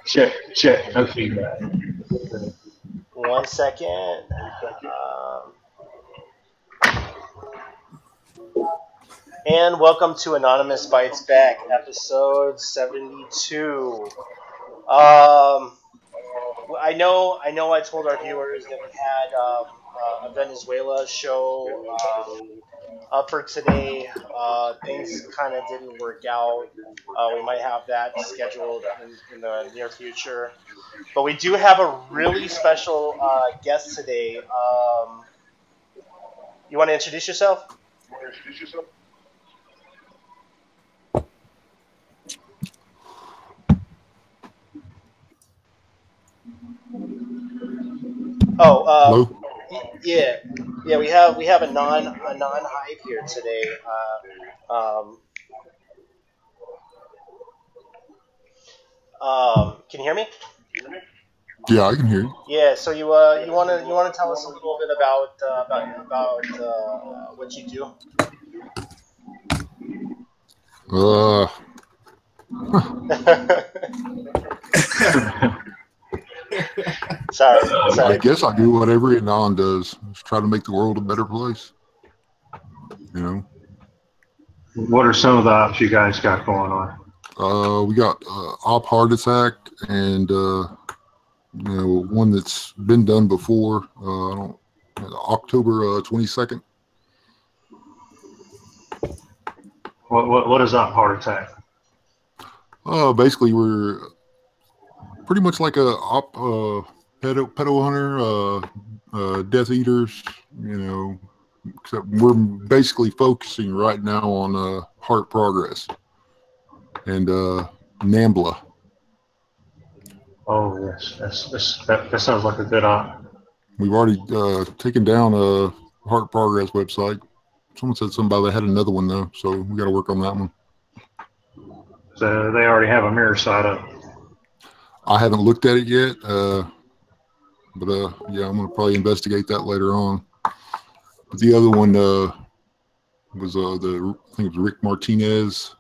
Check. No feedback. 1 second. And welcome to Anonymous Bites Back, episode 72. I know. I told our viewers that we had a Venezuela show up for today. Things kind of didn't work out. We might have that scheduled in the near future. But we do have a really special guest today. You want to introduce yourself? Hello? Yeah. We have a non-hype here today. Can you hear me? Yeah, I can hear you. Yeah. So you wanna tell us a little bit about what you do? Sorry. I guess I do what every Anon does. Just try to make the world a better place. You know? What are some of the ops you guys got going on? We got Op Heart Attack and one that's been done before. October 22nd. What is Op Heart Attack? Basically, we're pretty much like a pedo hunter, Death Eaters, except we're basically focusing right now on Heart Progress and NAMBLA. Oh yes, that sounds like a good op. We've already taken down a Heart Progress website. Someone said something about they had another one though, so we got to work on that one. So they already have a mirror site up. I haven't looked at it yet, but yeah, I'm gonna probably investigate that later on. But the other one was I think it was Rick Martinez.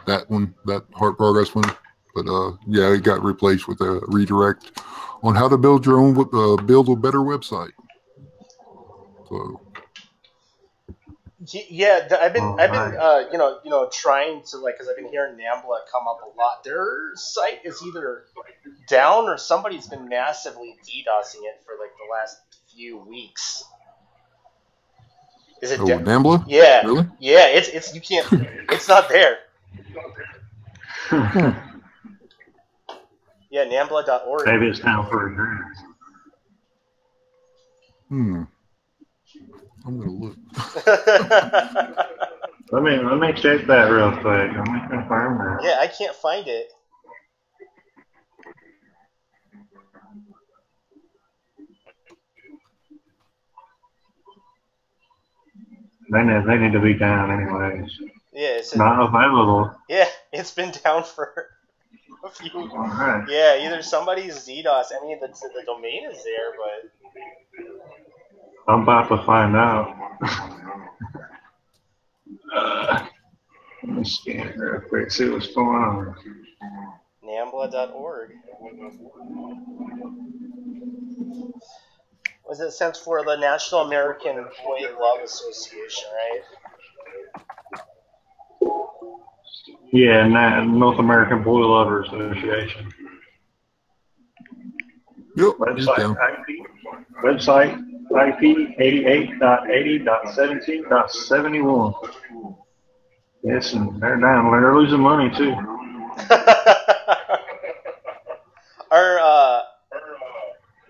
That one, that Heart Progress one. But yeah, it got replaced with a redirect on how to build your own, build a better website. So. Yeah, I've been trying to because I've been hearing NAMBLA come up a lot. Their site is either down or somebody's been massively DDoSing it for like the last few weeks. Is it NAMBLA? Yeah. Really? Yeah, it's you can't. It's not there. Yeah, NAMBLA.org. Maybe it's down for a drink. I'm gonna look. Let me check that real quick. Let me confirm that. Yeah, I can't find it. They need to be down anyways. Yeah, it's not available. Yeah, it's been down for a few. All right. Yeah, either somebody's DDoS. I mean, the domain is there, but I'm about to find out. Let me scan it real quick, see what's going on. NAMBLA.org. Was it stands for the National American Boy Love Association, right? Yeah, North American Boy Lover Association. Yep. Website IP 88.80.17.71. Yes, and they're down. They're losing money too.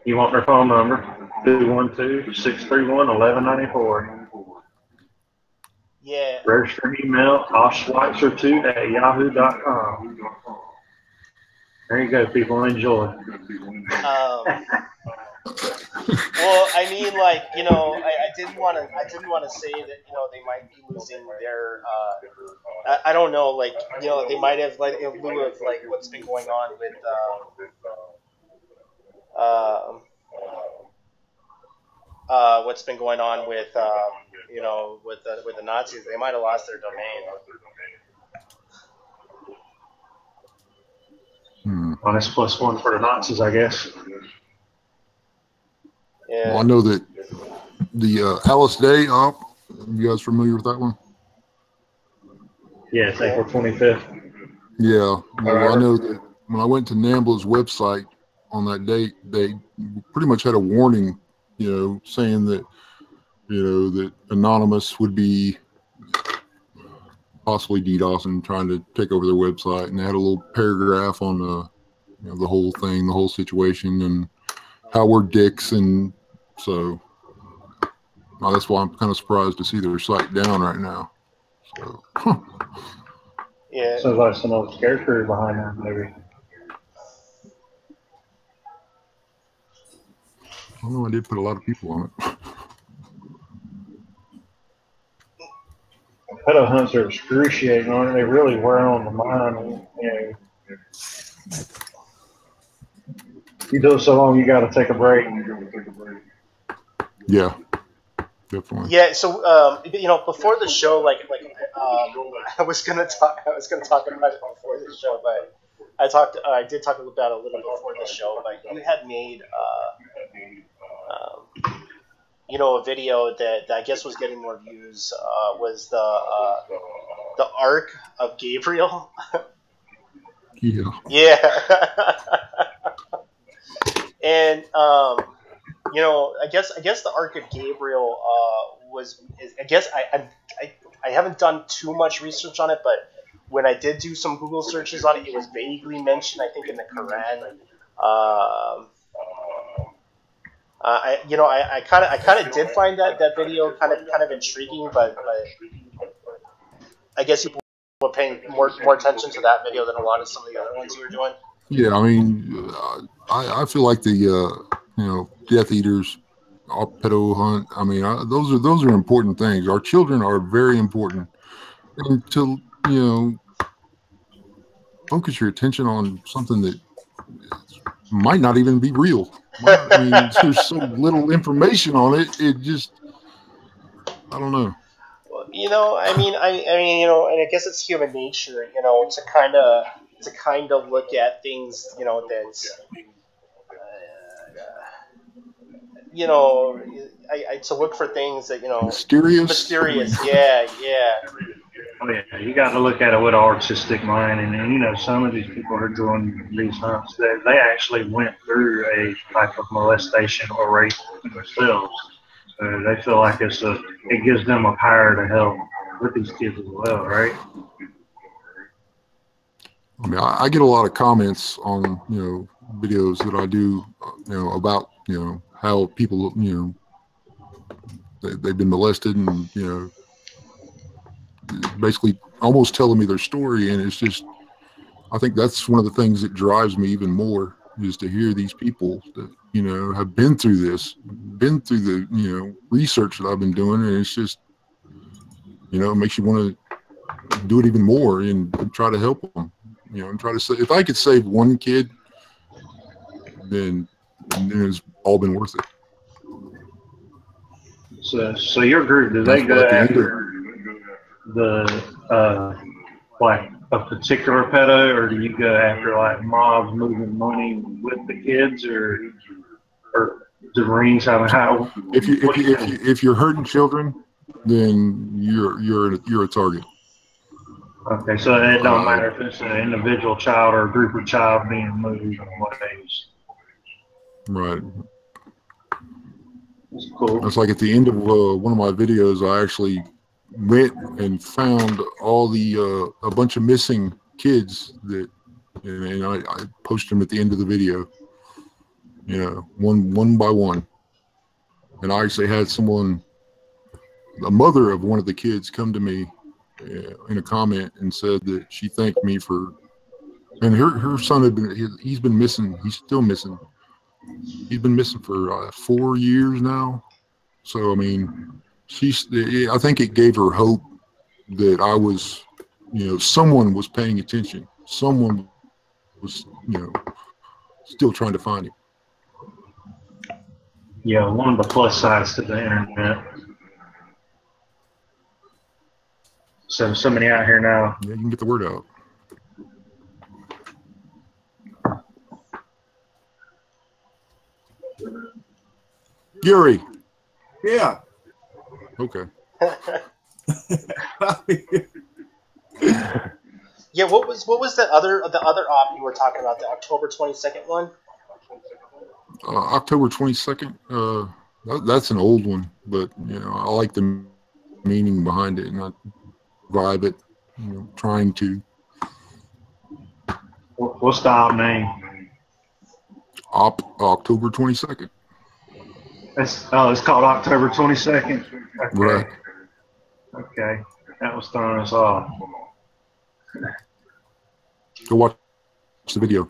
You want their phone number? 212-631-1194. Yeah. Register email oshschweitzer2@yahoo.com. There you go, people. Enjoy. Well, I mean, I didn't want to say that they might be losing their. I don't know, they might have in lieu of what's been going on with what's been going on with with the Nazis, they might have lost their domain. Well, that's +1 for the Nazis, I guess. Yeah. Well, I know that the Alice Day op. You guys familiar with that one? Yeah, it's April 25th. Yeah. Well, I know that when I went to NAMBLA's website on that date, they pretty much had a warning, saying that, that Anonymous would be possibly DDoS and trying to take over their website. And they had a little paragraph on the whole thing, the whole situation, and how we're dicks. And so that's why I'm kind of surprised to see their site down right now. So, Yeah. Sounds like some old scarecrow behind that, maybe. I don't know, I did put a lot of people on it. Pedo hunts are excruciating, aren't they? They really wear on the mind. And, you do it so long, you got to take a break. Yeah, definitely. Yeah. So before the show, I was gonna talk about it before the show, but I did talk about it a little before the show. But you had made a video that I guess was getting more views. Was the Ark of Gabriel? Yeah. Yeah. And I guess the Ark of Gabriel I haven't done too much research on it, but when I did do some Google searches on it, it was vaguely mentioned, I think, in the Quran. I kind of did find that video kind of intriguing, but I guess people were paying more attention to that video than a lot of some of the other ones you were doing. Yeah, I mean, I feel like the Death Eaters, pedo hunt. I mean, those are important things. Our children are very important, and to focus your attention on something that might not even be real. I mean, there's so little information on it. It just, I don't know. And I guess it's human nature, to kind of look at things, that's, to look for things that, mysterious. Yeah. Oh yeah, you got to look at it with an artistic mind, and some of these people who are doing these hunts, they actually went through a type of molestation or rape themselves. So they feel like it gives them a power to help with these kids as well, right? I mean, I get a lot of comments on videos that I do, about how people they've been molested, and basically almost telling me their story. And it's just, I think that's one of the things that drives me even more, is to hear these people that have been through this, been through the research that I've been doing, and it's just it makes you want to do it even more and try to help them, and try to say, if I could save one kid, then it's all been worth it. So your group, do they go after like a particular pedo, or do you go after like mobs moving money with the kids, or the Marines have how? If you're hurting children, then you're a target. Okay, so it don't matter if it's an individual child or a group of child being moved in ways. Right. That's cool. It's like at the end of one of my videos, I actually went and found all the a bunch of missing kids and I posted them at the end of the video, one by one. And I actually had a mother of one of the kids, come to me in a comment and said that she thanked me for, and her son he's been missing. He's still missing. He's been missing for 4 years now. So I mean, I think it gave her hope that I was, someone was paying attention. Someone was, still trying to find him. Yeah, one of the plus sides to the internet. So many out here now. Yeah, you can get the word out. Gary. Yeah. Okay. Yeah, what was the other op you were talking about? The October 22nd one. October 22nd. That's an old one, but you know I like the meaning behind it, and I vibe it. You know, trying to. What's the op name? October 22nd. It's called October 22nd. Okay. Right. Okay, that was throwing us off. Go watch the video.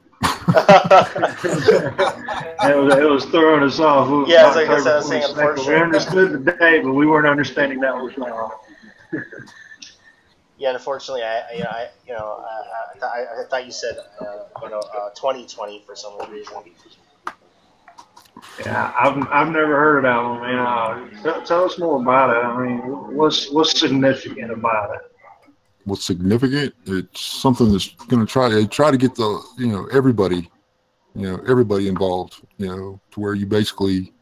it was throwing us off. Yeah, like I said, I was saying, unfortunately. We understood the day, but we weren't understanding that was wrong. Yeah, unfortunately, I thought you said 2020 for some reason. Yeah, I've never heard of that one, man. Tell us more about it. I mean, what's significant about it? What's significant? It's something that's going to try to get the everybody involved. To where you basically,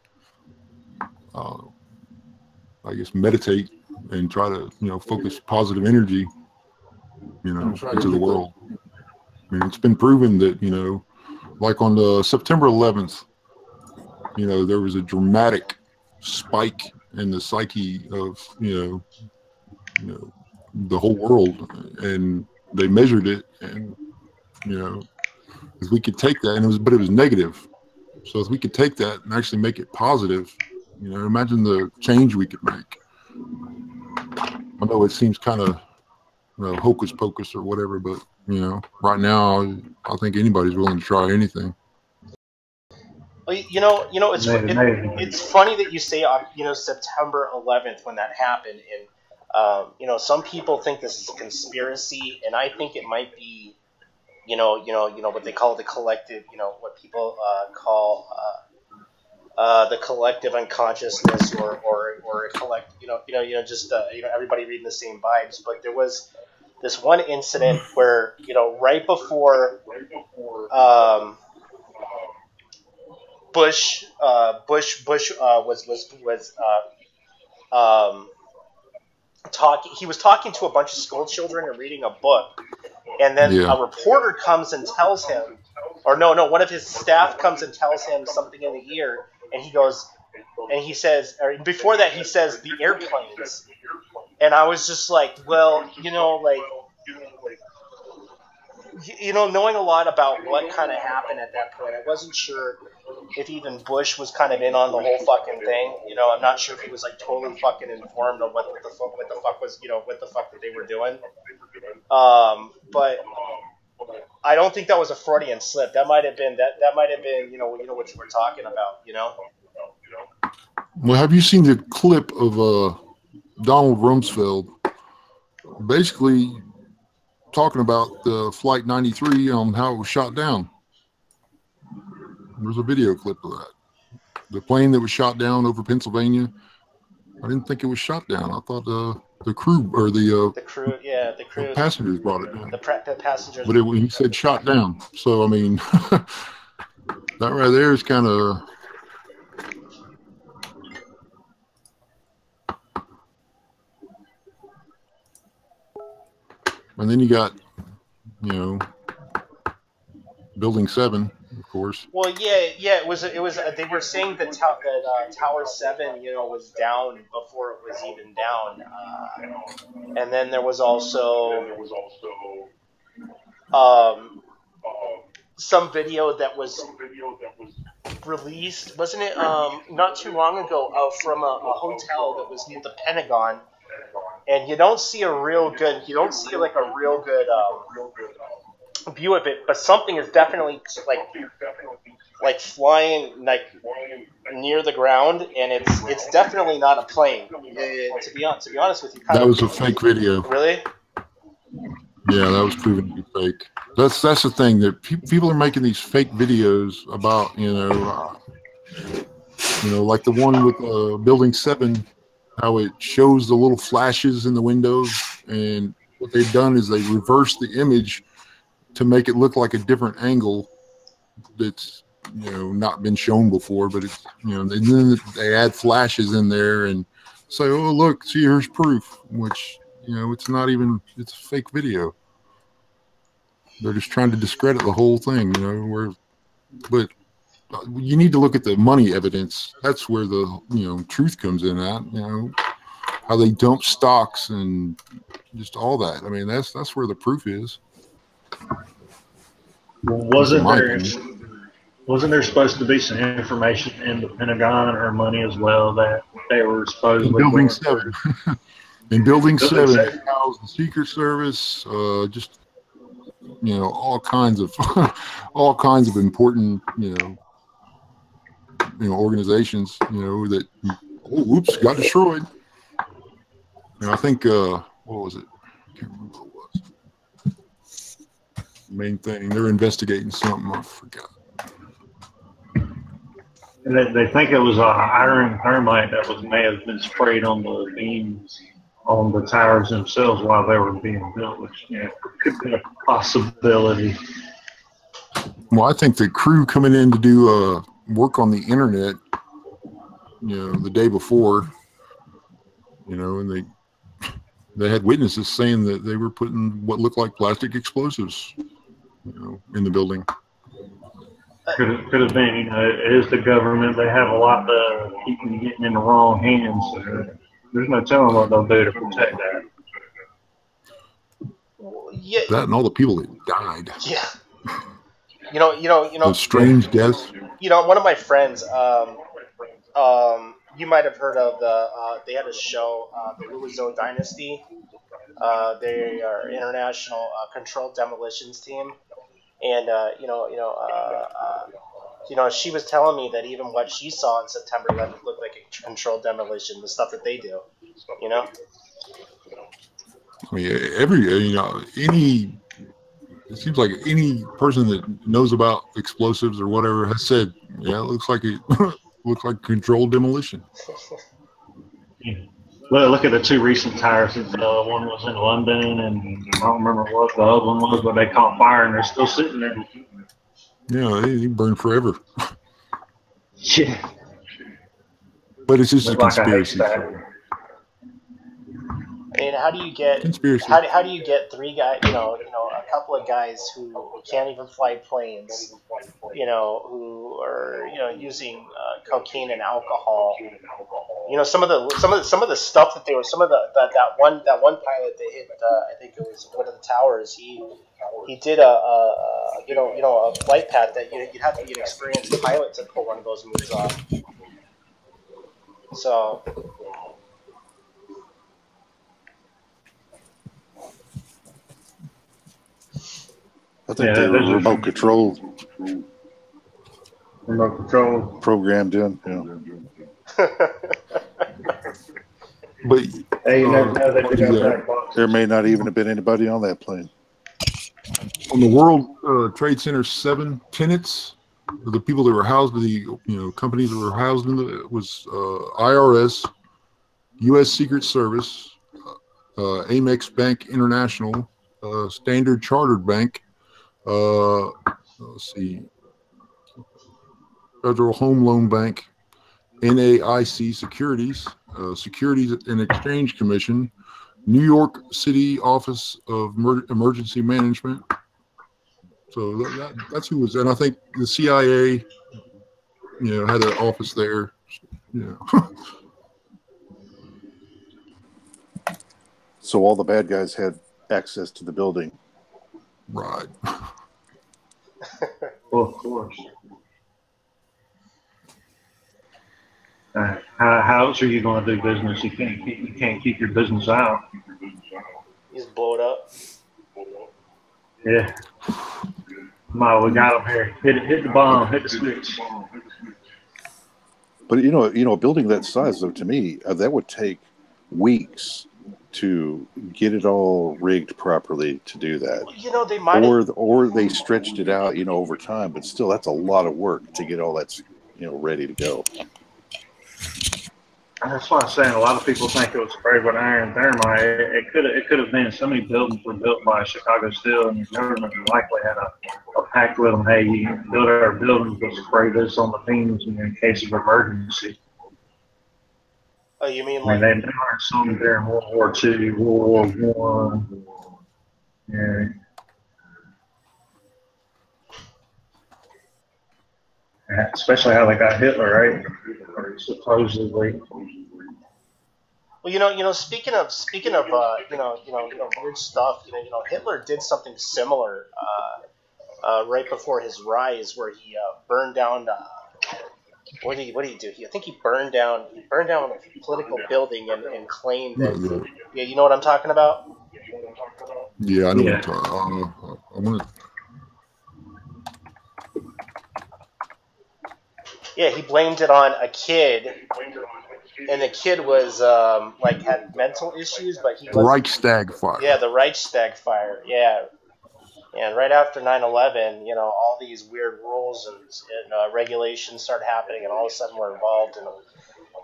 I guess, meditate and try to focus positive energy, into the world. I mean, it's been proven that like on the September 11th, there was a dramatic spike in the psyche of the whole world, and they measured it, and if we could take that, but it was negative. So if we could take that and actually make it positive, imagine the change we could make. I know it seems kind of hocus pocus or whatever, but right now I think anybody's willing to try anything. Well, it's funny that you say September 11th when that happened, and some people think this is a conspiracy, and I think it might be what they call the collective, what people call the collective unconsciousness, or a collect, just everybody reading the same vibes. But there was this one incident where right before Bush he was talking to a bunch of school children and reading a book, and then a reporter comes and tells him, or one of his staff comes and tells him something in the ear, and he goes, and he says, or before that he says, the airplanes, and I was just like, well, knowing a lot about what kind of happened at that point, I wasn't sure if even Bush was kind of in on the whole fucking thing. I'm not sure if he was like totally fucking informed of what the fuck was, what the fuck that they were doing. But I don't think that was a Freudian slip. That might have been what you were talking about. Well, have you seen the clip of Donald Rumsfeld basically talking about the Flight 93 on how it was shot down? There's a video clip of that. The plane that was shot down over Pennsylvania. I didn't think it was shot down. I thought the crew or the passengers brought it down. The passengers. But he said shot down. So I mean, that right there is kind of. And then you got, Building 7, of course. Well, yeah, it was. They were saying that Tower 7, was down before it was even down, and then there was also some video that was released, wasn't it? Not too long ago, from a hotel that was near the Pentagon. And you don't see a real good view of it, but something is definitely like flying like near the ground, and it's definitely not a plane. To be honest with you, that was a fake video. Really? Yeah, that was proven to be fake. That's the thing, that people are making these fake videos about like the one with Building 7. How it shows the little flashes in the windows, and what they've done is they reversed the image to make it look like a different angle that's not been shown before, but it's, and then they add flashes in there and say, oh, look, see, here's proof, which, it's not even, it's a fake video. They're just trying to discredit the whole thing, but you need to look at the money evidence. That's where the, truth comes in at, how they dump stocks and just all that. I mean, that's where the proof is. Wasn't there supposed to be some information in the Pentagon or money as well that they were supposedly in Building 7? In Building 7, it housed the Secret Service, just all kinds of important organizations that got destroyed. I think what was it? I can't remember what it was. Main thing, they're investigating something. I forgot. They think it was a iron thermite that may have been sprayed on the beams on the towers themselves while they were being built, which could be a possibility. Well, I think the crew coming in to do work on the internet, the day before, and they had witnesses saying that they were putting what looked like plastic explosives, in the building. Could have been, it is the government. They have a lot to keep from getting in the wrong hands. So there's no telling what they'll do to protect that. Yeah. That and all the people that died. Yeah. Those strange deaths. One of my friends, you might have heard of they had a show, the Louisville Dynasty. They are international controlled demolitions team, and she was telling me that even what she saw on September 11th looked like a controlled demolition, the stuff that they do, I mean, it seems like any person that knows about explosives or whatever has said, it looks like controlled demolition. Well, look at the two recent tires. One was in London, and I don't remember what the other one was, but they caught fire and they're still sitting there. Yeah, they burn forever. Yeah. But it's just a conspiracy. I mean, how do you get conspiracy? How do you get three guys? A couple of guys who can't even fly planes. Who are using cocaine and alcohol. Some of the stuff that they were. Some of that one pilot that hit. I think it was one of the towers. He did a flight path that you'd have to be an experienced pilot to pull one of those moves off. So. I think they were remote control programmed in. But there may not even have been anybody on that plane. On the World Trade Center 7 tenants, the people that were housed, the companies that were housed in was IRS, U.S. Secret Service, Amex Bank International, Standard Chartered Bank. Let's see, Federal Home Loan Bank, NAIC Securities, Securities and Exchange Commission, New York City Office of Emergency Management. So that's who was, and I think the CIA, had an office there. So all the bad guys had access to the building. Right. Well, of course. How else are you going to do business? You can't keep your business out. You just blow it up. Yeah. We got them here. Hit the bomb. Hit the switch. But a building that size, though, to me, that would take weeks to get it all rigged properly to do that. They might or they stretched it out, over time, but still that's a lot of work to get all that, ready to go. that's why I'm saying a lot of people think it was sprayed with iron thermite. It could have been so many buildings were built by Chicago Steel, and the government likely had a pact with them. Hey, you build our buildings, we'll spray this on the beams in case of emergency. Oh, you mean I mean, like? they learned some during World War II, World War One. Yeah. Especially how they got Hitler, right? Or supposedly. Well, speaking of weird stuff. Hitler did something similar right before his rise, where he burned down. What did he do? I think he burned down a political building and claimed that. Yeah, you know what I'm talking about? Yeah, I know what you're talking. I want to. Yeah, he blamed it on a kid, and the kid was like had mental issues, but he was Reichstag fire. Yeah, the Reichstag fire. Yeah, and right after 9/11, all these weird rules and regulations started happening, and all of a sudden we're involved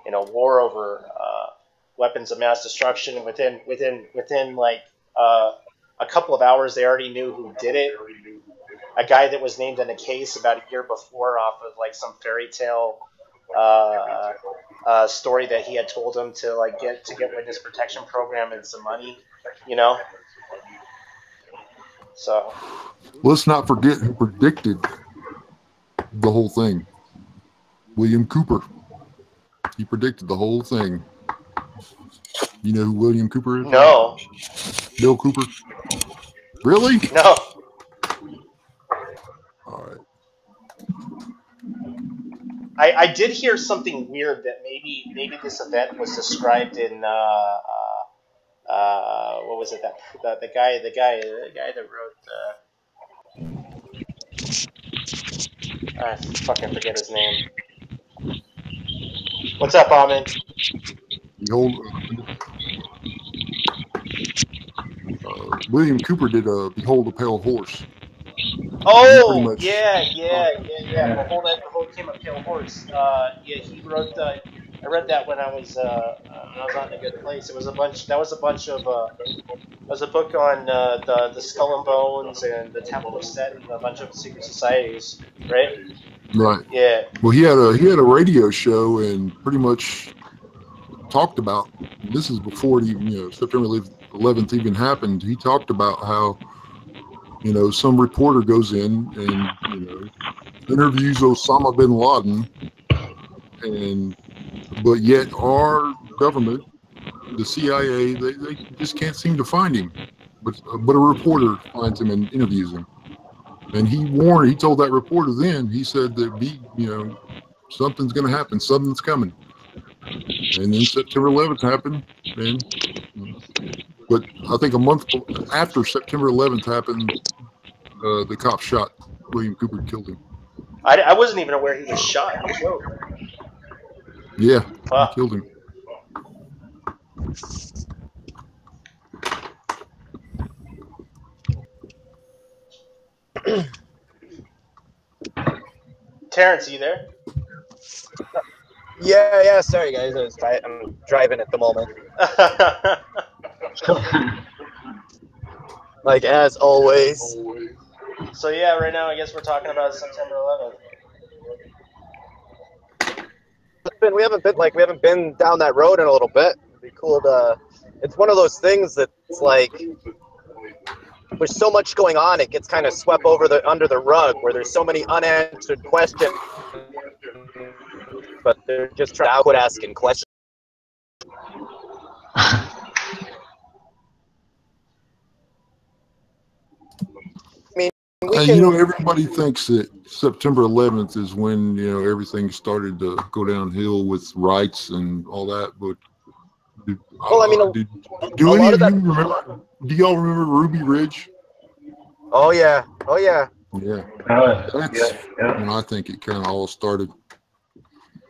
in a war over weapons of mass destruction. And within like a couple of hours, they already knew who did it. A guy that was named in a case about a year before off of like some fairy tale story that he had told him to like get witness protection program and some money, So let's not forget who predicted the whole thing. William Cooper. He predicted the whole thing. You know who William Cooper is? No. Bill Cooper? Really? No. All right. I did hear something weird that maybe this event was described in what was it, that the guy that wrote I fucking forget his name. What's up, Ahmed? William Cooper did Behold a Pale Horse. Oh, yeah. Behold came a pale horse. Yeah, he wrote. I read that when I was on a good place. That was a book on the Skull and Bones and the Temple of Set and a bunch of secret societies, right? Right. Yeah. Well, he had a radio show and pretty much talked about, this is before it even, September 11th even happened. He talked about how, some reporter goes in and, interviews Osama bin Laden, but yet our government, the CIA, they just can't seem to find him. But a reporter finds him and interviews him. And he told that reporter then, he said that something's going to happen, something's coming. And then September 11th happened, but I think a month after September 11th happened, the cop shot William Cooper, killed him. I wasn't even aware he was shot and killed. Yeah, wow. He killed him. Terrence, are you there? Yeah. Sorry, guys. I'm driving at the moment. Like as always. So yeah, right now I guess we're talking about September 11th. We haven't been down that road in a little bit. It'd be cool to. It's one of those things that's like there's so much going on, it gets kind of swept under the rug, where there's so many unanswered questions, but they're just trying to quit asking questions. Everybody thinks that September 11th is when everything started to go downhill with rights and all that. But do y'all remember Ruby Ridge? Oh yeah. Yeah. That's when I think it kind of all started.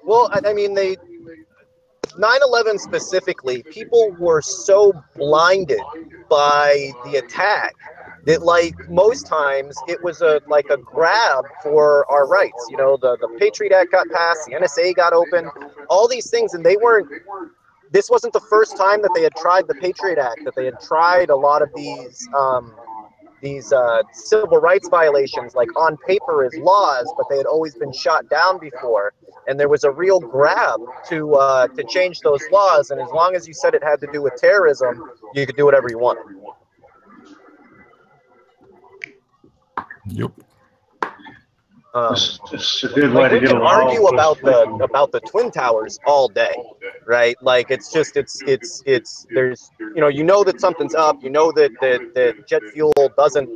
Well, I mean, 9/11 specifically, people were so blinded by the attack that, like, most times it was a grab for our rights. The Patriot Act got passed, the NSA got open, all these things, and they weren't. This wasn't the first time that they had tried the Patriot Act, that they had tried a lot of these civil rights violations, like on paper as laws, but they had always been shot down before. And there was a real grab to change those laws. And as long as you said it had to do with terrorism, you could do whatever you wanted. Yep. It's a good way to We get can along. argue about the Twin Towers all day, right? Like it's there's you know that something's up. You know that jet fuel doesn't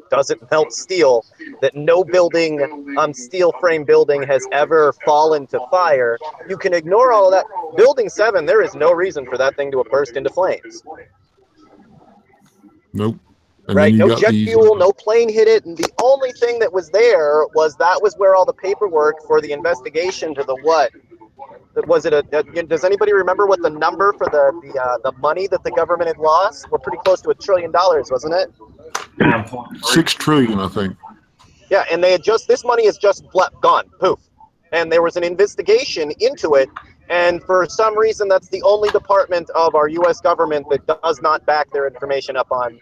melt steel. That no building, steel frame building has ever fallen to fire. You can ignore all of that. Building 7, there is no reason for that thing to have burst into flames. Nope. And right? No jet fuel, no plane hit it, and the only thing that was there was where all the paperwork for the investigation to the what? Was it does anybody remember what the number for the money that the government had lost? We're pretty close to $1 trillion, wasn't it? 6 trillion, I think. Yeah, and they had this money is just gone, poof. And there was an investigation into it, and for some reason that's the only department of our U.S. government that does not back their information up on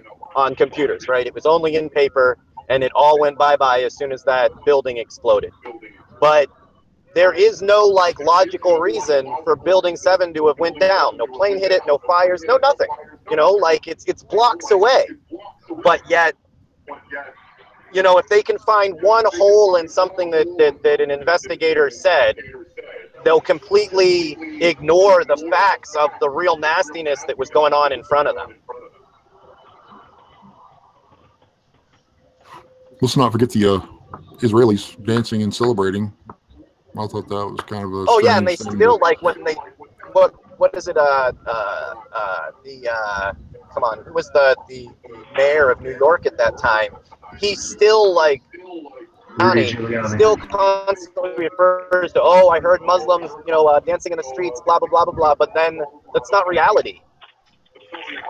computers, right? It was only in paper, and it all went bye-bye as soon as that building exploded. But there is no logical reason for Building 7 to have went down. No plane hit it, no fires, no nothing. It's blocks away. But yet, if they can find one hole in something that an investigator said, they'll completely ignore the facts of the real nastiness that was going on in front of them. Let's not forget the Israelis dancing and celebrating. I thought that was kind of a and they still when they what is it come on, who was the mayor of New York at that time? He still still constantly refers to, I heard Muslims dancing in the streets, blah blah blah blah blah, but then that's not reality.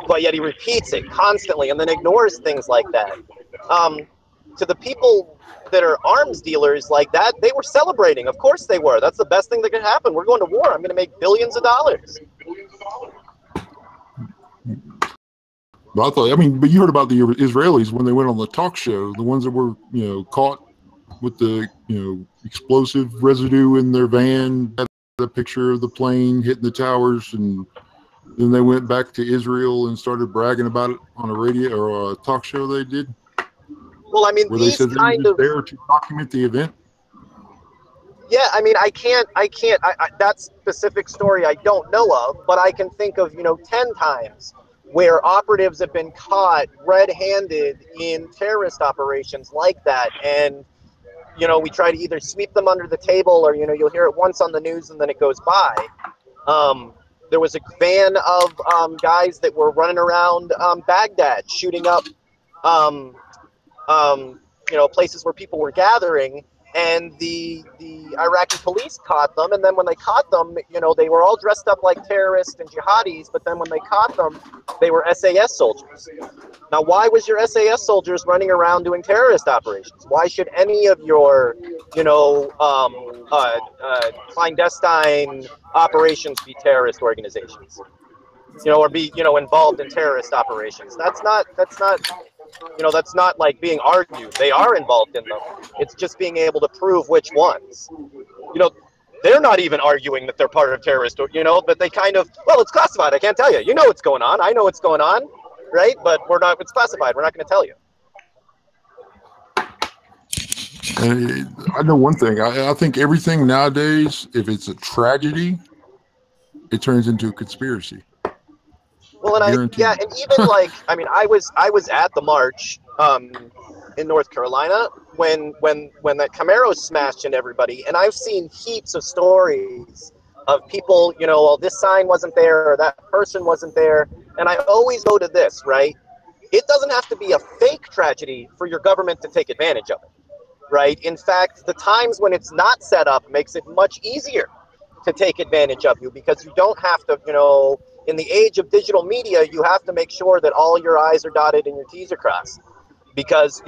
But yet he repeats it constantly and then ignores things like that. To the people that are arms dealers like that, they were celebrating. Of course they were. That's the best thing that could happen. We're going to war. I'm going to make billions of dollars. But but you heard about the Israelis when they went on the talk show, the ones that were, caught with the, explosive residue in their van, had the picture of the plane hitting the towers, and then they went back to Israel and started bragging about it on a radio or a talk show they did. Well, where they said they were there to document the event. Yeah, I can't. That specific story I don't know of, but I can think of 10 times where operatives have been caught red-handed in terrorist operations like that, and we try to either sweep them under the table, or you'll hear it once on the news and then it goes by. There was a van of guys that were running around Baghdad shooting up places where people were gathering, and the Iraqi police caught them. And then when they caught them, they were all dressed up like terrorists and jihadis, but then when they caught them, they were SAS soldiers. Now, why was your SAS soldiers running around doing terrorist operations? Why should any of your, clandestine operations be terrorist organizations? Or be, involved in terrorist operations? That's not like being argued. They are involved in them. It's just being able to prove which ones. They're not even arguing that they're part of terrorist, but they kind of, it's classified. I can't tell you. You know what's going on. I know what's going on, right? But it's classified. We're not going to tell you. And I know one thing. I think everything nowadays, if it's a tragedy, it turns into a conspiracy. Well, and and even I was at the march in North Carolina when that Camaro smashed into everybody, and I've seen heaps of stories of people, this sign wasn't there or that person wasn't there, and I always go to this, right? It doesn't have to be a fake tragedy for your government to take advantage of it, right? In fact, the times when it's not set up makes it much easier to take advantage of you, because you don't have to, in the age of digital media, you have to make sure that all your I's are dotted and your T's are crossed. Because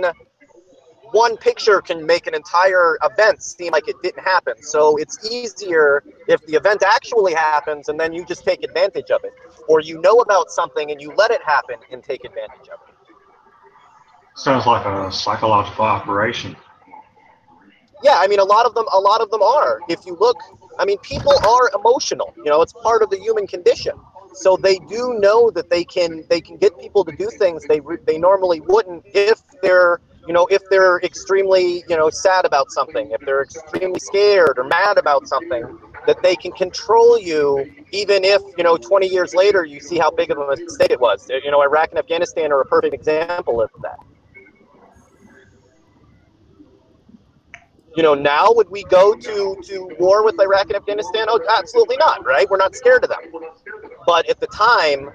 one picture can make an entire event seem like it didn't happen. So it's easier if the event actually happens and then you just take advantage of it, or you know about something and you let it happen and take advantage of it. Sounds like a psychological operation. Yeah, I mean, a lot of them are. If you look, I mean, people are emotional. You know, it's part of the human condition. So they do know that they can get people to do things they normally wouldn't if they're extremely sad about something, if they're extremely scared or mad about something, that they can control you even if 20 years later you see how big of a mistake it was. Iraq and Afghanistan are a perfect example of that. Now would we go to war with Iraq and Afghanistan? Oh, absolutely not, right? We're not scared of them. But at the time,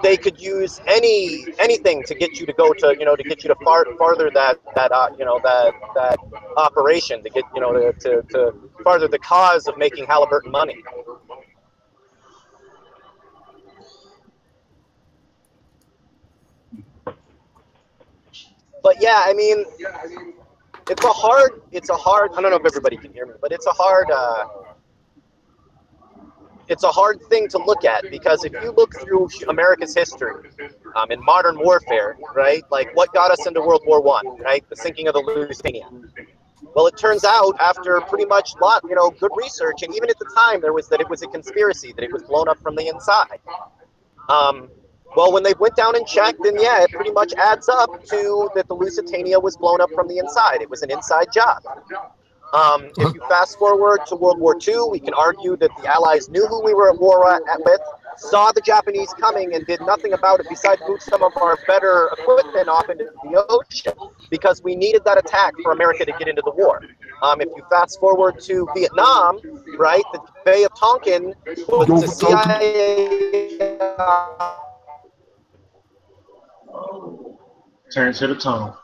they could use anything to get you to go to get you to farther that operation, to get to farther the cause of making Halliburton money. But yeah, I mean, it's a hard. I don't know if everybody can hear me, but it's a hard thing to look at, because if you look through America's history in modern warfare, right, like what got us into World War I, right, the sinking of the Lusitania. Well, it turns out after pretty much good research, and even at the time it was a conspiracy, that it was blown up from the inside. Well, when they went down and checked, then yeah, it pretty much adds up to that the Lusitania was blown up from the inside. It was an inside job. If you fast forward to World War II, we can argue that the Allies knew who we were at war with, saw the Japanese coming, and did nothing about it besides move some of our better equipment off into the ocean, because we needed that attack for America to get into the war. If you fast forward to Vietnam, right, the Bay of Tonkin was the CIA. Terrence hit a tunnel.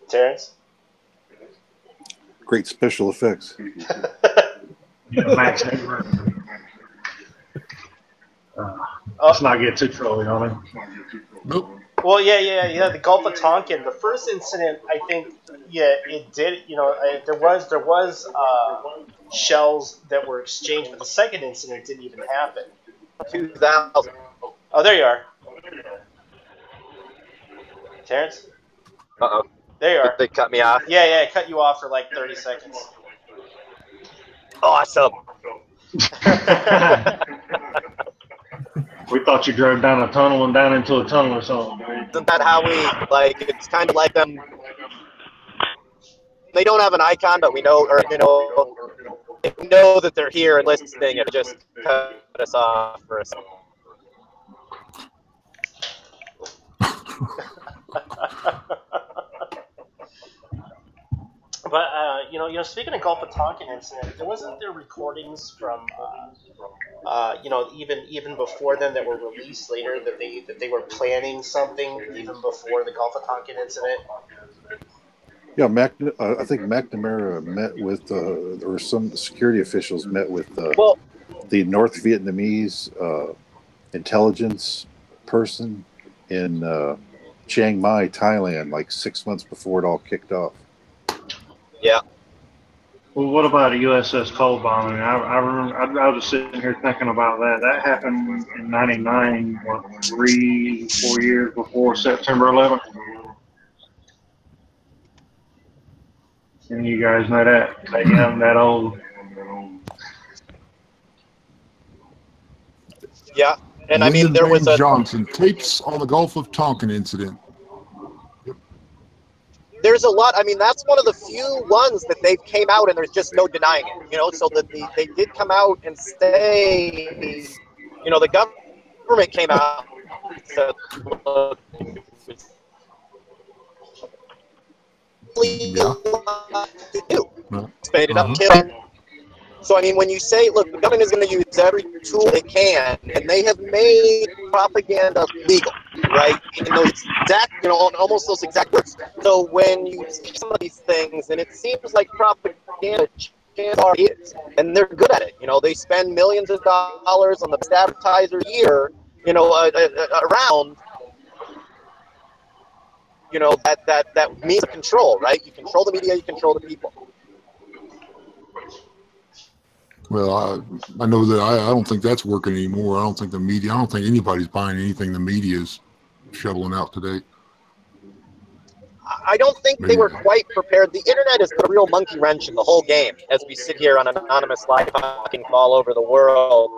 Terrence? Great special effects. Max let's not get too trolly on him. Nope. Well, yeah. The Gulf of Tonkin. The first incident, I think, it did. There was shells that were exchanged, but the second incident didn't even happen. 2000. Oh, there you are, Terrence. Uh-oh. There you are. They cut me off. Yeah, it cut you off for like 30 seconds. Awesome. We thought you drove down a tunnel and down into a tunnel or something. Isn't that how we, it's kind of like them, they don't have an icon, but we know, we know that they're here and listening, and just cut us off for a second. But speaking of Gulf of Tonkin incident, wasn't there recordings from even before then that were released later that they were planning something even before the Gulf of Tonkin incident? Yeah, I think McNamara met with, or some security officials met with the North Vietnamese intelligence person in Chiang Mai, Thailand, like 6 months before it all kicked off. Yeah. Well, what about a USS Cole bombing? I remember, I was sitting here thinking about that. That happened in '99, 3-4 years before September 11th. And you guys know that old. Yeah, and I mean, there was a Johnson tapes on the Gulf of Tonkin incident. There's a lot. I mean, that's one of the few ones that they came out and there's just no denying it. So that they did come out and say, the government came out and said, look, spade it up and kill it. So, I mean, when you say, look, the government is going to use every tool it can, and they have made propaganda legal, right? In those exact, almost those exact words. So when you see some of these things, and it seems like propaganda is, and they're good at it. They spend millions of dollars on the best advertiser year, around, you know, that means of control, right? You control the media, you control the people. Well, I know that I don't think that's working anymore. I don't think the media, I don't think anybody's buying anything the media's shoveling out today. I don't think they were quite prepared. The internet has put a real monkey wrench in the whole game as we sit here on an anonymous live talking all over the world.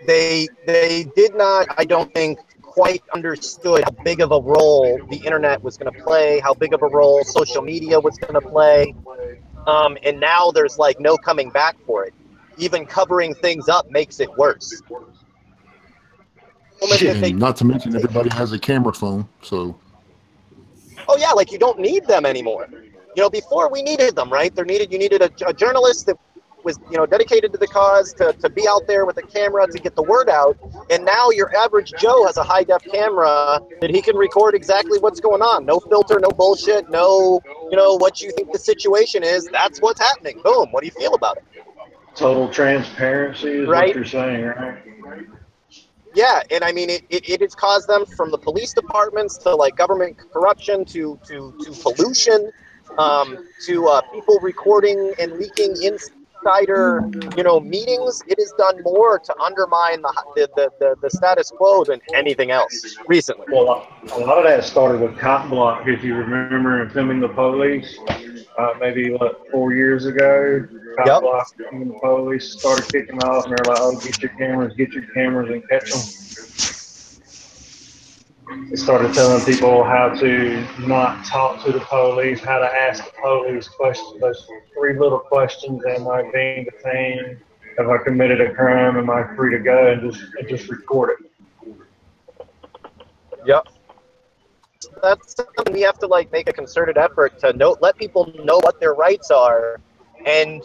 They did not, I don't think, quite understood how big of a role the internet was going to play, how big of a role social media was going to play. And now there's like no coming back for it. Even covering things up makes it worse. And not to mention everybody has a camera phone, so. Oh yeah, like you don't need them anymore. You know, before we needed them, right? You needed a journalist that was, you know, dedicated to the cause to be out there with a camera to get the word out. And now your average Joe has a high-def camera that he can record exactly what's going on. No filter, no bullshit, no, you know, what you think the situation is. That's what's happening. Boom. What do you feel about it? Total transparency is right? What you're saying, right? Yeah, and I mean, it has caused them from the police departments to like government corruption to pollution, to people recording and leaking insider, you know, meetings. It has done more to undermine the status quo than anything else recently. Well, a lot of that started with Cop Block, if you remember, and filming the police. Maybe 4 years ago, Cop Block and the police started kicking off, and they're like, "Oh, get your cameras, and catch them." They started telling people how to not talk to the police, how to ask the police questions, those 3 little questions: Am I being detained? Have I committed a crime? Am I free to go? And just record it. Yep. That's something we have to like make a concerted effort to let people know what their rights are. And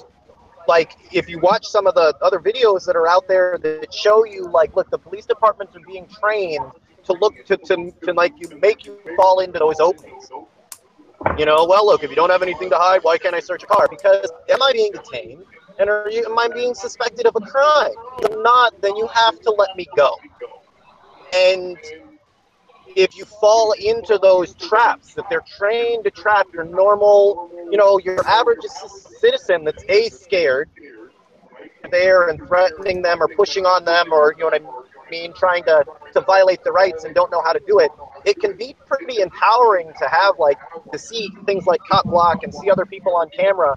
like, if you watch some of the other videos that are out there that show you, like, look, the police departments are being trained to look to like make you fall into those openings. You know, well, look, if you don't have anything to hide, why can't I search a car? Because am I being detained? And am I being suspected of a crime? If not, then you have to let me go. And if you fall into those traps that they're trained to trap your normal, you know, your average citizen that's scared, there and threatening them or pushing on them, or, you know what I mean, trying to violate the rights and don't know how to do it, it can be pretty empowering to have, like, to see things like Cop Block and see other people on camera.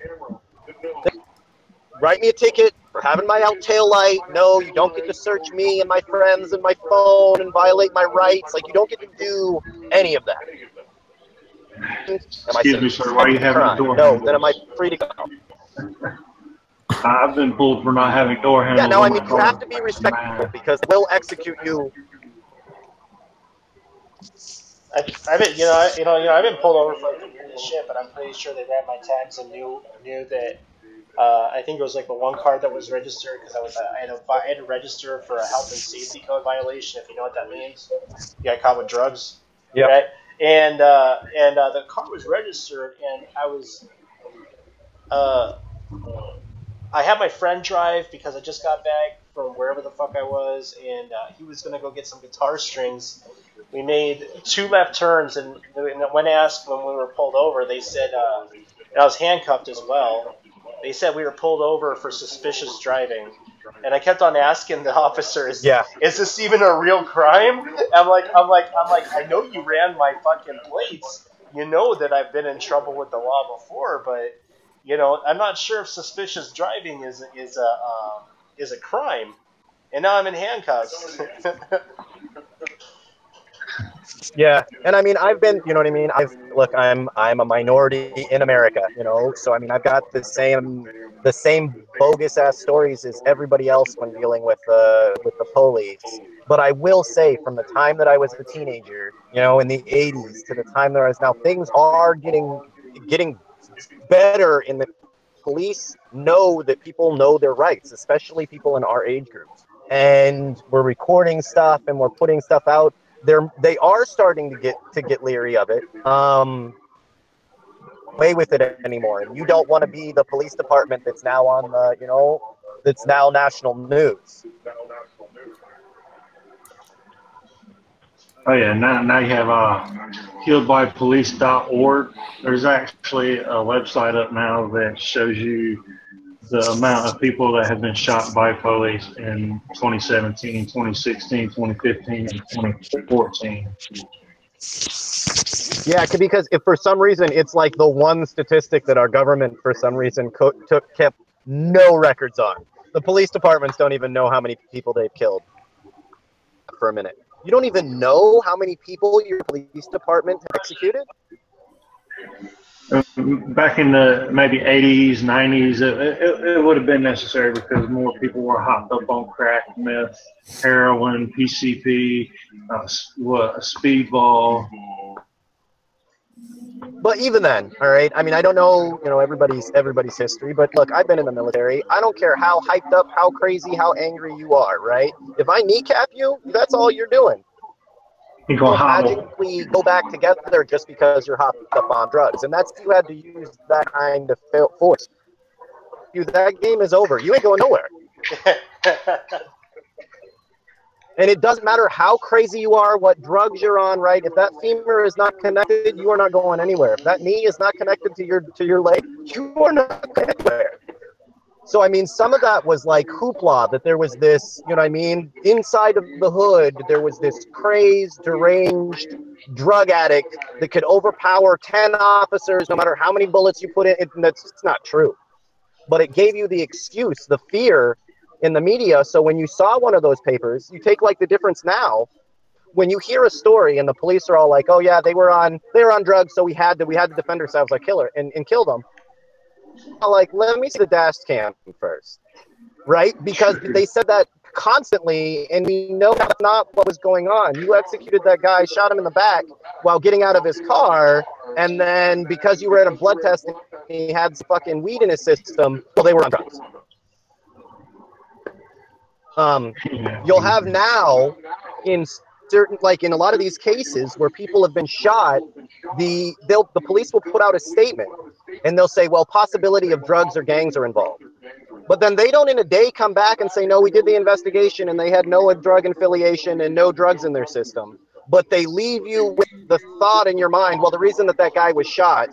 Write me a ticket for having my out tail light. No, you don't get to search me and my friends and my phone and violate my rights. Like, you don't get to do any of that. Excuse me, sir. Why are you having a door handle? handle? No, then am I free to go? I've been pulled for not having door handles. Yeah, no, I mean, you have to be respectful because they'll execute you. I've been pulled over for like the weirdest shit, but I'm pretty sure they ran my tags and knew that. I think it was like the one car that was registered because I had to register for a health and safety code violation, if you know what that means. You got caught with drugs. Yeah. Right? And the car was registered, and I had my friend drive because I just got back from wherever the fuck I was, and he was gonna go get some guitar strings. We made 2 left turns, and when asked when we were pulled over, they said, and I was handcuffed as well. They said we were pulled over for suspicious driving, and I kept on asking the officers, "Is this even a real crime?" I'm like, I know you ran my fucking plates. You know that I've been in trouble with the law before, but you know, I'm not sure if suspicious driving is a crime. And now I'm in handcuffs. Yeah, and I mean, I've been, you know what I mean. I'm a minority in America, you know, so I mean, I've got the same bogus ass stories as everybody else when dealing with the police. But I will say, from the time that I was a teenager, you know, in the '80s to the time that I was now, things are getting better. In the police know that people know their rights, especially people in our age groups, and we're recording stuff and we're putting stuff out. They are starting to get leery of it. Away with it anymore. And you don't want to be the police department that's now on the, you know, that's now national news. Oh yeah, now you have killedbypolice.org. There's actually a website up now that shows you the amount of people that have been shot by police in 2017, 2016, 2015, and 2014. Yeah, because if for some reason it's like the one statistic that our government for some reason kept no records on. The police departments don't even know how many people they've killed. For a minute, you don't even know how many people your police department executed? Back in the maybe 80s, 90s, it would have been necessary because more people were hopped up on crack, meth, heroin, PCP, speedball. But even then, all right, I mean, I don't know, everybody's history, but look, I've been in the military. I don't care how hyped up, how crazy, how angry you are, right? If I kneecap you, that's all you're doing. You don't magically go back together just because you're hopped up on drugs. And that's, you had to use that kind of force. That game is over. You ain't going nowhere. And it doesn't matter how crazy you are, what drugs you're on, right? If that femur is not connected, you are not going anywhere. If that knee is not connected to your leg, you are not going anywhere. So, I mean, some of that was like hoopla, that there was this, you know what I mean? Inside of the hood, there was this crazed, deranged drug addict that could overpower 10 officers no matter how many bullets you put in. That's not true. But it gave you the excuse, the fear in the media. So when you saw one of those papers, you take like the difference now. When you hear a story and the police are all like, oh yeah, they were on drugs, so we had to defend ourselves like killer and kill them. Like, let me see the dash cam first, right? Because they said that constantly, and we know that's not what was going on. You executed that guy, shot him in the back while getting out of his car, and then because you were at a blood test and he had some fucking weed in his system, well, they were on drugs. You'll have now in certain, like in a lot of these cases where people have been shot, the police will put out a statement and they'll say, well, possibility of drugs or gangs are involved. But then they don't in a day come back and say, no, we did the investigation and they had no drug affiliation and no drugs in their system. But they leave you with the thought in your mind, well, the reason that guy was shot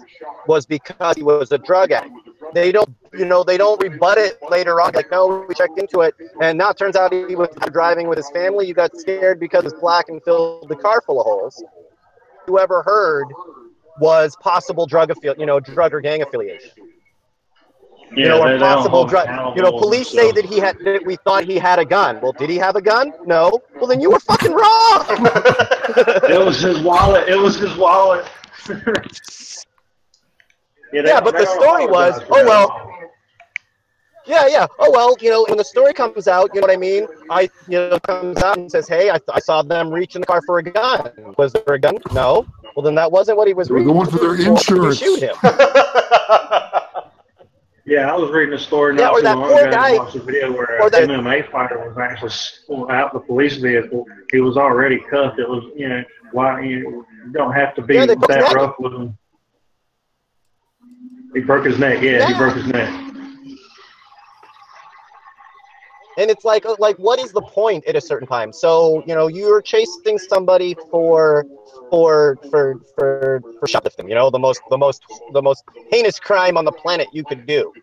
was because he was a drug addict. They don't, they don't rebut it later on. Like, no, we checked into it, and now it turns out he was driving with his family. You got scared because it's black and filled the car full of holes. Whoever heard was possible drug or gang affiliation. Yeah, or possible drug. Police say that we thought he had a gun. Well, did he have a gun? No. Well, then you were fucking wrong. It was his wallet. Yeah, but the story was, oh well. Yeah. Oh well, when the story comes out, you know what I mean? Comes out and says, hey, I saw them reach in the car for a gun. Was there a gun? No. Well, then that wasn't what he was reaching. They're going for their insurance. Shoot him. Yeah, I was reading a story or that poor guy. I watched a video where an MMA fighter was actually pulling out the police vehicle. He was already cuffed. It was, why you don't have to be that rough with him. He broke his neck. Yeah, he broke his neck. And it's like, what is the point at a certain time? So, you're chasing somebody for shoplifting, the most heinous crime on the planet you could do,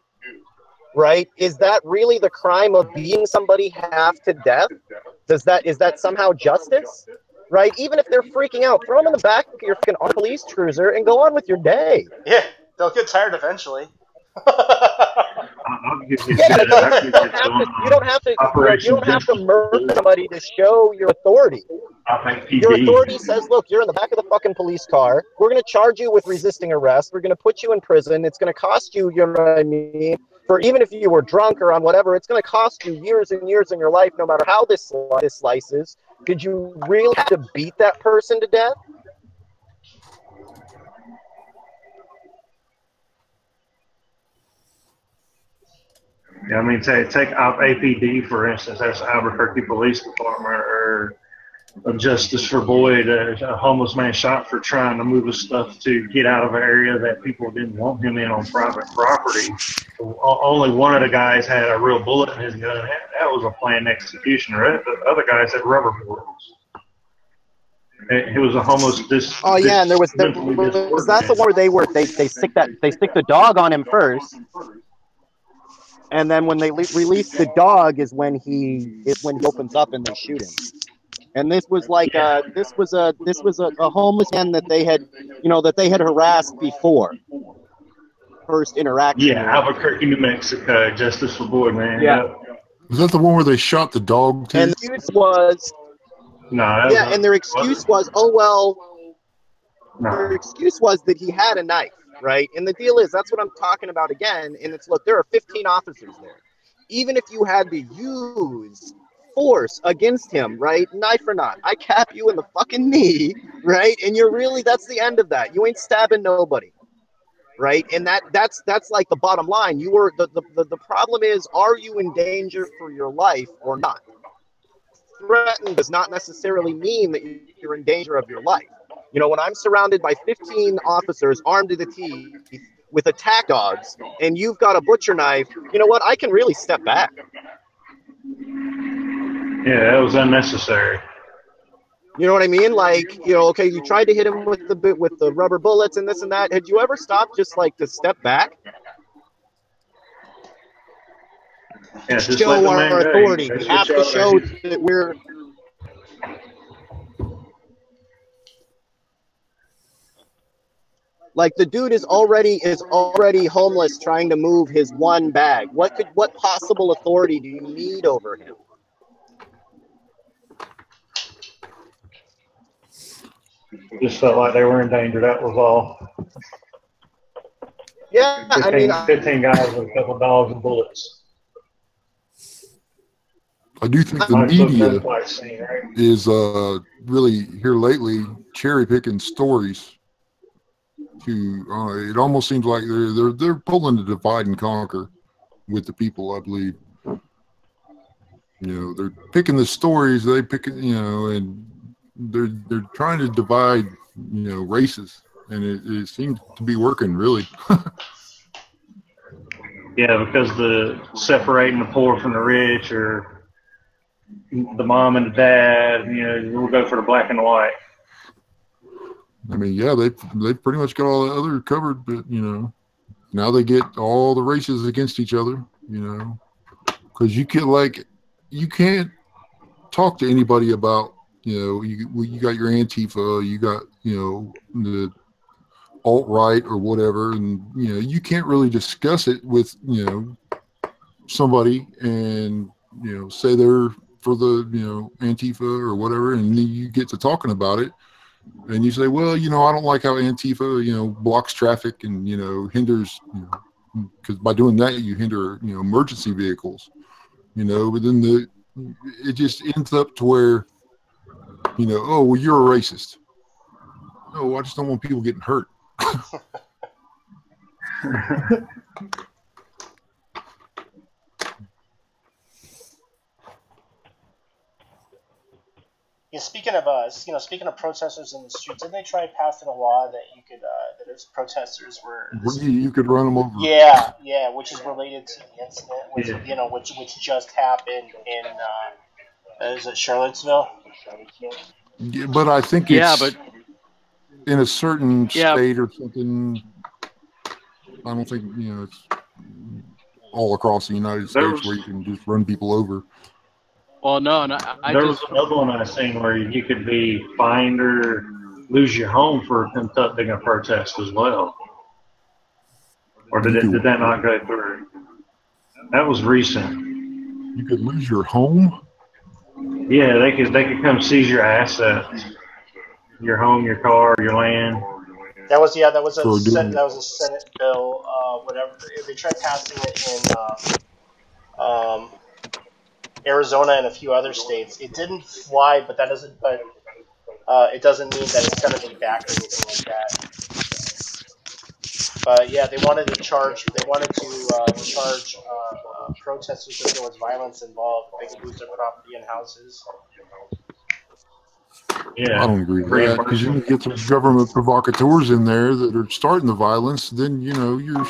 right? Is that really the crime of beating somebody half to death? Is that somehow justice, right? Even if they're freaking out, throw them in the back of your fucking police cruiser and go on with your day. Yeah, they'll get tired eventually. You don't have to murder somebody to show your authority. Your authority says, look, you're in the back of the fucking police car. We're going to charge you with resisting arrest. We're going to put you in prison. It's going to cost you, you know what I mean? For even if you were drunk or on whatever, it's going to cost you years and years in your life, no matter how this slices. Did you really have to beat that person to death? Yeah, I mean, take APD, for instance. That's Albuquerque Police Department, or Justice for Boyd, a homeless man shot for trying to move his stuff to get out of an area that people didn't want him in on private property. Only one of the guys had a real bullet in his gun. That was a planned execution. The other guys had rubber bullets. It was a homeless. Oh yeah, and there was that's the one where they stick the dog on him first, and then when they release the dog is when he opens up and they shoot him. And this was like this was a homeless man that they had harassed before first interaction. Yeah, Albuquerque, New Mexico, Justice for Boy, man. Yeah. Was that the one where they shot the dog too? And the excuse was and their excuse was, their excuse was that he had a knife, right? And the deal is, that's what I'm talking about again. And it's, look, there are 15 officers there. Even if you had to use force against him, right? Knife or not, I cap you in the fucking knee, right? And that's the end of that. You ain't stabbing nobody, right? And that's like the bottom line. You were the problem is, are you in danger for your life or not? Threatened does not necessarily mean that you're in danger of your life. You know, when I'm surrounded by 15 officers armed to the teeth with attack dogs, and you've got a butcher knife, you know what? I can really step back. Yeah, that was unnecessary. You know what I mean? Like, you know, okay, you tried to hit him with the rubber bullets and this and that. Had you ever stopped just like to step back? Yeah, just show our authority. We have to show that we're. Like, the dude is already homeless, trying to move his one bag. What possible authority do you need over him? Just felt like they were in danger. That was all. Yeah, 15 guys with a couple dogs and bullets. I do think the media is really here lately cherry picking stories. It almost seems like they're pulling the divide and conquer with the people. I believe, you know, they're picking the stories they pick, you know, and they're trying to divide, you know, races, and it seems to be working really. Yeah, because the separating the poor from the rich, or the mom and the dad, you know, we'll go for the black and the white. I mean, yeah, they pretty much got all the other covered, but you know, now they get all the races against each other, you know, because you can't talk to anybody about, you know, you got your Antifa, you got, you know, the alt-right or whatever, and you know, you can't really discuss it with, you know, somebody and, you know, say they're for the, you know, Antifa or whatever, and then you get to talking about it and you say, well, you know, I don't like how Antifa, you know, blocks traffic and, you know, hinders, you know, because by doing that you hinder, you know, emergency vehicles, you know, but then it just ends up to where, you know, oh, well, you're a racist. No, I just don't want people getting hurt. Yeah, speaking of protesters in the streets, didn't they try passing a law that you could that if protesters were you could run them over? Yeah, which is related to the incident, you know, which just happened in is it Charlottesville? Yeah, but I think it's in a certain state or something. I don't think, you know, it's all across the United States where you can just run people over. Well, no, there was another one I seen where you could be fined or lose your home for conducting a protest as well. Or did that not go through? That was recent. You could lose your home? Yeah, they could come seize your assets, your home, your car, your land. That was a Senate bill. Whatever they tried passing it in Arizona and a few other states. It didn't fly, but it doesn't mean that it's going to be back or anything like that. But yeah, they wanted to charge protesters if there was violence involved. They could lose their property and houses. Yeah, I don't agree with that, because you get some government provocateurs in there that are starting the violence. Then, you know, you're.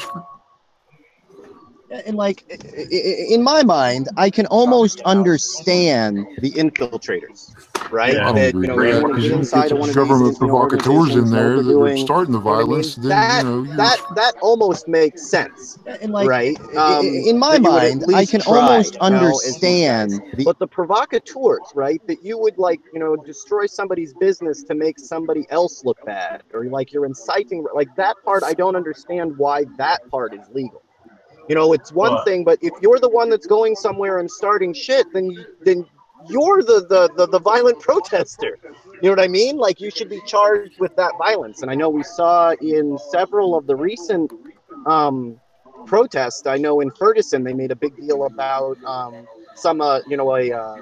And like, in my mind, I can almost understand the infiltrators, right? Yeah. I don't That, agree you know, with you that want to because get you inside get of one of government these, you know, provocateurs in organizations, know what there they're that are doing. starting the You know what I mean? violence. Then That you know you're that almost makes sense, And like right? in my That you would at mind, I least can try, almost you know, as these guys. understand the But the provocateurs, right? That you would like, you know, destroy somebody's business to make somebody else look bad, or like you're inciting, like that part. I don't understand why that part is legal. You know, it's one But thing, but if you're the one that's going somewhere and starting shit, then you're the violent protester. You know what I mean? Like you should be charged with that violence. And I know we saw in several of the recent protests. I know in Ferguson they made a big deal about some you know a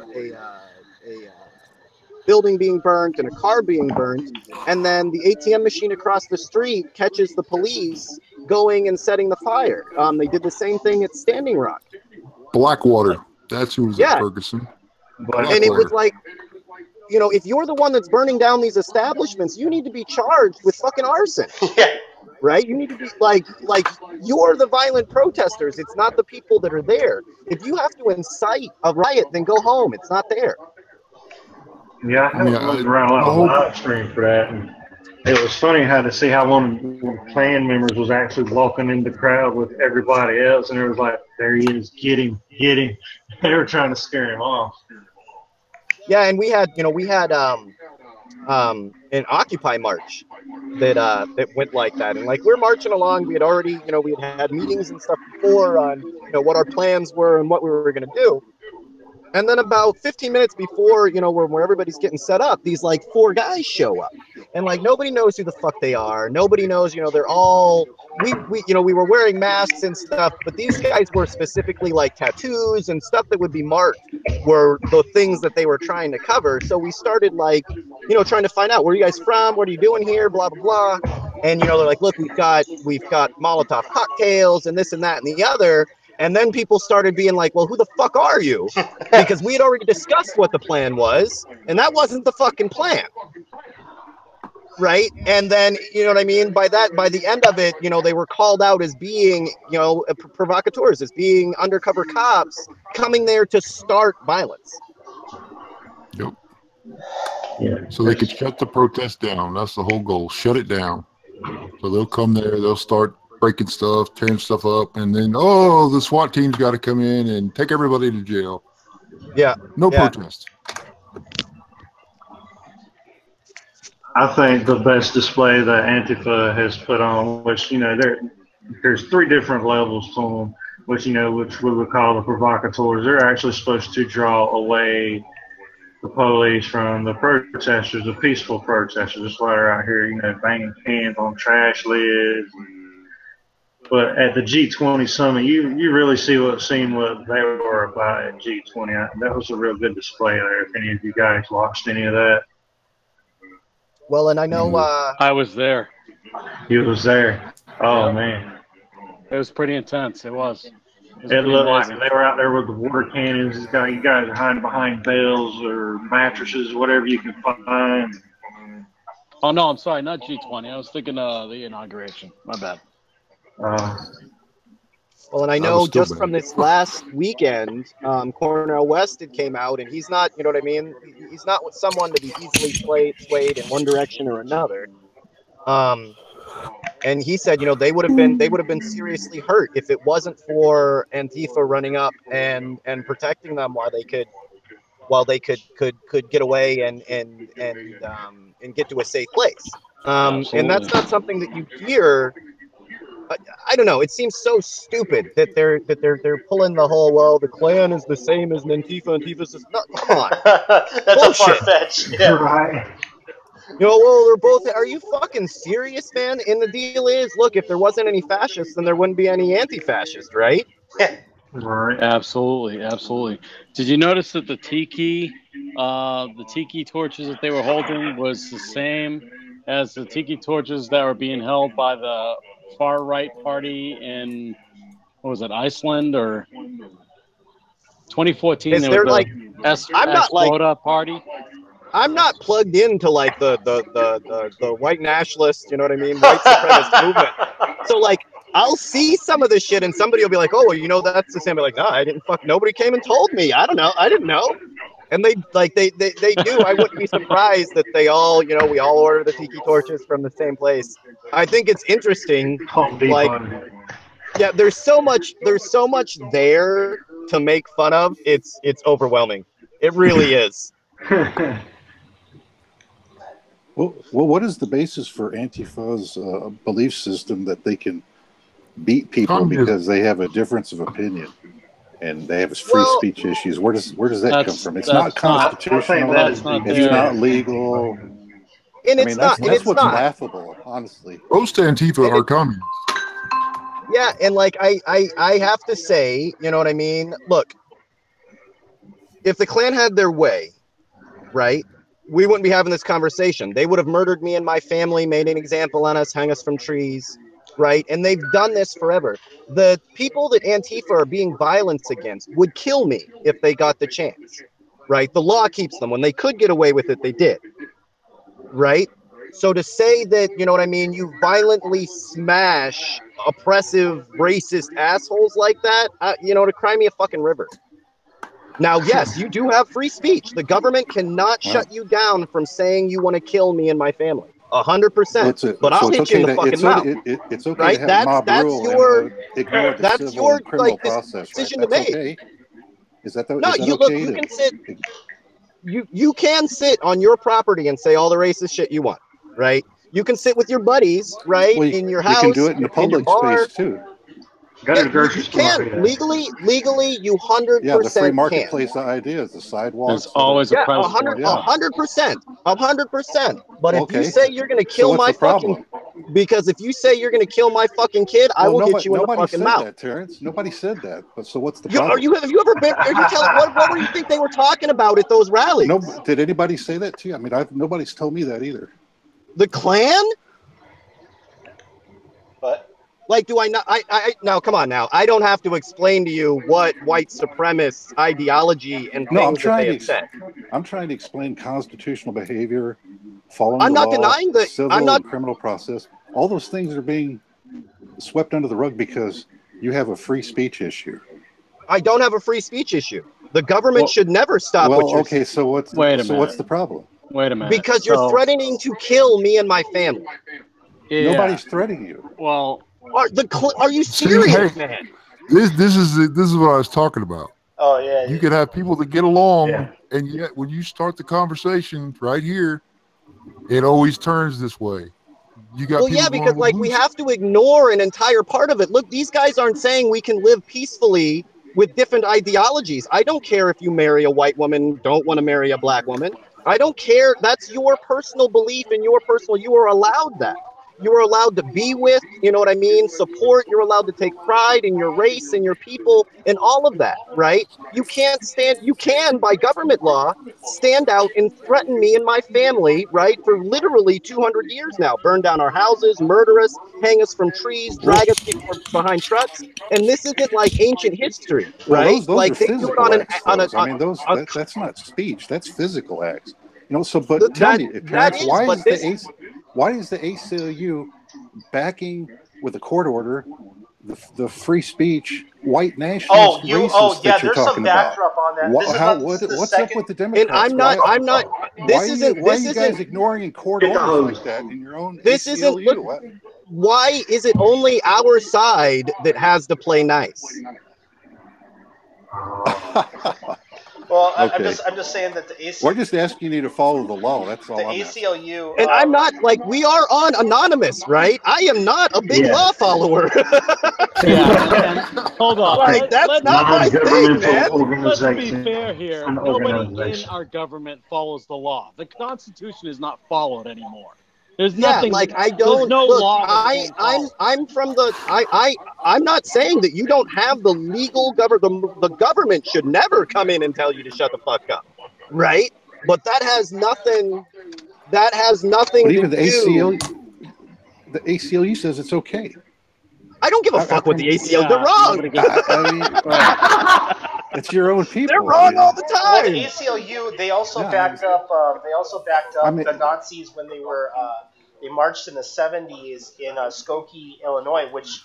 building being burnt and a car being burnt, and then the ATM machine across the street catches the police going and setting the fire. They did the same thing at Standing Rock. Blackwater. That's who was at Yeah, Ferguson. and it was Blackwater. like, you know, if you're the one that's burning down these establishments, you need to be charged with fucking arson, Yeah. right? You need to be like you're the violent protesters. It's not the people that are there. If you have to incite a riot, then go home. It's not there. yeah, I I mean, looked around a lot the of whole live stream for that, and it was funny how to see how one of the clan members was actually walking in the crowd with everybody else, and it was like, there he is, get him, get him. They were trying to scare him off. Yeah, and we had an Occupy march that went like that, and like we're marching along. We had already, you know, we had meetings and stuff before on, you know, what our plans were and what we were going to do. And then about 15 minutes before, you know, where everybody's getting set up, these like four guys show up. And like nobody knows who the fuck they are. Nobody knows, you know, they're all you know, we were wearing masks and stuff, but these guys were specifically like tattoos and stuff that would be marked were the things that they were trying to cover. So we started like, you know, trying to find out, where are you guys from? What are you doing here? Blah blah blah. And you know, they're like, look, we've got Molotov cocktails and this and that and the other. And then people started being like, well, who the fuck are you? Because we had already discussed what the plan was, and that wasn't the fucking plan. Right? And then, you know what I mean? By the end of it, you know, they were called out as being, you know, provocateurs, as being undercover cops coming there to start violence. Yep. Yeah. So they could shut the protest down. That's the whole goal. Shut it down. So they'll come there. They'll start breaking stuff, tearing stuff up, and then, oh, the SWAT team's got to come in and take everybody to jail. Yeah. No Yeah. protest. I think the best display that Antifa has put on, which, you know, there's three different levels to them, which, you know, which we would call the provocateurs. They're actually supposed to draw away the police from the protesters, the peaceful protesters. That's why they're out here, you know, banging cans on trash lids. But at the G20 summit, you really seen what they were about at G20. That was a real good display there. If any of you guys watched any of that, Well, and I know I was there. he was there. Oh Yeah. man, It was pretty intense. It was. it looked like they were out there with the water cannons. You guys are hiding behind bales or mattresses, whatever you can find. Oh no, I'm sorry, not G20. I was thinking the inauguration. My bad. Well, and I That know was still just bad. from this last weekend, Cornel West had came out, and he's not, you know what I mean? He's not someone to be easily swayed in one direction or another. And he said, you know, they would have been seriously hurt if it wasn't for Antifa running up and protecting them while they could get away and get to a safe place. And that's not something that you hear. I don't know. It seems so stupid that they're pulling the whole, well, the Klan is the same as Antifa. Antifa's just, no, come on. That's Bullshit. a far fetch. Yeah. Right. You know, well, they're both. Are you fucking serious, man? And the deal is, look, if there wasn't any fascists, then there wouldn't be any anti-fascist, right? Right. Absolutely, absolutely. Did you notice that the tiki torches that they were holding was the same as the tiki torches that were being held by the far right party in, what was it, Iceland or 2014? Is There there was like, the I'm not like, Svoboda party. I'm not plugged into like the white nationalist, you know what I mean, white supremacist movement. So like, I'll see some of this shit, and somebody will be like, "Oh, well, you know, that's the same." I'll be like, "No, I didn't. Nobody came and told me. I don't know. I didn't know." And they do. I wouldn't be surprised that they all, we all order the tiki torches from the same place. I think it's interesting. Like, yeah, there's so much there to make fun of. It's overwhelming. It really is. Well, what is the basis for Antifa's belief system that they can beat people because they have a difference of opinion and they have free speech issues? Where does that come from? It's not constitutional. It's not legal. And it's not. That's what's laughable, honestly. Most Antifa are communists. Yeah, and like I have to say, you know what I mean? Look, if the Klan had their way, right, we wouldn't be having this conversation. They would have murdered me and my family, made an example on us, hung us from trees, right? And they've done this forever. The people that Antifa are being violent against would kill me if they got the chance, right? The law keeps them. When they could get away with it, they did, right? So to say that, you know what I mean, you violently smash oppressive, racist assholes like that, to cry me a fucking river. Now, yes, you do have free speech. The government cannot shut you down from saying you want to kill me and my family. 100%. But I'll hit you in the fucking mouth. It's okay right? to have mob rule and ignore the civil and criminal process. Decision right? to make. Okay. Is that no? You look. You can sit. You can sit on your property and say all the racist shit you want, right? You can sit with your buddies, right, in your house. You can do it in the public space too. You can legally, you 100% the free marketplace ideas, the sidewalks. There's always a price. 100%. But if you say you're going to kill my fucking, because if you say you're going to kill my fucking kid, I will hit you in the fucking mouth. Nobody said that, Terrence. Nobody said that. But so what's the problem? Have you ever been? Are you telling what do you think they were talking about at those rallies? No, did anybody say that to you? I mean, nobody's told me that either. The Klan? But like, do I not? I now come on now. I don't have to explain to you what white supremacist ideology and things that they have said. I'm trying to explain constitutional behavior, following I'm the not law, denying that. civil and criminal process. All those things are being swept under the rug because you have a free speech issue. I don't have a free speech issue. The government should never stop what you're saying. So what's the problem? Wait a minute. Because you're threatening to kill me and my family. Yeah. Nobody's threatening you. Well, are you serious, man? This is what I was talking about. Oh yeah. You could have people that get along, and yet when you start the conversation right here, it always turns this way. You got because like we have to ignore an entire part of it. Look, these guys aren't saying we can live peacefully with different ideologies. I don't care if you marry a white woman, don't want to marry a black woman. I don't care. That's your personal belief and you are allowed that. You are allowed to be with, you know what I mean, support. You're allowed to take pride in your race and your people and all of that, right? You can, by government law, stand out and threaten me and my family, right, for literally 200 years now. Burn down our houses, murder us, hang us from trees, drag us behind trucks. And this isn't like ancient history, right? Those like are they do it that's not speech. That's physical acts. But tell me, Terrence, why is the ACLU backing with a court order the free speech white nationalist racists that you're talking about? There's some backdrop on that. What's up with the Democrats? And I'm not. This isn't. Why are you guys ignoring in court orders like that in your own ACLU? Look, why is it only our side that has to play nice? Well, okay. I'm just saying that the ACLU... We're just asking you to follow the law. That's all. The ACLU... And I'm not, like, we are on Anonymous, right? I am not a big law follower. Hold on. Like, that's not my thing, man. Let's be fair here. Nobody in our government follows the law. The Constitution is not followed anymore. There's nothing. Like I don't. There's no look, law. I'm from the. I'm not saying that you don't have the legal government. The government should never come in and tell you to shut the fuck up, right? But that has nothing. That has nothing but even to the do. The ACLU says it's okay. I don't give a fuck what the ACLU. They're wrong. It's your own people. They're wrong all the time. Well, the ACLU, they also backed up. The Nazis when they were. They marched in the 70s in Skokie, Illinois, which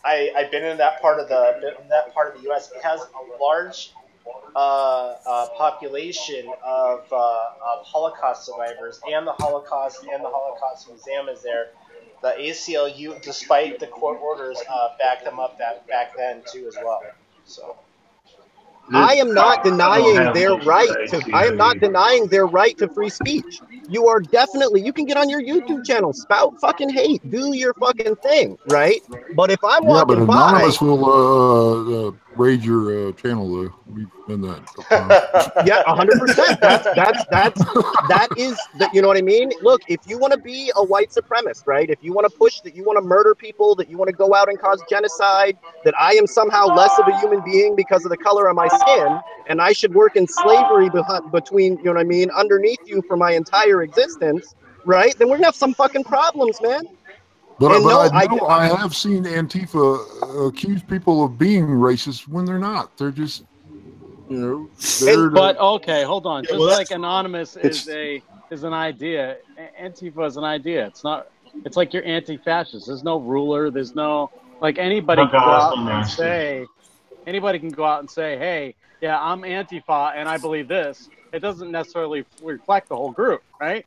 I've been in that part of the U.S. It has a large population of Holocaust survivors, and the Holocaust Museum is there. The ACLU, despite the court orders, backed them up back then too as well. So. I am not denying their right to. I am not denying their right to free speech. You are definitely. You can get on your YouTube channel, spout fucking hate, do your fucking thing, right? But if I'm Yeah, but walking by, Anonymous will raid your channel, though. We've done that. yeah, 100%. That is that. You know what I mean? Look, if you want to be a white supremacist, right? If you want to push that, you want to murder people, that you want to go out and cause genocide, that I am somehow less of a human being because of the color of my skin, and I should work in slavery between, you know what I mean, underneath you for my entire existence, right? Then we're gonna have some fucking problems, man. But, And I have seen Antifa accuse people of being racist when they're not. They're just, you know. But okay, hold on. Just like Anonymous is an idea, Antifa is an idea. It's not. It's like you're anti-fascist. There's no ruler. There's no like anybody can go out and say. Anybody can go out and say, "Hey, yeah, I'm Antifa and I believe this." It doesn't necessarily reflect the whole group, right?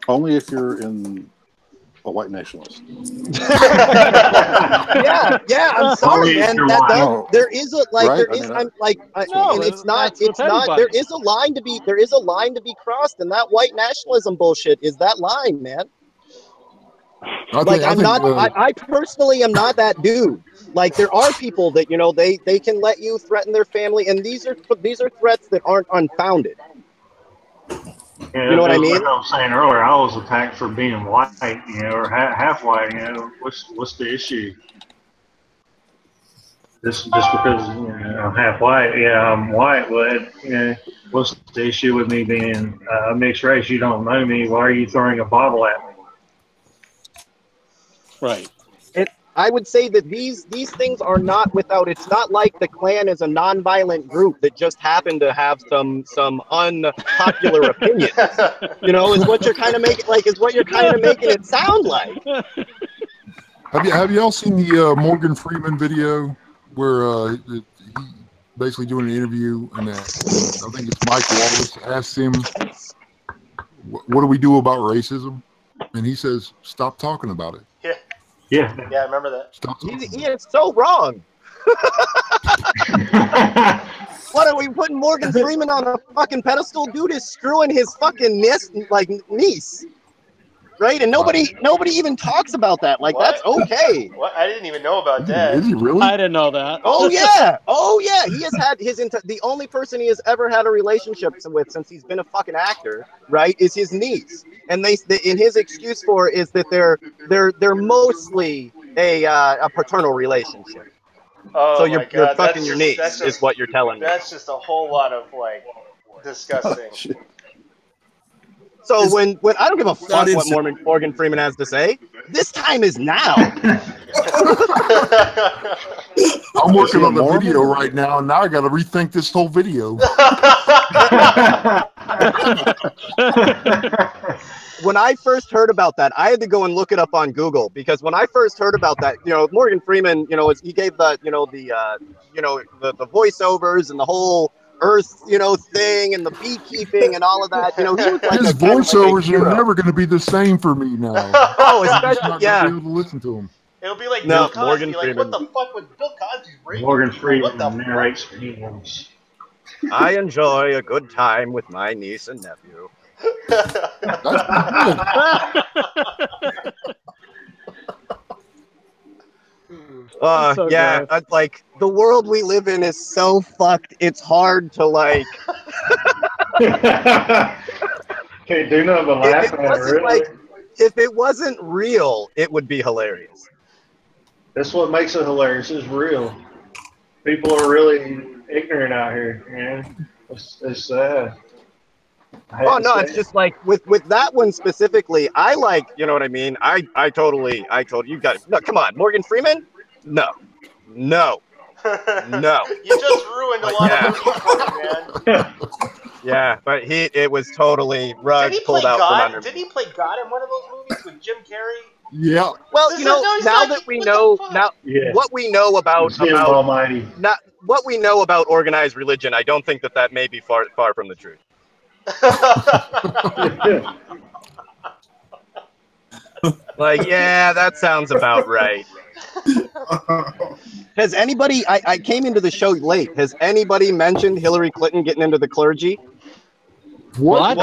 Only if you're in a white nationalist. yeah. I'm sorry, man. There is a like. Right? There is. I'm like. And it's not. It's not. There is a line to be. There is a line to be crossed, and that white nationalism bullshit is that line, man. I personally am not that dude. Like, there are people that, you know, they can let you threaten their family, and these are threats that aren't unfounded. Yeah, you know what I mean? Like I was saying earlier, I was attacked for being white, you know, or half white. You know, what's the issue? Just because I'm half white, yeah, I'm white. But you know, what's the issue with me being a mixed race? You don't know me. Why are you throwing a bottle at me? Right. I would say that these things are not without. It's not like the Klan is a nonviolent group that just happened to have some unpopular opinions. You know, is what you're kind of making it sound like. Have y'all seen the Morgan Freeman video where he basically doing an interview, and I think it's Mike Wallace asks him, "What do we do about racism?" And he says, "Stop talking about it." Yeah, I remember that. He is so wrong. What are we putting Morgan Freeman on a fucking pedestal? Dude is screwing his fucking niece, right? And nobody even talks about that. Like, what? That's okay. What? I didn't even know about that. Is he really? I didn't know that. Oh yeah. He has had the only person he has ever had a relationship with since he's been a fucking actor, right, is his niece. And in his excuse for it is that they're mostly a paternal relationship. Oh, so you're fucking your niece is what you're telling me. That's just a whole lot of like disgusting. So when I don't give a fuck what Morgan Freeman has to say. This time is now. I'm working on the video right now, and now I got to rethink this whole video. When I first heard about that, I had to go and look it up on Google, because when I first heard about that, you know, Morgan Freeman, you know, he gave the voiceovers and the whole Earth, you know, thing and the beekeeping and all of that. You know, he was like his voiceovers are never going to be the same for me now. Oh, especially be able to listen to him. It'll be like Bill Cosby. Morgan Freeman. What the fuck was Bill Cosby's rating? Morgan Freeman narrates films. I enjoy a good time with my niece and nephew. So yeah, like the world we live in is so fucked. It's hard to like. Can't do nothing but laugh at it. Really. Like, if it wasn't real, it would be hilarious. That's what makes it hilarious. It's real. People are really ignorant out here, man. It's sad. Oh no, it's just like with that one specifically. I like, you know what I mean. I totally you guys. No, come on, Morgan Freeman. No. You just ruined a lot of movies for me, man. Yeah, but it was totally rug pulled out from under me. Did he play God in one of those movies with Jim Carrey? Yeah. Well, you know, now that we know what we know about Almighty. what we know about organized religion, I don't think that may be far from the truth. Like, yeah, that sounds about right. Has anybody? I came into the show late. Has anybody mentioned Hillary Clinton getting into the clergy? What?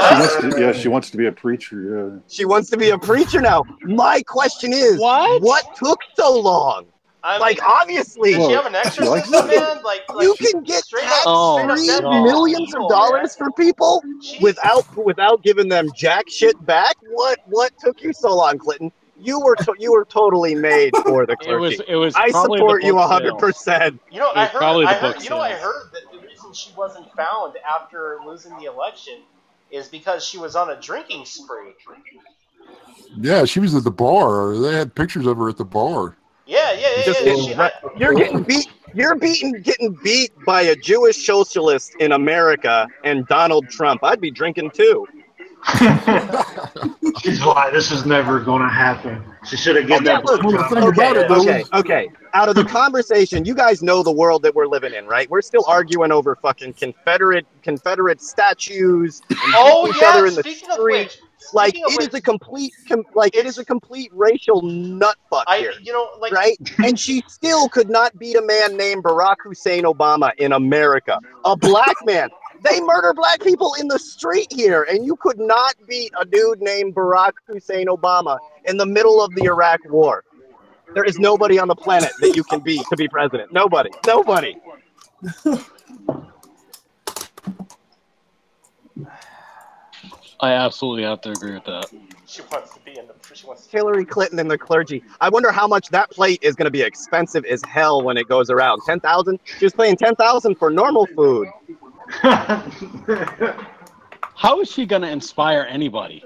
She wants to be a preacher. Yeah. She wants to be a preacher now. My question is, what took so long? Obviously, does she have an exorcist, man? Like you can get tax-free millions of dollars for people without giving them jack shit back. What took you so long, Clinton? You were totally made for the clergy. It was. I support you 100%. You know, I heard that the reason she wasn't found after losing the election is because she was on a drinking spree. Yeah, she was at the bar. They had pictures of her at the bar. Yeah. You're getting beat. You're getting beat by a Jewish socialist in America and Donald Trump. I'd be drinking too. She's like, this is never going to happen. She should have given that. Okay. Out of the conversation, you guys know the world that we're living in, right? We're still arguing over fucking Confederate statues and each other in the street. Like it is a complete racial nutfuck here, right? And she still could not beat a man named Barack Hussein Obama in America, a black man. They murder black people in the street here, and you could not beat a dude named Barack Hussein Obama in the middle of the Iraq War. There is nobody on the planet that you can beat to be president. Nobody. I absolutely have to agree with that. She wants to be Hillary Clinton and the clergy. I wonder how much that plate is going to be expensive as hell when it goes around. 10,000? She was paying 10,000 for normal food. How is she going to inspire anybody?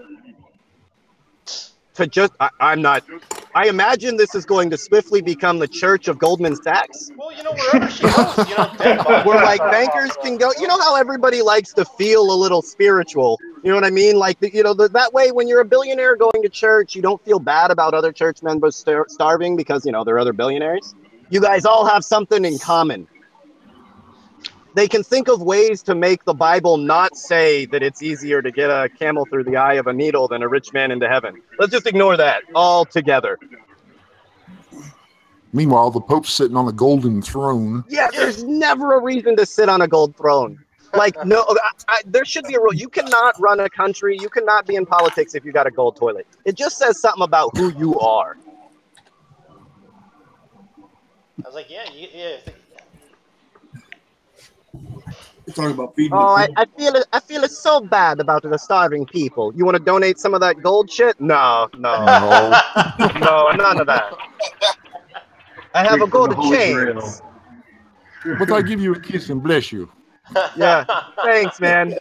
I imagine this is going to swiftly become the Church of Goldman Sachs. Well, wherever she goes, where bankers can go. You know how everybody likes to feel a little spiritual. You know what I mean? Like, that way when you're a billionaire going to church, you don't feel bad about other church members starving because, they're other billionaires. You guys all have something in common. They can think of ways to make the Bible not say that it's easier to get a camel through the eye of a needle than a rich man into heaven. Let's just ignore that altogether. Meanwhile, the Pope's sitting on a golden throne. Yeah, there's never a reason to sit on a gold throne. Like, no, there should be a rule. You cannot run a country. You cannot be in politics if you got a gold toilet. It just says something about who you are. I was like, yeah. Talking about feeding. I feel it's so bad about the starving people. You want to donate some of that gold shit? No, none of that. I have a gold chain. But I give you a kiss and bless you. Yeah, thanks, man.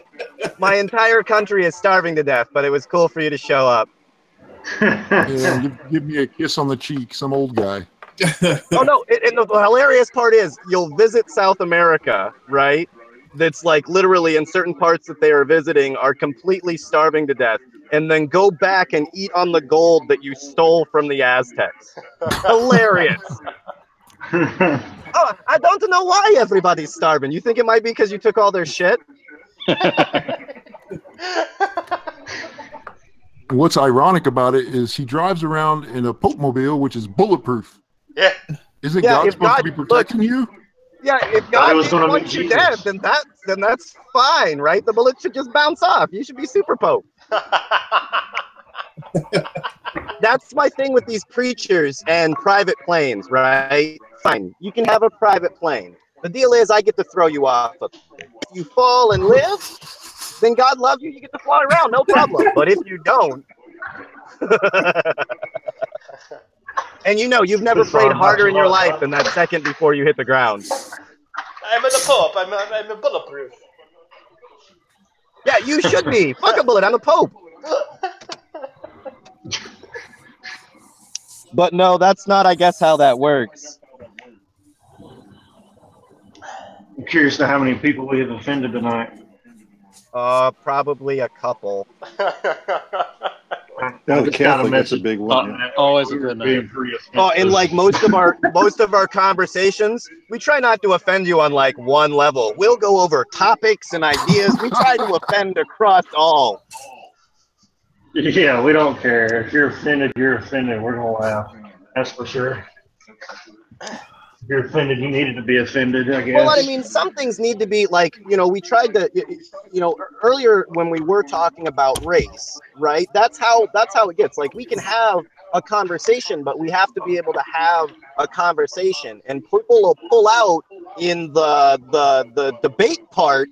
My entire country is starving to death, but it was cool for you to show up. Yeah, give me a kiss on the cheek, some old guy. Oh no! And the hilarious part is, you'll visit South America, right? That's like literally in certain parts that they are visiting are completely starving to death, and then go back and eat on the gold that you stole from the Aztecs. Hilarious. Oh, I don't know why everybody's starving. You think it might be because you took all their shit? What's ironic about it is he drives around in a Pope mobile, which is bulletproof. Yeah. Isn't God supposed to be protecting you? Yeah, if God didn't want you dead, then that's fine, right? The bullet should just bounce off. You should be super Pope. That's my thing with these preachers and private planes, right? Fine, you can have a private plane. The deal is I get to throw you off of it. If you fall and live, then God loves you. You get to fly around, no problem. But if you don't, and you've never prayed harder in your life than that second before you hit the ground. I'm the Pope. I'm a bulletproof. Yeah, you should be. Fuck a bullet. I'm a Pope. But no, that's not, I guess, how that works. I'm curious to how many people we have offended tonight. Probably a couple. Yeah, the Catholic, that's a big one. Yeah. Always a good night. Oh, and like most of our conversations, we try not to offend you on like one level. We'll go over topics and ideas. We try to offend across all. Yeah, we don't care. If you're offended, you're offended. We're gonna laugh. That's for sure. If you're offended, you needed to be offended, I guess. Well, I mean, some things need to be like, you know, we tried to, you know, earlier when we were talking about race, right? That's how it gets. Like, we can have a conversation, but we have to be able to have a conversation, and people will pull out in the debate part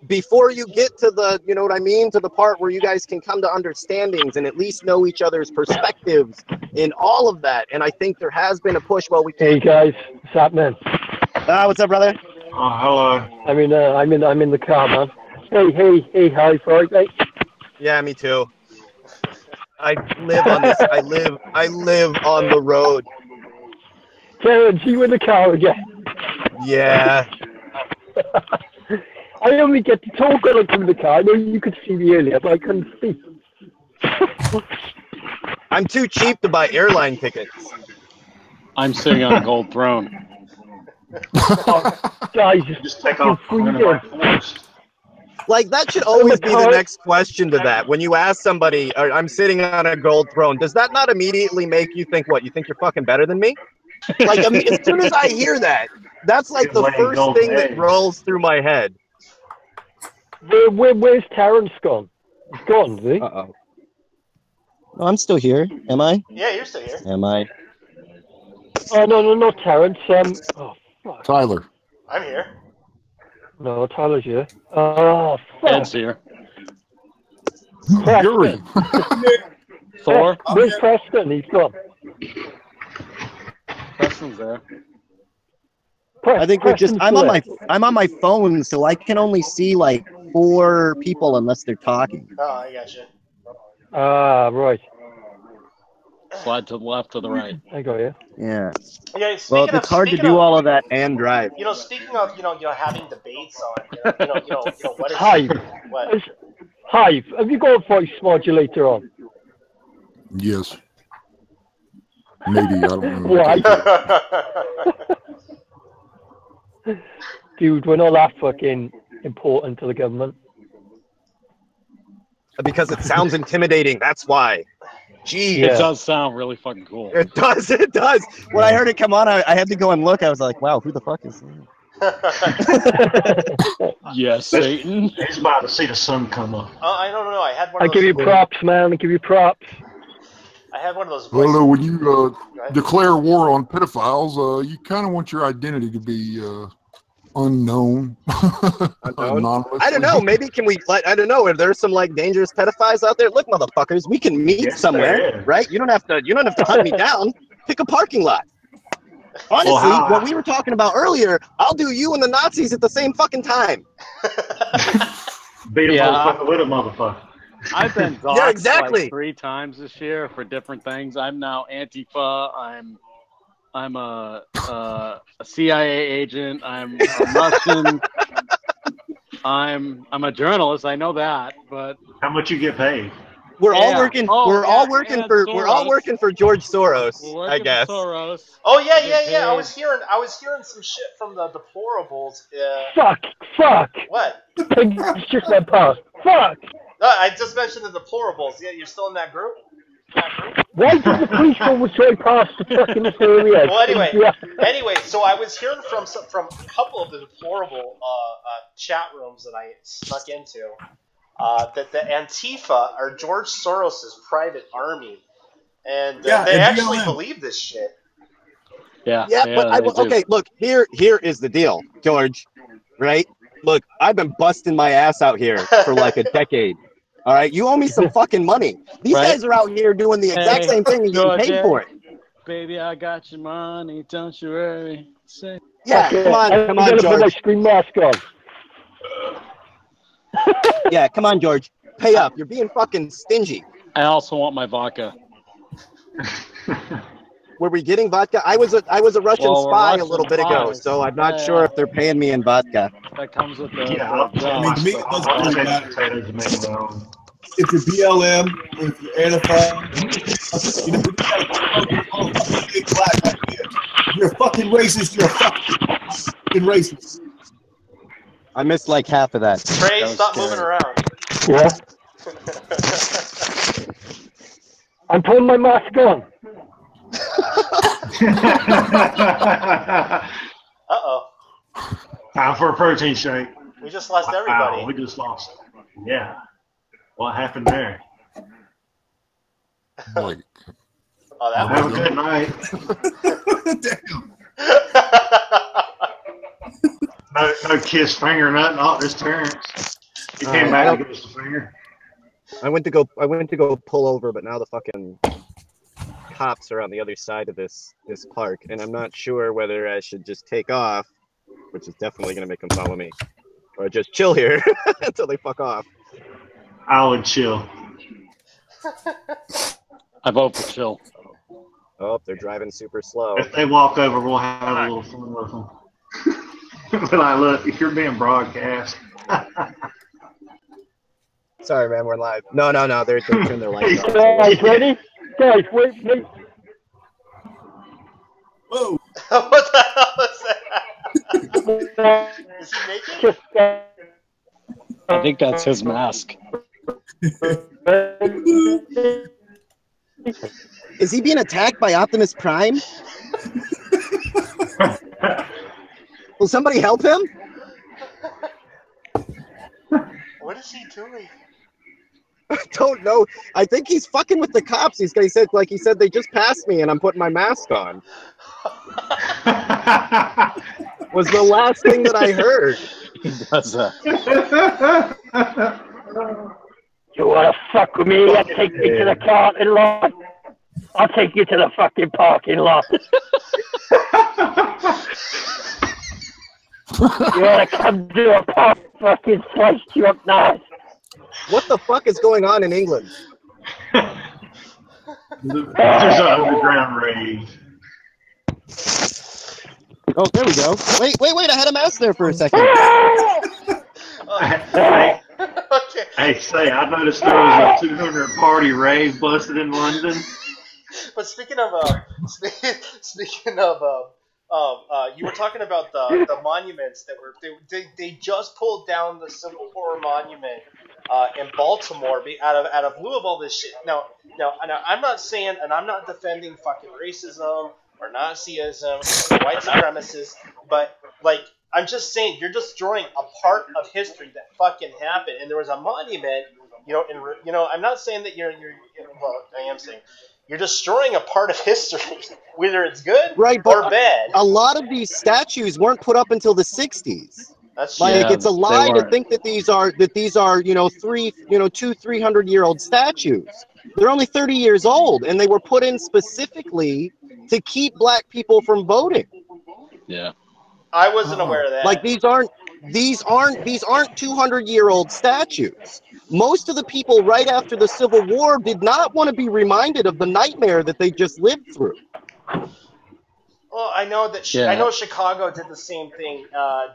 before you get to the, you know what I mean, to the part where you guys can come to understandings and at least know each other's perspectives in all of that. And I think there has been a push. Well, we Hey guys, what's happening? What's up, brother? Oh, hello. I'm in the car, man. Hey, hi, right, mate? Yeah, me too. I live on this. I live on the road. Terrence, you in the car again? Yeah. I only get to talk when I'm in the car. I know you could see me earlier, but I couldn't see. I'm too cheap to buy airline tickets. I'm sitting on a gold throne. Guys, Just take off first. Like, that should always be the next question to that. When you ask somebody, I'm sitting on a gold throne, does that not immediately make you think, what, you think you're fucking better than me? Like, I mean, as soon as I hear that, that's like the first thing that rolls through my head. Where's Terrence gone? He's gone, is he? Uh-oh. No, I'm still here. Am I? Yeah, you're still here. Am I? Oh, no, not Terrence. Oh, fuck. Tyler. I'm here. No, Tyler's here. Oh, fuck. Ed's here. Yuri. Thor. Where's Preston? He's gone. Preston's there. I think we're just. I'm on my phone, so I can only see like 4 people unless they're talking. Oh, I gotcha. Ah, right. Slide to the left or the right. I got you. Yeah. Yeah. Well, it's hard to do all of that and drive. You know, speaking of, you know, having debates on, you know, what is Hive. what? Hive. Have you got a voice modulator on? Yes. Maybe, I don't know. Why? Dude, we're not that fucking important to the government. Because it sounds intimidating. That's why. Jeez. It does sound really fucking cool. It does. It does. When I heard it come on, I had to go and look. I was like, wow, who the fuck is that? Yes, Satan. He's about to see the sun come up. I don't know. I had one. I give you props, man. I give you props. I had one of those. Well, when you declare war on pedophiles, you kind of want your identity to be unknown. Anonymous. I don't know. Maybe can we? I don't know. If there's some like dangerous pedophiles out there, look, motherfuckers, we can meet somewhere, right? You don't have to hunt me down. Pick a parking lot. Honestly, what we were talking about earlier, I'll do you and the Nazis at the same fucking time. Beat a motherfucker with a motherfucker. I've been doxxed Yeah, exactly. like 3 times this year for different things. I'm now Antifa. I'm a CIA agent. I'm a Russian. I'm a journalist. I know that, but how much you get paid? We're all working. We're all working for George Soros, I guess. Soros. Oh yeah. I was hearing some shit from the deplorables. Fuck. What? It's just that past. Fuck. I just mentioned the deplorables. Yeah, you're still in that group? Why did the police always go past the fucking area? Well, anyway, so I was hearing from a couple of the deplorable chat rooms that I snuck into that the Antifa are George Soros' private army, and they actually believe this shit. Yeah, but okay, look, here is the deal, George, right? Look, I've been busting my ass out here for like a decade. All right, you owe me some fucking money. These guys are out here doing the exact same thing and getting paid for it. Baby, I got your money, don't you worry. Yeah, come on, George. Put my screen mask on. Yeah, come on, George. Pay up. You're being fucking stingy. I also want my vodka. Were we getting vodka? I was a Russian spy a little bit ago, so I'm not sure if they're paying me in vodka. That comes with the. Yeah, I mean, to me, it doesn't really matter. Potatoes to make my own. if you're BLM or if you're Antifa, you know, you gotta black like this. If you're a fucking racist, you're a fucking racist. I missed like half of that. Trey, stop moving around. Yeah. I'm putting my mask on. Uh-oh. Time for a protein shake. We just lost everybody. Wow, we just lost. Yeah. What happened there? Like, Oh, that Have a was good night. No kiss finger, nothing. Oh, there's Terrence. He came back and gave us the finger. I went to go pull over, but now the fucking cops are on the other side of this park, and I'm not sure whether I should just take off, which is definitely gonna make them follow me, or just chill here until they fuck off. I would chill. I vote for chill. Oh, they're driving super slow. If they walk over, we'll have a little fun with them. But like, look, if you're being broadcast. Sorry, man, we're live. No, they're turning their lights off. Guys, ready? Guys, wait. Whoa. What the hell is that? Is he naked? I think that's his mask. Is he being attacked by Optimus Prime? Will somebody help him? What is he doing? I don't know. I think he's fucking with the cops. He said they just passed me and I'm putting my mask on. Was the last thing that I heard. He does that. You wanna fuck with me? I'll take you to the parking lot. I'll take you to the fucking parking lot. You wanna come to a park, fucking slice you up nice. What the fuck is going on in England? There's an underground rave. Oh, there we go. Wait, I had a mouse there for a second. Okay. Hey, say, I noticed there was a 200 party rave busted in London. But speaking of you were talking about the monuments that were they just pulled down the Civil War monument in Baltimore out of lieu of all this shit. Now I'm not saying, and I'm not defending fucking racism or Nazism or white supremacists, but like I'm just saying you're destroying a part of history that fucking happened, and there was a monument. I'm not saying that you're well, I am saying. You're destroying a part of history, whether it's good or bad. A lot of these statues weren't put up until the 60s. That's like yeah, it's a lie to think that these are 300-year-old statues. They're only 30 years old, and they were put in specifically to keep black people from voting. Yeah. I wasn't aware of that. Like these aren't 200-year-old statues. Most of the people right after the Civil War did not want to be reminded of the nightmare that they just lived through. Well, I know that I know Chicago did the same thing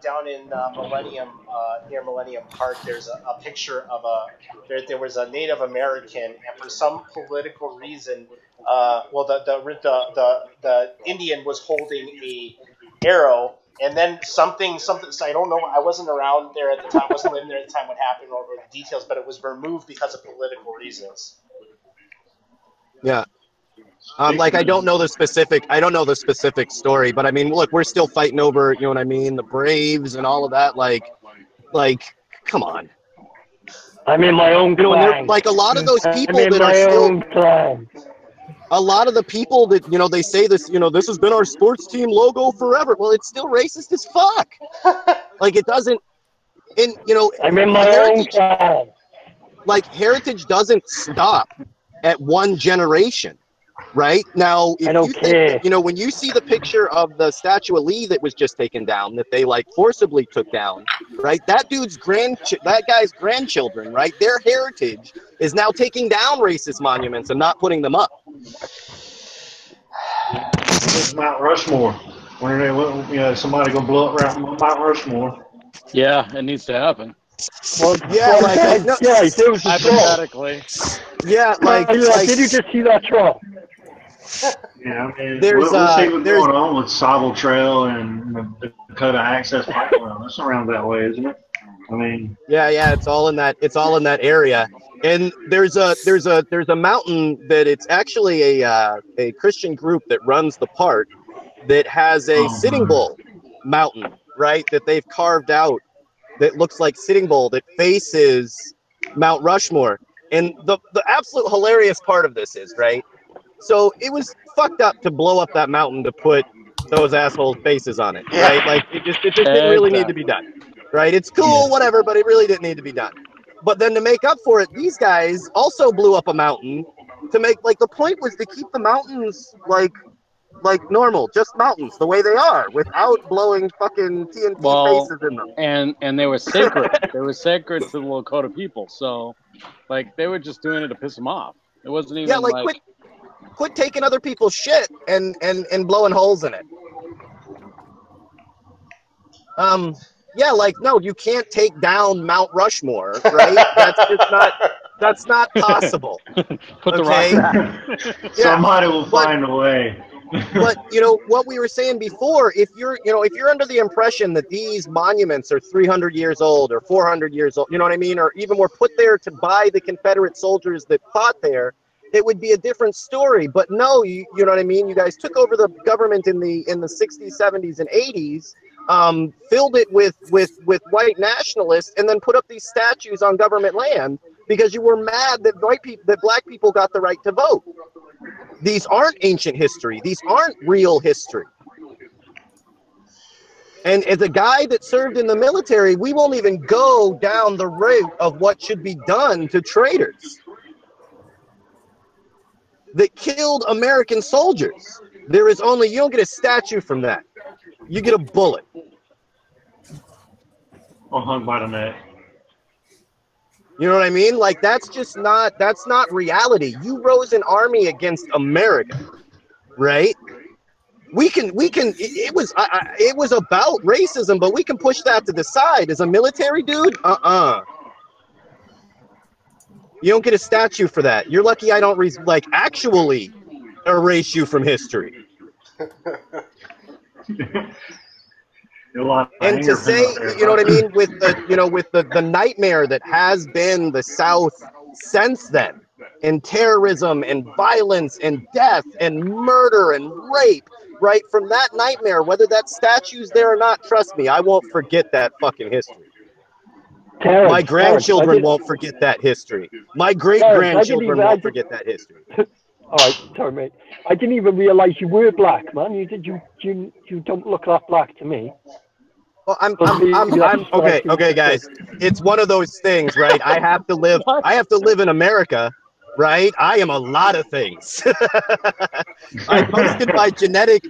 down in Millennium, near Millennium Park. There's a picture of there was a Native American, and for some political reason, the Indian was holding a arrow. And then something. So I don't know. I wasn't around there at the time. I wasn't living there at the time. What happened or the details? But it was removed because of political reasons. Yeah. Like I don't know the specific story, but I mean, look, we're still fighting over, you know what I mean, the Braves and all of that. Like, come on. I'm in my own clan. Like a lot of those people that are still. A lot of the people that, they say this, this has been our sports team logo forever. Well, it's still racist as fuck. Like it doesn't, and I'm in my own clan. Like heritage doesn't stop at one generation, right? Now, if you think that, when you see the picture of the Statue of Lee that was just taken down, that they like forcibly took down, right? That guy's grandchildren, right? Their heritage is now taking down racist monuments and not putting them up. It's Mount Rushmore. When somebody gonna blow up around Mount Rushmore. Yeah, it needs to happen. Well, Yeah, like yeah, there was a troll. Hypothetically. yeah, like Did you just see that troll? Yeah, I mean, There's, we'll see what's there's- going on with Sobble Trail and the Dakota Access Pipeline. That's around that way, isn't it? I mean, yeah, it's all in that area. And there's a mountain that it's actually a Christian group that runs the park that has a Sitting Bull mountain, right? That they've carved out that looks like Sitting Bull that faces Mount Rushmore. And the absolute hilarious part of this is, right? So it was fucked up to blow up that mountain to put those assholes' faces on it, right? Like it just didn't really need to be done, right? It's cool, whatever, but it really didn't need to be done. But then to make up for it, these guys also blew up a mountain to make, like, the point was to keep the mountains like normal, just mountains the way they are, without blowing fucking TNT faces in them. And they were sacred. They were sacred to the Lakota people. So, like, they were just doing it to piss them off. It wasn't even quit taking other people's shit and blowing holes in it. Yeah, like, no, you can't take down Mount Rushmore, right? That's not possible. Put the rock down. Somebody will find a way. But you know what we were saying before, if you're under the impression that these monuments are 300 years old or 400 years old, you know what I mean, or even were put there to buy the Confederate soldiers that fought there, it would be a different story. But no, you know what I mean? You guys took over the government in the 60s, 70s, and 80s, filled it with white nationalists, and then put up these statues on government land because you were mad that black people got the right to vote. These aren't ancient history. These aren't real history. And as a guy that served in the military, we won't even go down the route of what should be done to traitors that killed American soldiers. You don't get a statue from that. You get a bullet. Or hung by the neck. You know what I mean? Like, that's not reality. You rose an army against America, right? It was about racism, but we can push that to the side. As a military dude, you don't get a statue for that. You're lucky I don't actually erase you from history. And to say, you know what I mean, with the nightmare that has been the South since then, and terrorism and violence and death and murder and rape, right? From that nightmare, whether that statue's there or not, trust me, I won't forget that fucking history. My grandchildren won't forget that history. My great-grandchildren won't forget that history. All right, sorry, mate. I didn't even realize you were black, man. You don't look that black to me. Well, I'm okay, guys. It's one of those things, right? I have to live in America, right? I am a lot of things. I posted my genetic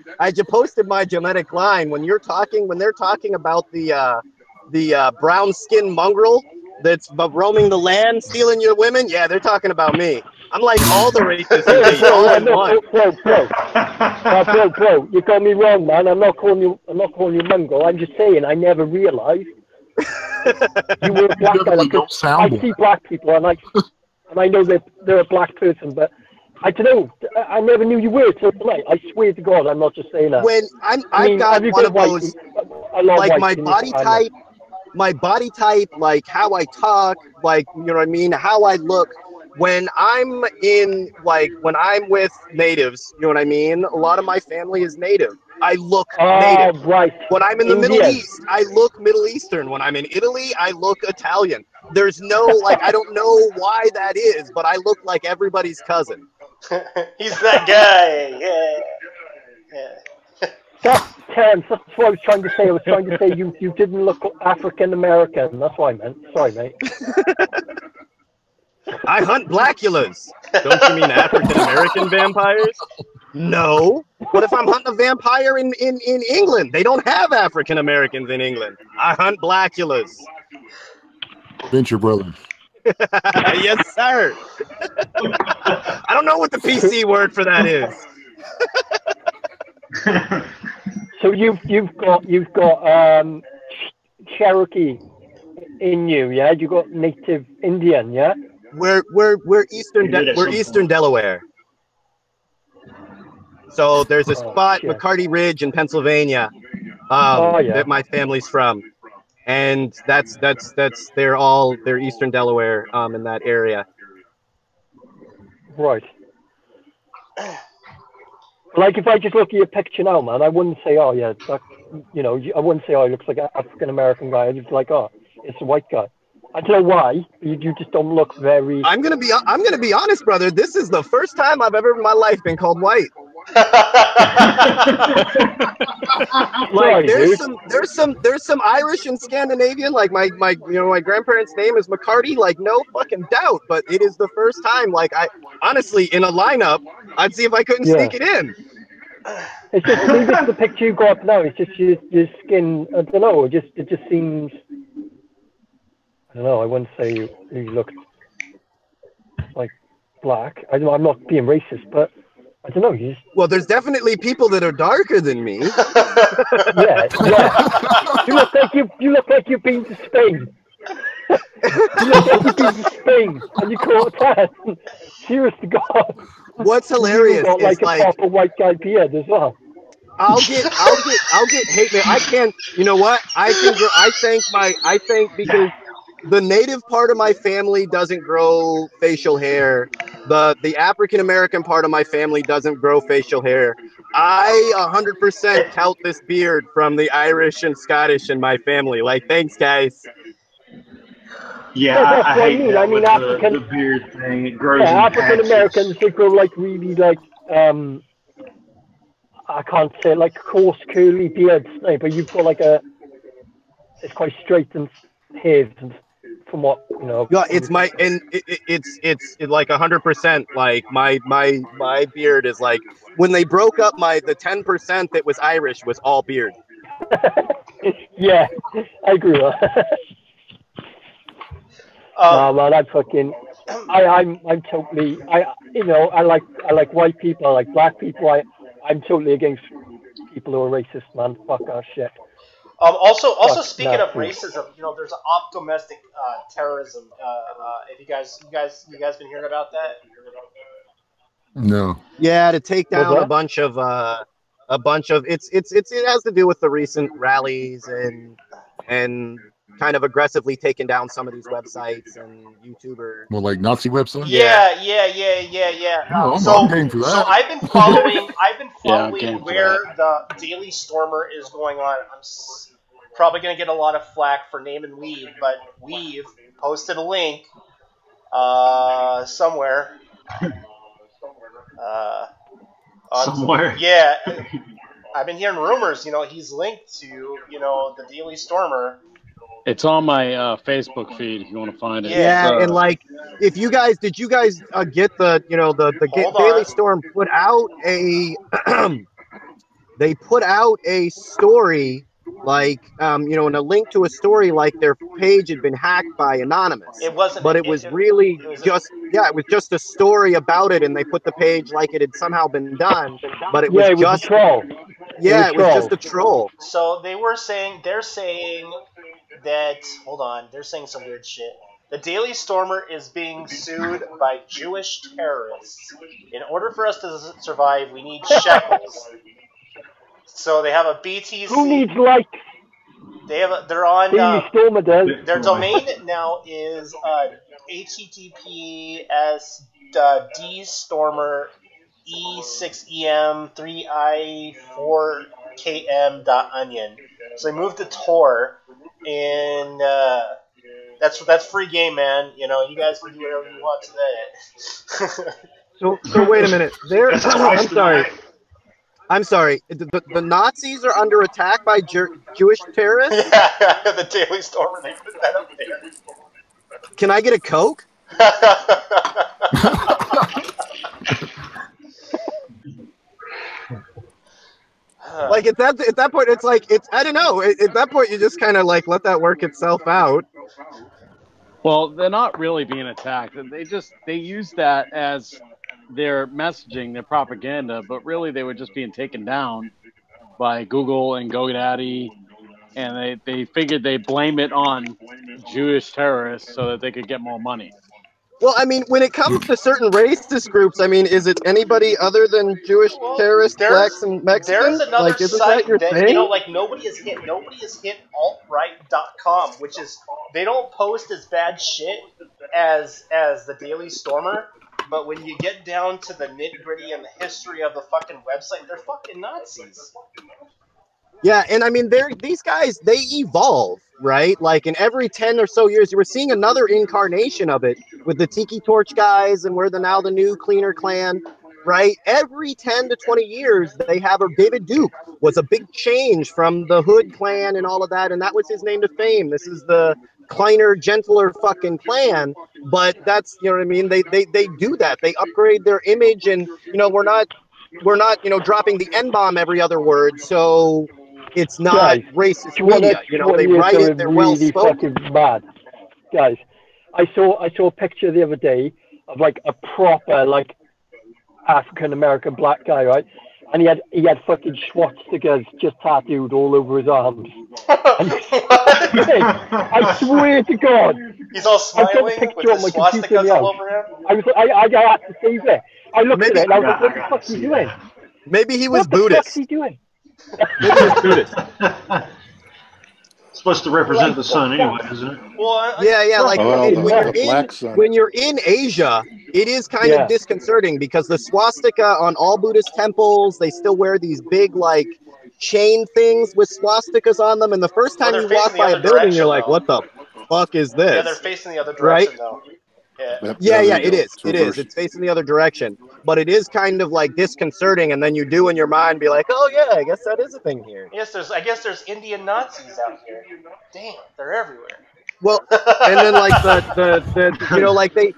line. When they're talking about the brown skin mongrel that's roaming the land, stealing your women, yeah, they're talking about me. I'm like all the races all in one. Bro, you got me wrong, man. I'm not calling you mongrel. I'm just saying I never realized you were a black guy. I see black people and I know they're a black person, but I don't know. I never knew you were till tonight. I swear to God, I'm not just saying that. When I've got one of those, like my body type, like how I talk, like, you know what I mean, how I look. When I'm with natives, you know what I mean? A lot of my family is native. I look native. Right. When I'm in the Middle East, I look Middle Eastern. When I'm in Italy, I look Italian. There's no, I don't know why that is, but I look like everybody's cousin. He's that guy. Yeah. Terrence, that's what I was trying to say. I was trying to say you didn't look African American. That's what I meant. Sorry, mate. I hunt blackulas. Don't you mean African American vampires? No. What if I'm hunting a vampire in England? They don't have African Americans in England. I hunt blackulas. Venture Brothers. Yes, sir. I don't know what the PC word for that is. So you've got Cherokee Innu, yeah? You got native Indian, yeah? We're eastern Delaware. So there's a spot, shit. McCarty Ridge in Pennsylvania, that my family's from, and they're eastern Delaware, in that area. Right. Like if I just look at your picture now, man, I wouldn't say, oh yeah, that, you know, I wouldn't say, oh, he looks like an African American guy. I'd just be like, oh, it's a white guy. I don't know why. You just don't look very. I'm gonna be honest, brother. This is the first time I've ever in my life been called white. Like there's some Irish and Scandinavian. Like my grandparents' name is McCarty. Like no fucking doubt. But it is the first time. Like I honestly in a lineup, I'd see if I couldn't sneak it in. It's just maybe it's the picture you got now. It's just your skin. I don't know. It just seems. I don't know. I wouldn't say you look like black. I'm not being racist, but I don't know. Well, there's definitely people that are darker than me. yeah. You look like you've been to Spain. You look like you've been to Spain, and you caught that. Serious to God. What's hilarious got like a proper white guy beard as well. I'll get hate mail. I can't. You know what? I think because the native part of my family doesn't grow facial hair. The African American part of my family doesn't grow facial hair. I 100% count this beard from the Irish and Scottish in my family. Like, thanks, guys. Yeah, I hate that. I mean, the beard thing. It grows in African Americans, they grow like really like I can't say like coarse curly beards, but you've got like it's quite straight and hairs and from what you know. Yeah, it's like 100%. Like my beard is like when they broke up the 10% that was Irish was all beard. Yeah, I agree with that. No, man, I'm totally. I like white people. I like black people. I'm totally against people who are racist, man. Fuck that shit. Also speaking of racism, you know, there's domestic terrorism. If you guys been hearing about that? No. Yeah, to take down a bunch of it has to do with the recent rallies and kind of aggressively taking down some of these websites and YouTubers. Well, like Nazi websites? Yeah. No, I'm game for that. So I've been following where the Daily Stormer is going on. I'm probably going to get a lot of flack for naming Weave, but Weave posted a link somewhere. Somewhere? Yeah. I've been hearing rumors, you know, he's linked to, you know, the Daily Stormer. It's on my Facebook feed if you want to find it. Yeah, and like, did you guys get the Daily Storm put out they put out a story like and a link to a story like their page had been hacked by Anonymous. It wasn't, but it was just a story about it, and they put the page like it had somehow been done, but it was just a troll. Yeah, it was just a troll. So they're saying that, hold on, they're saying some weird shit. The Daily Stormer is being sued by Jewish terrorists. In order for us to survive, we need shekels. So they have a BTC. Who needs likes? They're on. Daily Stormer does. Their domain now is https dstormer e6em3i4km.onion. So they moved to Tor, and that's free game, man. You know, you guys can do whatever you want today. So wait a minute. I'm sorry. The Nazis are under attack by Jewish terrorists? Yeah, the Daily Stormer, they put that up there. Can I get a Coke? Like at that point, it's like I don't know. At that point, you just kind of like let that work itself out. Well, they're not really being attacked. They use that as their messaging, their propaganda, but really they were just being taken down by Google and GoDaddy and they figured they blame it on Jewish terrorists so that they could get more money. Well, I mean, when it comes to certain racist groups, I mean, is it anybody other than Jewish terrorists, blacks, and Mexicans? There's another like, isn't site that your that thing? you know, like nobody has hit altright.com, which is they don't post as bad shit as the Daily Stormer, but when you get down to the nitty gritty and the history of the fucking website, they're fucking Nazis. Yeah, and I mean, these guys, they evolve, right? Like, in every 10 or so years, you were seeing another incarnation of it with the Tiki Torch guys, and we're now the new Cleaner Clan, right? Every 10 to 20 years, they have David Duke was a big change from the Hood clan and all of that, and that was his name to fame. This is the cleaner, gentler fucking clan, but that's, you know what I mean? They do that. They upgrade their image, and, you know, we're not, you know, dropping the N-bomb every other word, so it's not racist media. You know, they write it, they're well spoken. Fucking mad. Guys, I saw a picture the other day of like a proper like African American black guy, right? And he had fucking swastikas just tattooed all over his arms. I swear to God. He's all smiling with the swastikas all over him. I had to save it. I looked at it and I was like, what the fuck is he doing? Maybe he was Buddhist. What the fuck is he doing? Maybe he was Buddhist. Supposed to represent the sun anyway, isn't it? Well, yeah. Like when you're in Asia, it is kind of disconcerting because the swastika on all Buddhist temples, they still wear these big like chain things with swastikas on them. And the first time you walk by a building, you're like, "What the fuck is this?" Yeah, they're facing the other direction, though. Yeah, it is. It is. It's facing the other direction. But it is kind of like disconcerting, and then you do in your mind be like, oh yeah, I guess that is a thing here. Yes, I guess there's Indian Nazis out here. Damn, they're everywhere. Well, and then like the you know, like they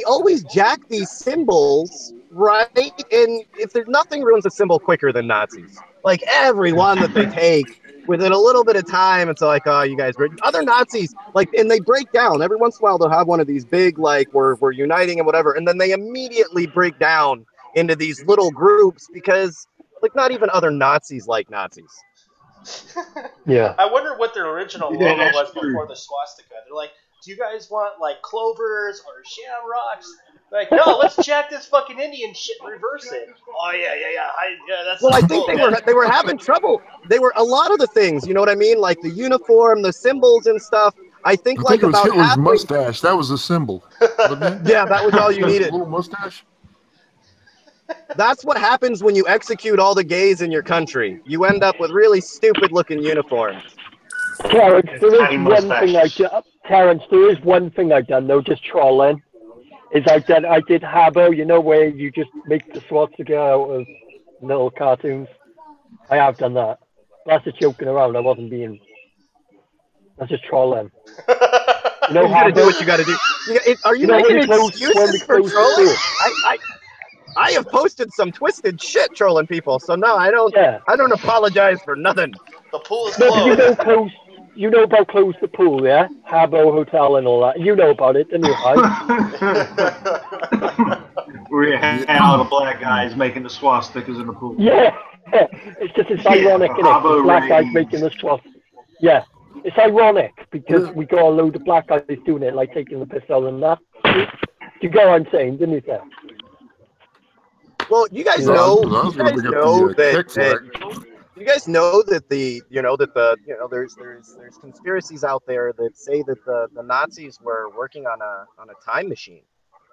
always jack these symbols, right? And if there's nothing ruins a symbol quicker than Nazis. Like every one that they take, within a little bit of time, it's like, oh, you guys, other Nazis, like, and they break down. Every once in a while, they'll have one of these big, like, we're uniting and whatever, and then they immediately break down into these little groups because, like, not even other Nazis like Nazis. Yeah. I wonder what their original logo was before the swastika. They're like, do you guys want, like, clovers or shamrocks? Like, no, let's jack this fucking Indian shit and reverse it. Oh, yeah, that's well, I think they were having trouble. They were, a lot of the things, you know what I mean? Like the uniform, the symbols and stuff. I think like it was about Hitler's mustache. That was the symbol. Yeah, that was all you needed. A little mustache. That's what happens when you execute all the gays in your country. You end up with really stupid-looking uniforms. Terrence, there is one thing I've done, though, just trolling. Is I did Habbo, you know, where you just make the swastika out of little cartoons. I have done that. That's just joking around. I wasn't being. That's just trolling. You know, you gotta do what you gotta do. Are you making excuses for trolling? I have posted some twisted shit trolling people, so no, I don't. Yeah. I don't apologize for nothing. The pool is closed. You know about Close the Pool, yeah? Habbo Hotel and all that. You know about it, didn't you, We had all the black guys making the swastikas in the pool. Yeah. It's just, it's ironic, isn't it? The black guys making the swastika. Yeah. It's ironic because we got a load of black guys doing it, like taking the piss out and that. You go on saying, didn't you, Sam? Well, you guys know that you guys know that there's conspiracies out there that say that the Nazis were working on a time machine,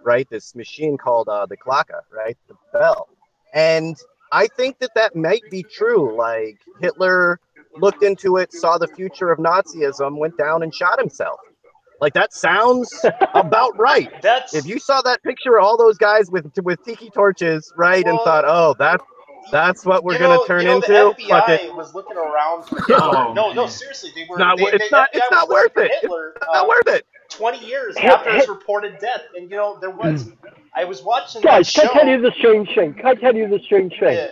right? This machine called the Glocke, right? The bell. And I think that might be true. Like Hitler looked into it, saw the future of Nazism, went down and shot himself. Like that sounds about right. If you saw that picture of all those guys with tiki torches, right, and thought, oh, that's what we're gonna turn into. The FBI was looking around for Hitler. No, seriously, they were. It's not worth it. Hitler, it's not worth it. 20 years after his reported death, and there was. I was watching. Guys, can I tell you the strange thing? Yeah.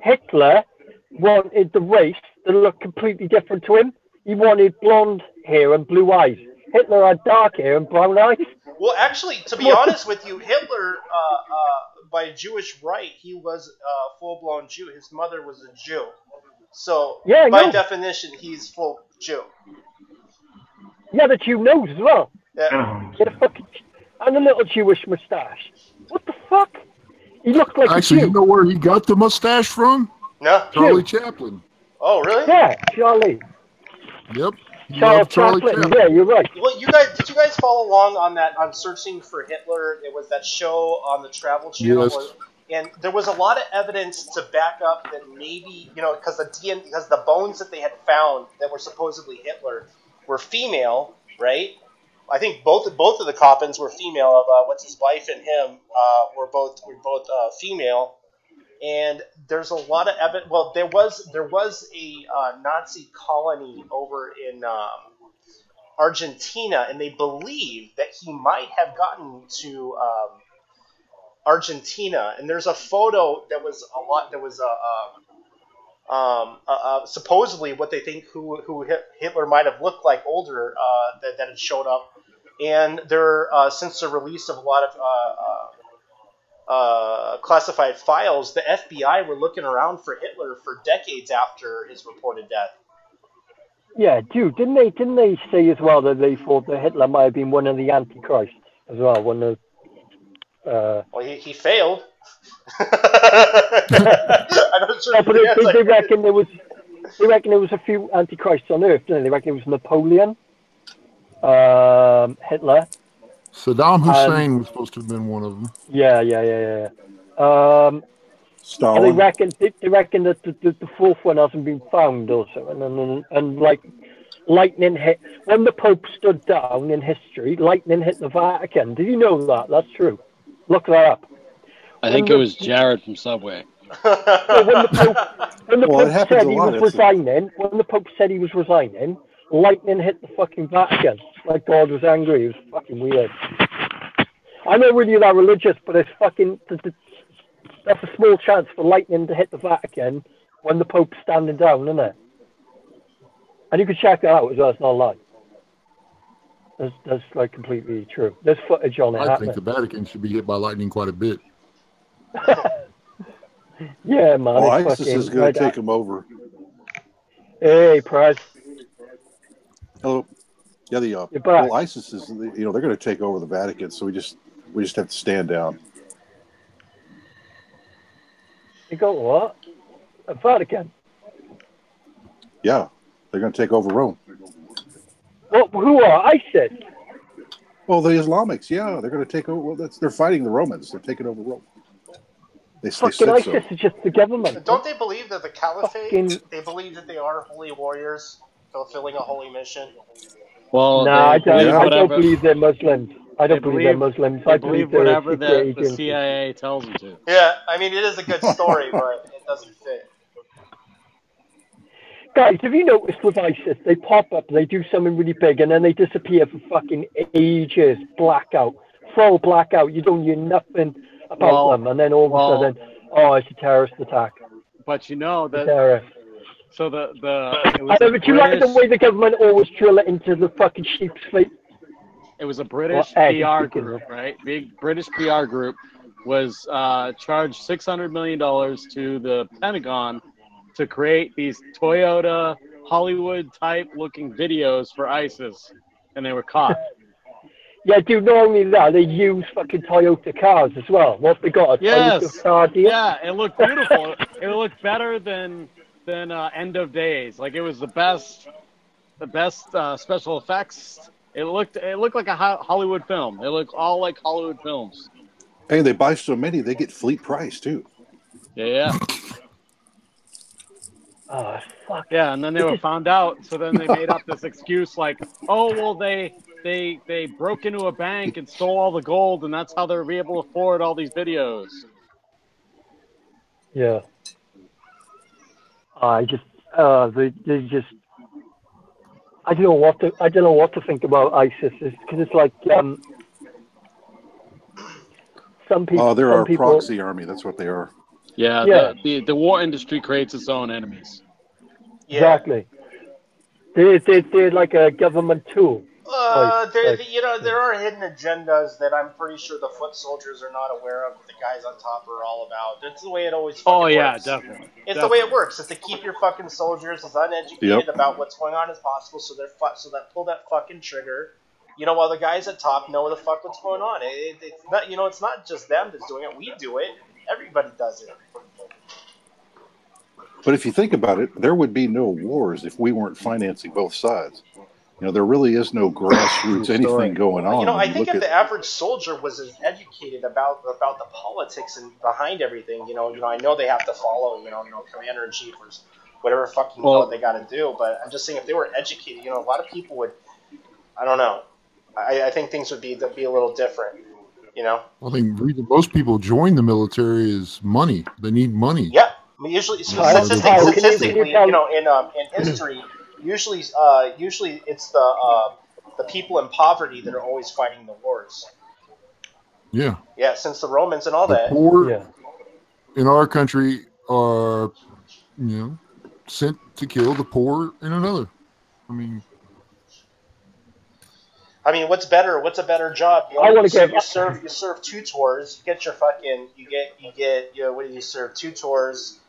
Hitler wanted the race to look completely different to him. He wanted blonde hair and blue eyes. Hitler had dark hair and brown eyes. Well, actually, to be honest with you, Hitler, by Jewish right, he was a full-blown Jew. His mother was a Jew. So Yeah, by definition, he's full Jew. Yeah, the Jew knows as well. Yeah. He had a fucking and a little Jewish mustache. What the fuck? He looked like Actually, a Jew. you know where he got the mustache from? No. Charlie Chaplin. Oh, really? Yeah, Charlie. Yep. Charlie Chaplin. Yeah, you're right. Well, did you guys follow along on that on Searching for Hitler? It was that show on the Travel Channel. Yes. And there was a lot of evidence to back up that maybe, because the bones that they had found that were supposedly Hitler were female, right? I think both of the Coppins were female. What's his wife and him were both female. And there's a lot of evidence. Well, there was a Nazi colony over in Argentina, and they believe that he might have gotten to Argentina. And there's a photo that was supposedly what they think who Hitler might have looked like older that had showed up. And there since the release of a lot of classified files, the FBI were looking around for Hitler for decades after his reported death. Yeah, dude, didn't they say as well that they thought that Hitler might have been one of the Antichrists as well? One of well, he failed. I'm not sure. No, but they reckon there was a few Antichrists on Earth, didn't they? They reckon it was Napoleon, Hitler. Saddam Hussein was supposed to have been one of them. Yeah. Stalin. And they reckon that the fourth one hasn't been found or something, and like lightning hit when the Pope stood down in history. Lightning hit the Vatican. Did you know that? That's true. Look that up. I think it was Jared from Subway. When the Pope said he was resigning, when the Pope said he was resigning, lightning hit the fucking Vatican. Like God was angry. It was fucking weird. I'm not really that religious, but it's fucking. That's a small chance for lightning to hit the Vatican when the Pope's standing down, isn't it? And you can check that out as well. It's not a lie. That's like completely true. There's footage on it. I think the Vatican should be hit by lightning quite a bit. Yeah, man. Oh, ISIS is going to take them over. Hey, Prez. Hello. Yeah, well, ISIS is, they're going to take over the Vatican, so we just have to stand down. You got what? A Vatican? Yeah, they're going to take over Rome. Well, who are ISIS? Well, the Islamics, yeah, they're going to take over. Well, they're fighting the Romans. They're taking over Rome. Fucking ISIS is just the government. Don't they believe that the caliphate? They believe that they are holy warriors fulfilling a holy mission. Well, no, I don't believe they're Muslims. I don't believe they're Muslims. I believe whatever the CIA tells them to. Yeah, I mean, it is a good story, but it doesn't fit. Guys, have you noticed with ISIS, they pop up, they do something really big, and then they disappear for fucking ages, blackout, full blackout. You don't hear nothing about them, and then all of a sudden, it's a terrorist attack. But you know that. Terrorist. So I know, but you like the way the government always drill it into the fucking sheep's feet. It was a British PR group, right? Big British PR group was charged $600 million to the Pentagon to create these Toyota Hollywood-type looking videos for ISIS, and they were caught. Yeah, dude, not only that, they use fucking Toyota cars as well. What they got? Yes. Car deal? Yeah, it looked beautiful. It looked better than End of Days. Like, it was the best special effects. It looked like a Hollywood film. It looked all like Hollywood films. Hey, they buy so many, they get fleet price too. Yeah. Oh, fuck. Yeah, and then they were found out, so then they made up this excuse like, oh, well, they broke into a bank and stole all the gold, and that's how they were able to afford all these videos. Yeah. I don't know what to think about ISIS, because it's like some people. They're our proxy army. That's what they are. Yeah. The war industry creates its own enemies. Yeah. Exactly. They're like a government tool. There are hidden agendas that I'm pretty sure the foot soldiers are not aware of. That the guys on top are all about. It's the way it always fucking works. Definitely. It's the way it works. It's to keep your fucking soldiers as uneducated about what's going on as possible, so that pull that fucking trigger. While the guys at top know the fuck what's going on. It's not. It's not just them that's doing it. We do it. Everybody does it. But if you think about it, there would be no wars if we weren't financing both sides. There really is no grassroots anything going on. I think if the average soldier was as educated about the politics and behind everything, I know they have to follow, commander in chief or whatever fucking they got to do. But I'm just saying, if they were educated, a lot of people would. I don't know. I think things would be a little different. I think the reason most people join the military is money. They need money. Yeah, usually statistically, in history. Usually it's the people in poverty that are always fighting the wars. Yeah. Yeah, since the Romans and all that. Poor in our country are, sent to kill the poor in another. What's better? What's a better job? You serve 2 tours. You get your fucking. You get. What do you serve? 2 tours.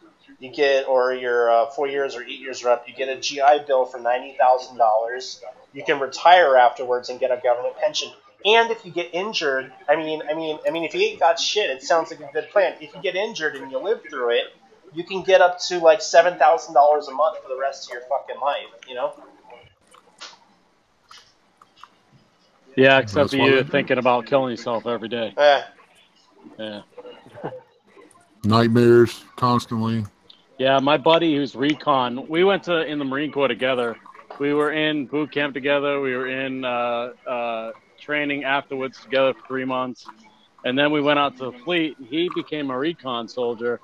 You get, or your 4 years or 8 years are up, you get a GI Bill for $90,000. You can retire afterwards and get a government pension. And if you get injured, if you ain't got shit, it sounds like a good plan. If you get injured and you live through it, you can get up to like $7,000 a month for the rest of your fucking life. Yeah, except for you thinking about killing yourself every day. Yeah. Nightmares constantly. Yeah, my buddy who's recon, we went in the Marine Corps together. We were in boot camp together. We were in training afterwards together for 3 months. And then we went out to the fleet. He became a recon soldier.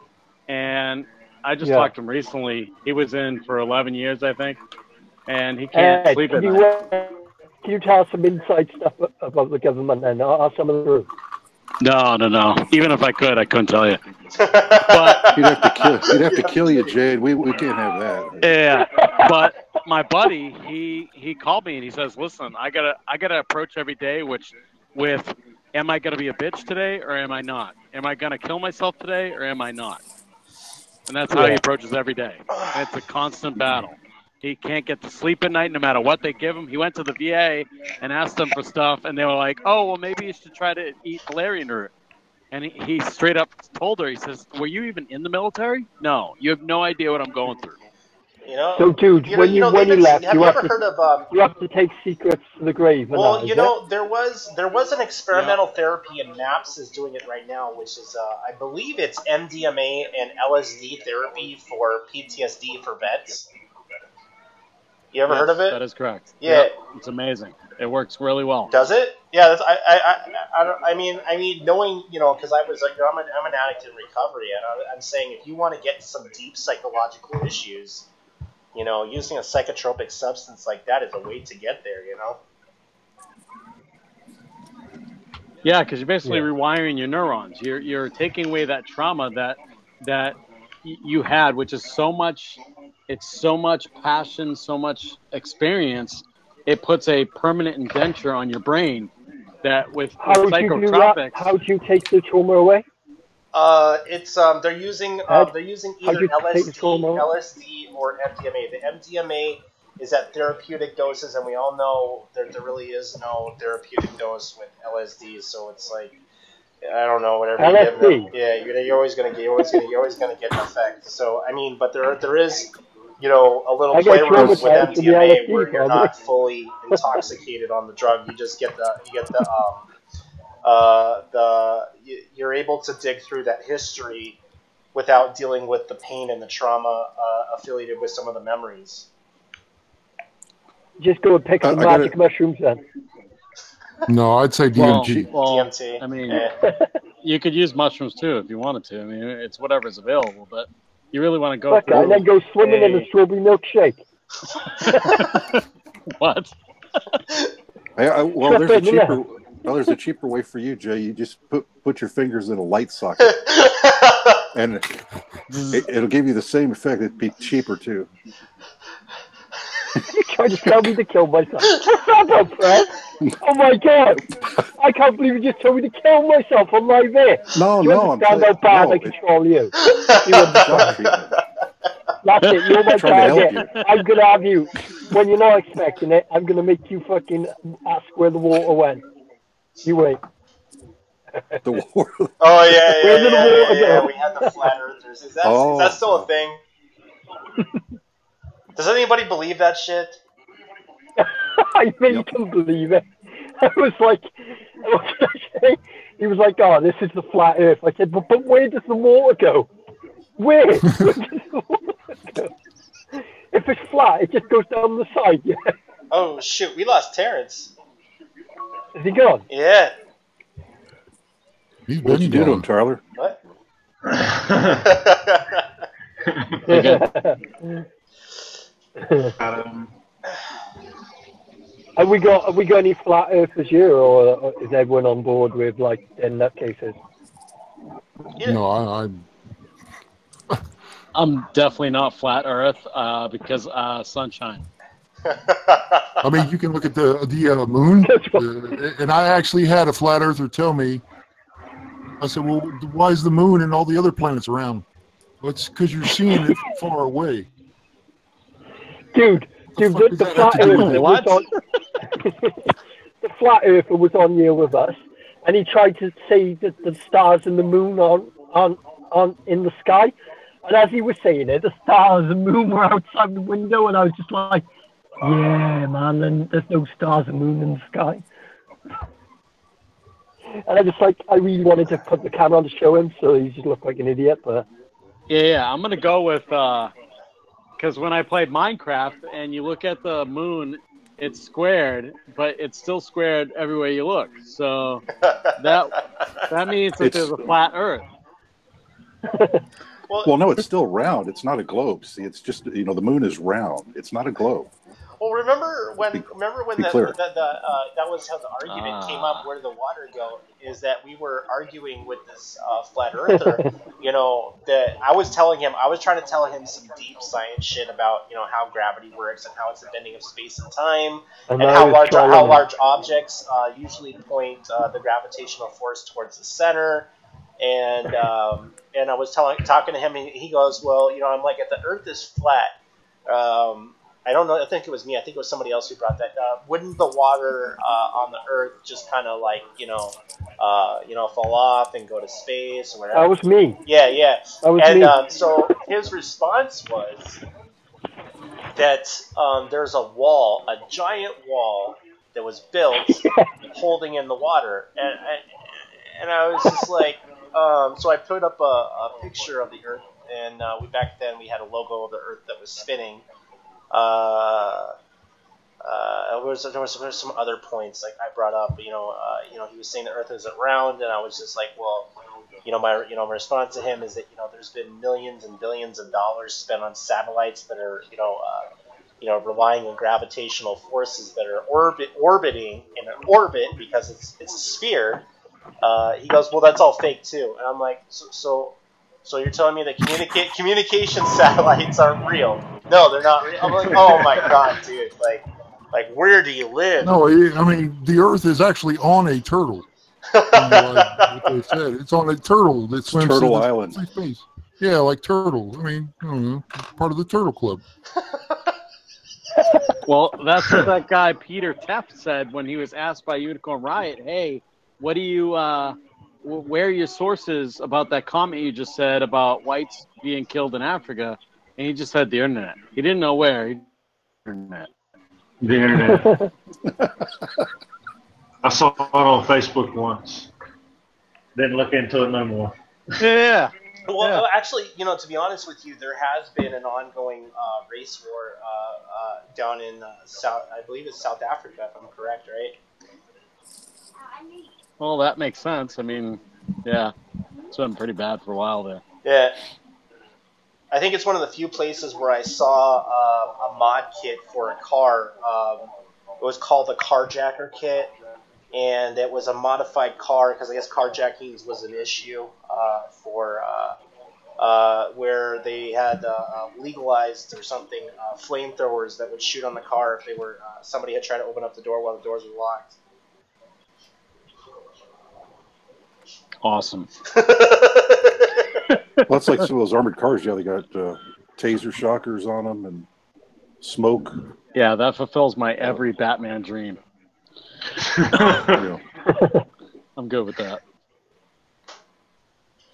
And I just talked to him recently. He was in for 11 years, I think. And he can't sleep at night. Can you tell us some inside stuff about the government then? Are some of the rules? No. Even if I could, I couldn't tell you. But you'd have to kill you, Jade. We can't have that. Yeah, but my buddy, he called me and he says, "Listen, I gotta approach every day with, am I gonna be a bitch today or am I not? Am I gonna kill myself today or am I not?" And that's how he approaches every day. And it's a constant battle. He can't get to sleep at night no matter what they give him. He went to the VA and asked them for stuff, and they were like, "Oh, well, maybe you should try to eat valerian root." And he straight up told her, he says, "Were you even in the military? No, you have no idea what I'm going through." So, dude, when you left, you have to take secrets to the grave. Well, there was an experimental therapy, and MAPS is doing it right now, which is, I believe it's MDMA and LSD therapy for PTSD for vets. You ever heard of it? That is correct. Yeah, it's amazing. It works really well. Does it? Yeah. I mean, knowing, because I was like, I'm an addict in recovery, and I'm saying if you want to get some deep psychological issues, using a psychotropic substance like that is a way to get there. Yeah, because you're basically rewiring your neurons. You're taking away that trauma that you had, which is so much. It's so much passion, so much experience. It puts a permanent indenture on your brain that with psychotropics. How do you take the trauma away? They're using either LSD or MDMA. The MDMA is at therapeutic doses, and we all know there really is no therapeutic dose with LSD. So it's like, I don't know, whatever you give them. Yeah, you're always gonna get an effect. So but there is. A little playroom with MDMA where you're not fully intoxicated on the drug. You just get you're able to dig through that history without dealing with the pain and the trauma affiliated with some of the memories. Just go and pick some magic mushrooms then. No, I'd say DMT. DMT. You could use mushrooms too if you wanted to. It's whatever's available, but you really want to go through and then go swimming in a strawberry milkshake. What? There's a cheaper way for you, Jay. You just put your fingers in a light socket, and it'll give you the same effect. It'd be cheaper too. You're trying to tell me to kill myself. What's that about, Fred? Oh my God! I can't believe you just told me to kill myself on live air. No, Do you understand how bad I control you? You understand? That's it. You're my target. I'm gonna have you when you're not expecting it. I'm gonna make you fucking ask where the water went. You wait. The water. Oh yeah. We had the flat earthers. Is that still a thing? Does anybody believe that shit? I made him believe it. I was like, what did I say? He was like, "Oh, this is the flat Earth." I said, "But where does the water go? Where does the water go? If it's flat, it just goes down the side." Yeah. Oh shoot, we lost Terrence. Is he gone? Yeah. What'd you do to him, Tyler? What? Have we got any flat earthers here, or is everyone on board with like in nutcases? No, I'm definitely not flat Earth because sunshine. I mean, you can look at the moon, and I actually had a flat earther tell me. I said, "Well, why is the moon and all the other planets around?" Well, it's because you're seeing it from far away. Dude, the flat earther was on. The flat earther was on here with us, and he tried to say that the stars and the moon on in the sky. And as he was saying it, the stars and moon were outside the window, and I was just like, "Yeah, man, and there's no stars and moon in the sky." And I really wanted to put the camera on to show him, so he just looked like an idiot. But yeah, I'm gonna go with because when I played Minecraft and you look at the moon, it's squared, but it's still squared everywhere you look. So that means that there's a flat Earth. Well, no, it's still round. It's not a globe. See, it's just the moon is round. It's not a globe. Well, remember when that was how the argument came up. Where did the water go? Is that we were arguing with this flat earther. That I was trying to tell him some deep science shit about how gravity works and how it's the bending of space and time, and how large objects usually point the gravitational force towards the center. And I was talking to him, and he goes, "Well, I'm like, if the Earth is flat, I don't know. I think it was me. I think it was somebody else who brought that. Wouldn't the water on the Earth just kind of like fall off and go to space or whatever?" That was me. Yeah. That was me. So his response was that there's a giant wall that was built holding in the water, and I was just like, so I put up a picture of the Earth, and back then we had a logo of the Earth that was spinning. There was some other points like I brought up. He was saying the Earth isn't round, and I was just like, well, my response to him is that there's been millions and billions of dollars spent on satellites that are relying on gravitational forces that are orbiting in an orbit because it's a sphere. He goes, well, that's all fake too, and I'm like, so you're telling me that communication satellites aren't real? No, they're not real. I'm like, oh my god, dude, like where do you live? No, I mean the Earth is actually on a turtle. Like they said, it's on a turtle that swims Turtle Island. Space. Yeah, like turtle. I mean, I don't know, part of the Turtle Club. Well, that's what that guy Peter Teff said when he was asked by Unicorn Riot, "Hey, what do you where are your sources about that comment you just said about whites being killed in Africa?" And he just said the internet. He didn't know where. The internet. I saw it on Facebook once. Didn't look into it no more. Yeah. Well, actually, to be honest with you, there has been an ongoing race war down in I believe it's South Africa, if I'm correct, right? Well, that makes sense. I mean, yeah, it's been pretty bad for a while there. Yeah. I think it's one of the few places where I saw a mod kit for a car. It was called the Carjacker kit, and it was a modified car because I guess carjacking was an issue for where they had legalized or something flamethrowers that would shoot on the car if they were somebody had tried to open up the door while the doors were locked. Awesome. Well, that's like some of those armored cars. Yeah, they got taser shockers on them and smoke. Yeah, that fulfills my every Batman dream. Yeah. I'm good with that.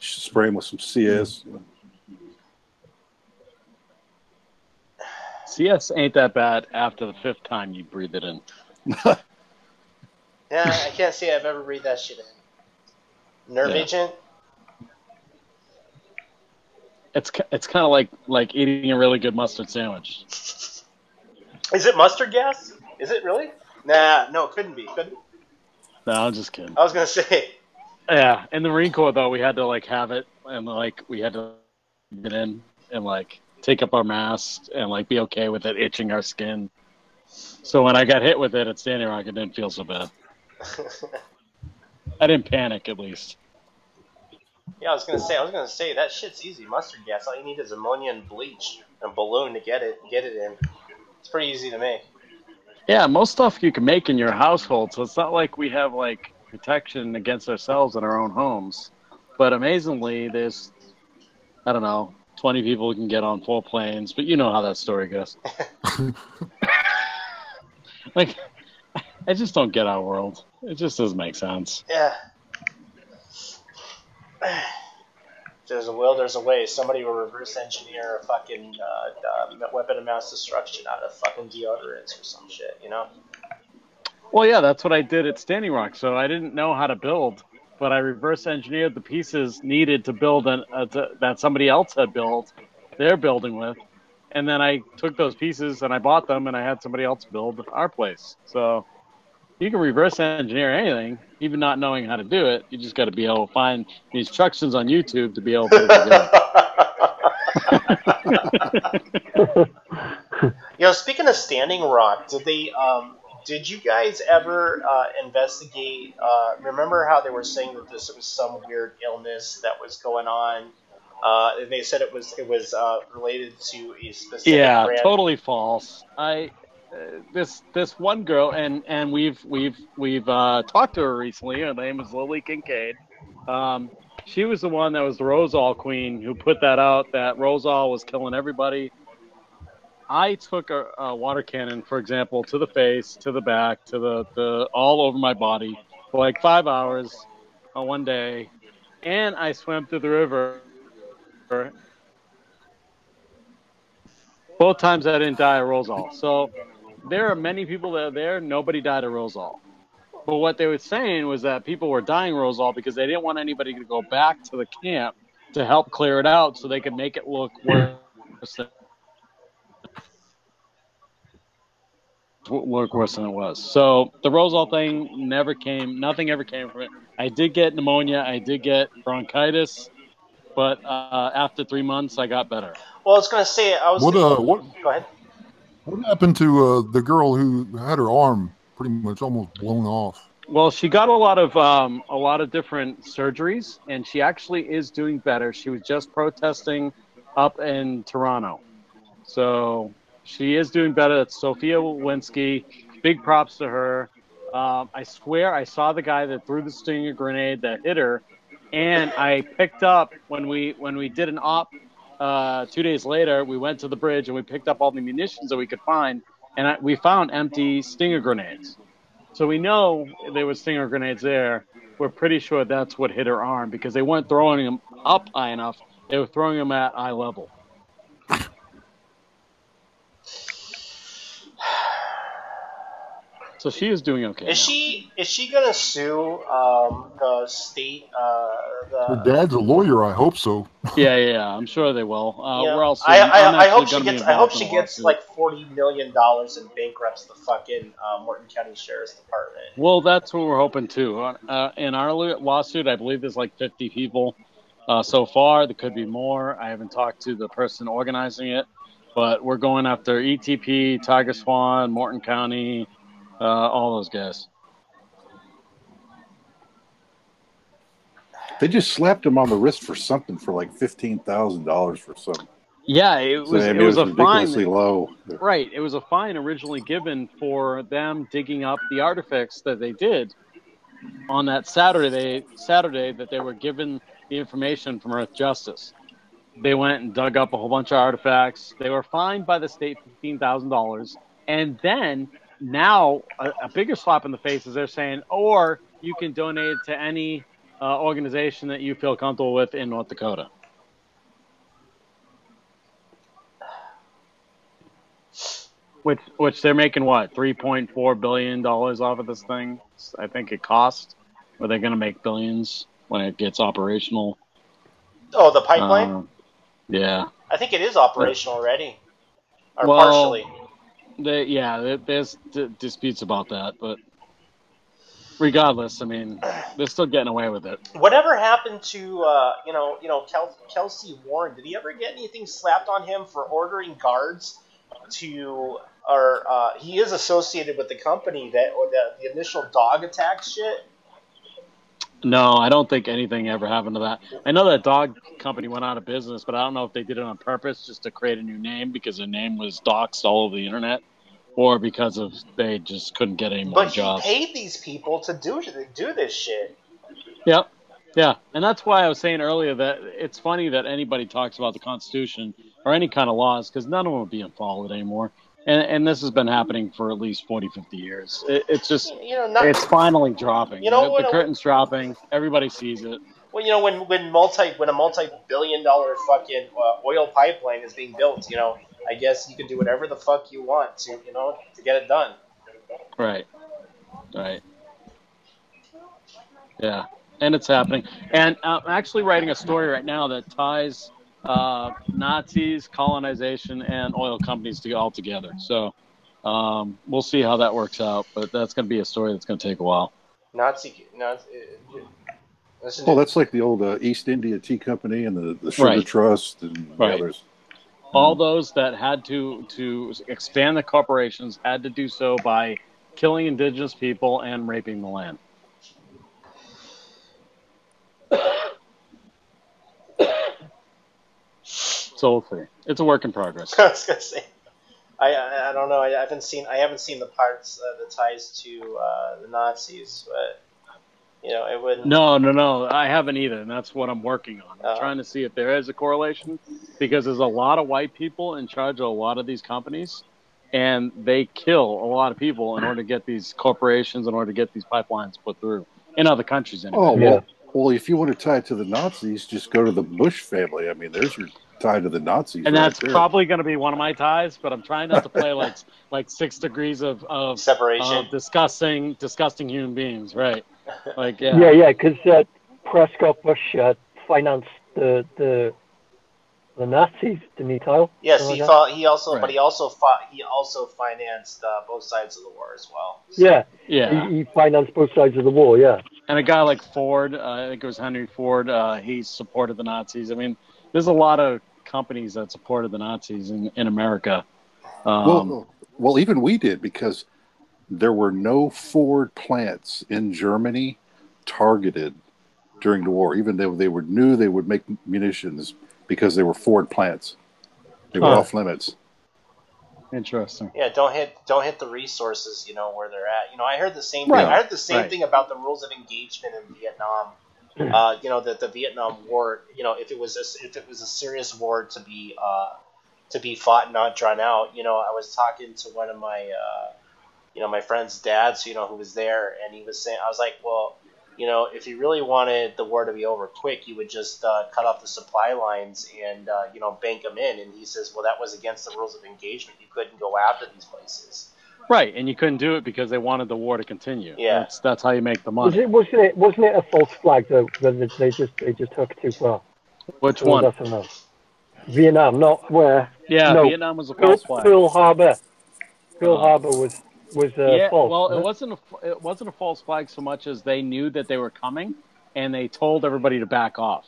Spray them with some CS. CS ain't that bad after the 5th time you breathe it in. Yeah, I can't say I've ever breathed that shit in. Nerve agent? It's kind of like eating a really good mustard sandwich. Is it mustard gas? Is it really? Nah, no, it couldn't be. Couldn't. No, I'm just kidding. I was gonna say. Yeah, in the Marine Corps though, we had to like have it, and like we had to get in and like take up our masks and like be okay with it itching our skin. So when I got hit with it at Standing Rock, it didn't feel so bad. I didn't panic, at least. Yeah, I was gonna say that shit's easy. Mustard gas. All you need is ammonia and bleach and a balloon to get it in. It's pretty easy to make. Yeah, most stuff you can make in your household, so it's not like we have like protection against ourselves in our own homes. But amazingly, there's, I don't know, 20 people who can get on 4 planes, but you know how that story goes. Like, I just don't get our world. It just doesn't make sense. Yeah. There's a will, there's a way. Somebody will reverse engineer a fucking weapon of mass destruction out of fucking deodorants or some shit, you know? Well, yeah, that's what I did at Standing Rock. So I didn't know how to build, but I reverse engineered the pieces needed to build that somebody else had built their building with. And then I took those pieces and I bought them and I had somebody else build our place. So you can reverse engineer anything, even not knowing how to do it. You just got to be able to find the instructions on YouTube to be able to do it. You know, speaking of Standing Rock, did you guys ever investigate? Remember how they were saying that this was some weird illness that was going on? And they said it was related to a specific brand. Totally false. This one girl, and we've talked to her recently. Her name is Lily Kincaid. She was the one that was the Rosal queen who put that out, that Rosal was killing everybody. I took a water cannon, for example, to the face, to the back, to the all over my body for like 5 hours on one day, and I swam through the river. Both times I didn't die of Rosal. So there are many people that are there. Nobody died of Rosal. But what they were saying was that people were dying of Rosal because they didn't want anybody to go back to the camp to help clear it out so they could make it look worse than it was. So the Rosal thing never came. Nothing ever came from it. I did get pneumonia. I did get bronchitis. But after 3 months, I got better. Well, I was going to say, Go ahead. What happened to the girl who had her arm pretty much almost blown off? Well, she got a lot of different surgeries, and she actually is doing better. She was just protesting up in Toronto, so she is doing better. That's Sophia Lewinsky. Big props to her. I swear I saw the guy that threw the stinger grenade that hit her, and I picked up when we did an op 2 days later. We went to the bridge and we picked up all the munitions that we could find, and we found empty stinger grenades. So we know there were stinger grenades there. We're pretty sure that's what hit her arm because they weren't throwing them up high enough. They were throwing them at eye level. So she is doing okay. Is she gonna sue the state? Her dad's a lawyer. I hope so. Yeah. I'm sure they will. We're also. I hope she gets like $40 million and bankrupts the fucking Morton County Sheriff's Department. Well, that's what we're hoping too. In our lawsuit, I believe there's like 50 people so far. There could be more. I haven't talked to the person organizing it, but we're going after ETP, Tiger Swan, Morton County. All those guys. They just slapped him on the wrist for something for like $15,000 for something. Yeah, it was a ridiculously fine. Low. Right, it was a fine originally given for them digging up the artifacts that they did on that Saturday that they were given the information from Earth Justice. They went and dug up a whole bunch of artifacts. They were fined by the state $15,000, and then now a bigger slap in the face is they're saying, or you can donate it to any organization that you feel comfortable with in North Dakota. Which they're making what, $3.4 billion off of this thing? I think it cost. Or they're going to make billions when it gets operational. Oh, the pipeline? Yeah. I think it is operational already. Or well, partially. There's disputes about that, but regardless, I mean, they're still getting away with it. Whatever happened to Kelsey Warren? Did he ever get anything slapped on him for ordering guards to, or he is associated with the company that, or the initial dog attack shit? No, I don't think anything ever happened to that. I know that dog company went out of business, but I don't know if they did it on purpose just to create a new name because their name was doxed all over the internet, or because of they just couldn't get any more jobs. But he paid these people to do this shit. Yep. Yeah, and that's why I was saying earlier that it's funny that anybody talks about the Constitution or any kind of laws because none of them are being followed anymore. And this has been happening for at least 40, 50 years. It's just, it's finally dropping. The curtain's dropping. Everybody sees it. Well, when a multi-billion-dollar fucking oil pipeline is being built, I guess you can do whatever the fuck you want to get it done. Right. Yeah, and it's happening. And I'm actually writing a story right now that ties Nazis, colonization, and oil companies all together. So we'll see how that works out. But that's going to be a story that's going to take a while. Well, that's like the old East India Tea Company and the Sugar Trust and the others. All those that had to expand the corporations had to do so by killing indigenous people and raping the land. So we'll see. It's a work in progress. I was gonna say, I don't know. I haven't seen the parts the ties to the Nazis, but it wouldn't. No, I haven't either, and that's what I'm working on. I'm trying to see if there is a correlation because there's a lot of white people in charge of a lot of these companies, and they kill a lot of people in order to get these corporations, in order to get these pipelines put through in other countries. Anyway. Oh well. Well, if you want to tie it to the Nazis, just go to the Bush family. I mean, there's your tie to the Nazis. And that's probably going to be one of my ties, but I'm trying not to play like 6 degrees of separation, disgusting human beings, right? Yeah, because Prescott Bush financed the Nazis, didn't he, Kyle? Yes, he also financed both sides of the war as well. So. Yeah. He financed both sides of the war. Yeah. And a guy like Ford, I think it was Henry Ford, he supported the Nazis. I mean, there's a lot of companies that supported the Nazis in America. Well, even we did because there were no Ford plants in Germany targeted during the war, even though they knew they would make munitions because they were Ford plants. They were off limits. Interesting. Yeah, don't hit the resources, where they're at. I heard the same thing. I heard the same thing about the rules of engagement in Vietnam. That the Vietnam War, if it was a serious war to be fought and not drawn out, I was talking to one of my my friend's dads, who was there, and he was saying, I was like, well, if you really wanted the war to be over quick, you would just cut off the supply lines and bank them in. And he says, well, that was against the rules of engagement. You couldn't go after these places. Right, and you couldn't do it because they wanted the war to continue. Yeah, that's how you make the money. Wasn't it a false flag though? That they just took too far. Which one? Vietnam, not where. Yeah, no, Vietnam was a false flag. Pearl Harbor. Pearl Harbor was false. Well, it wasn't a false flag so much as they knew that they were coming, and they told everybody to back off.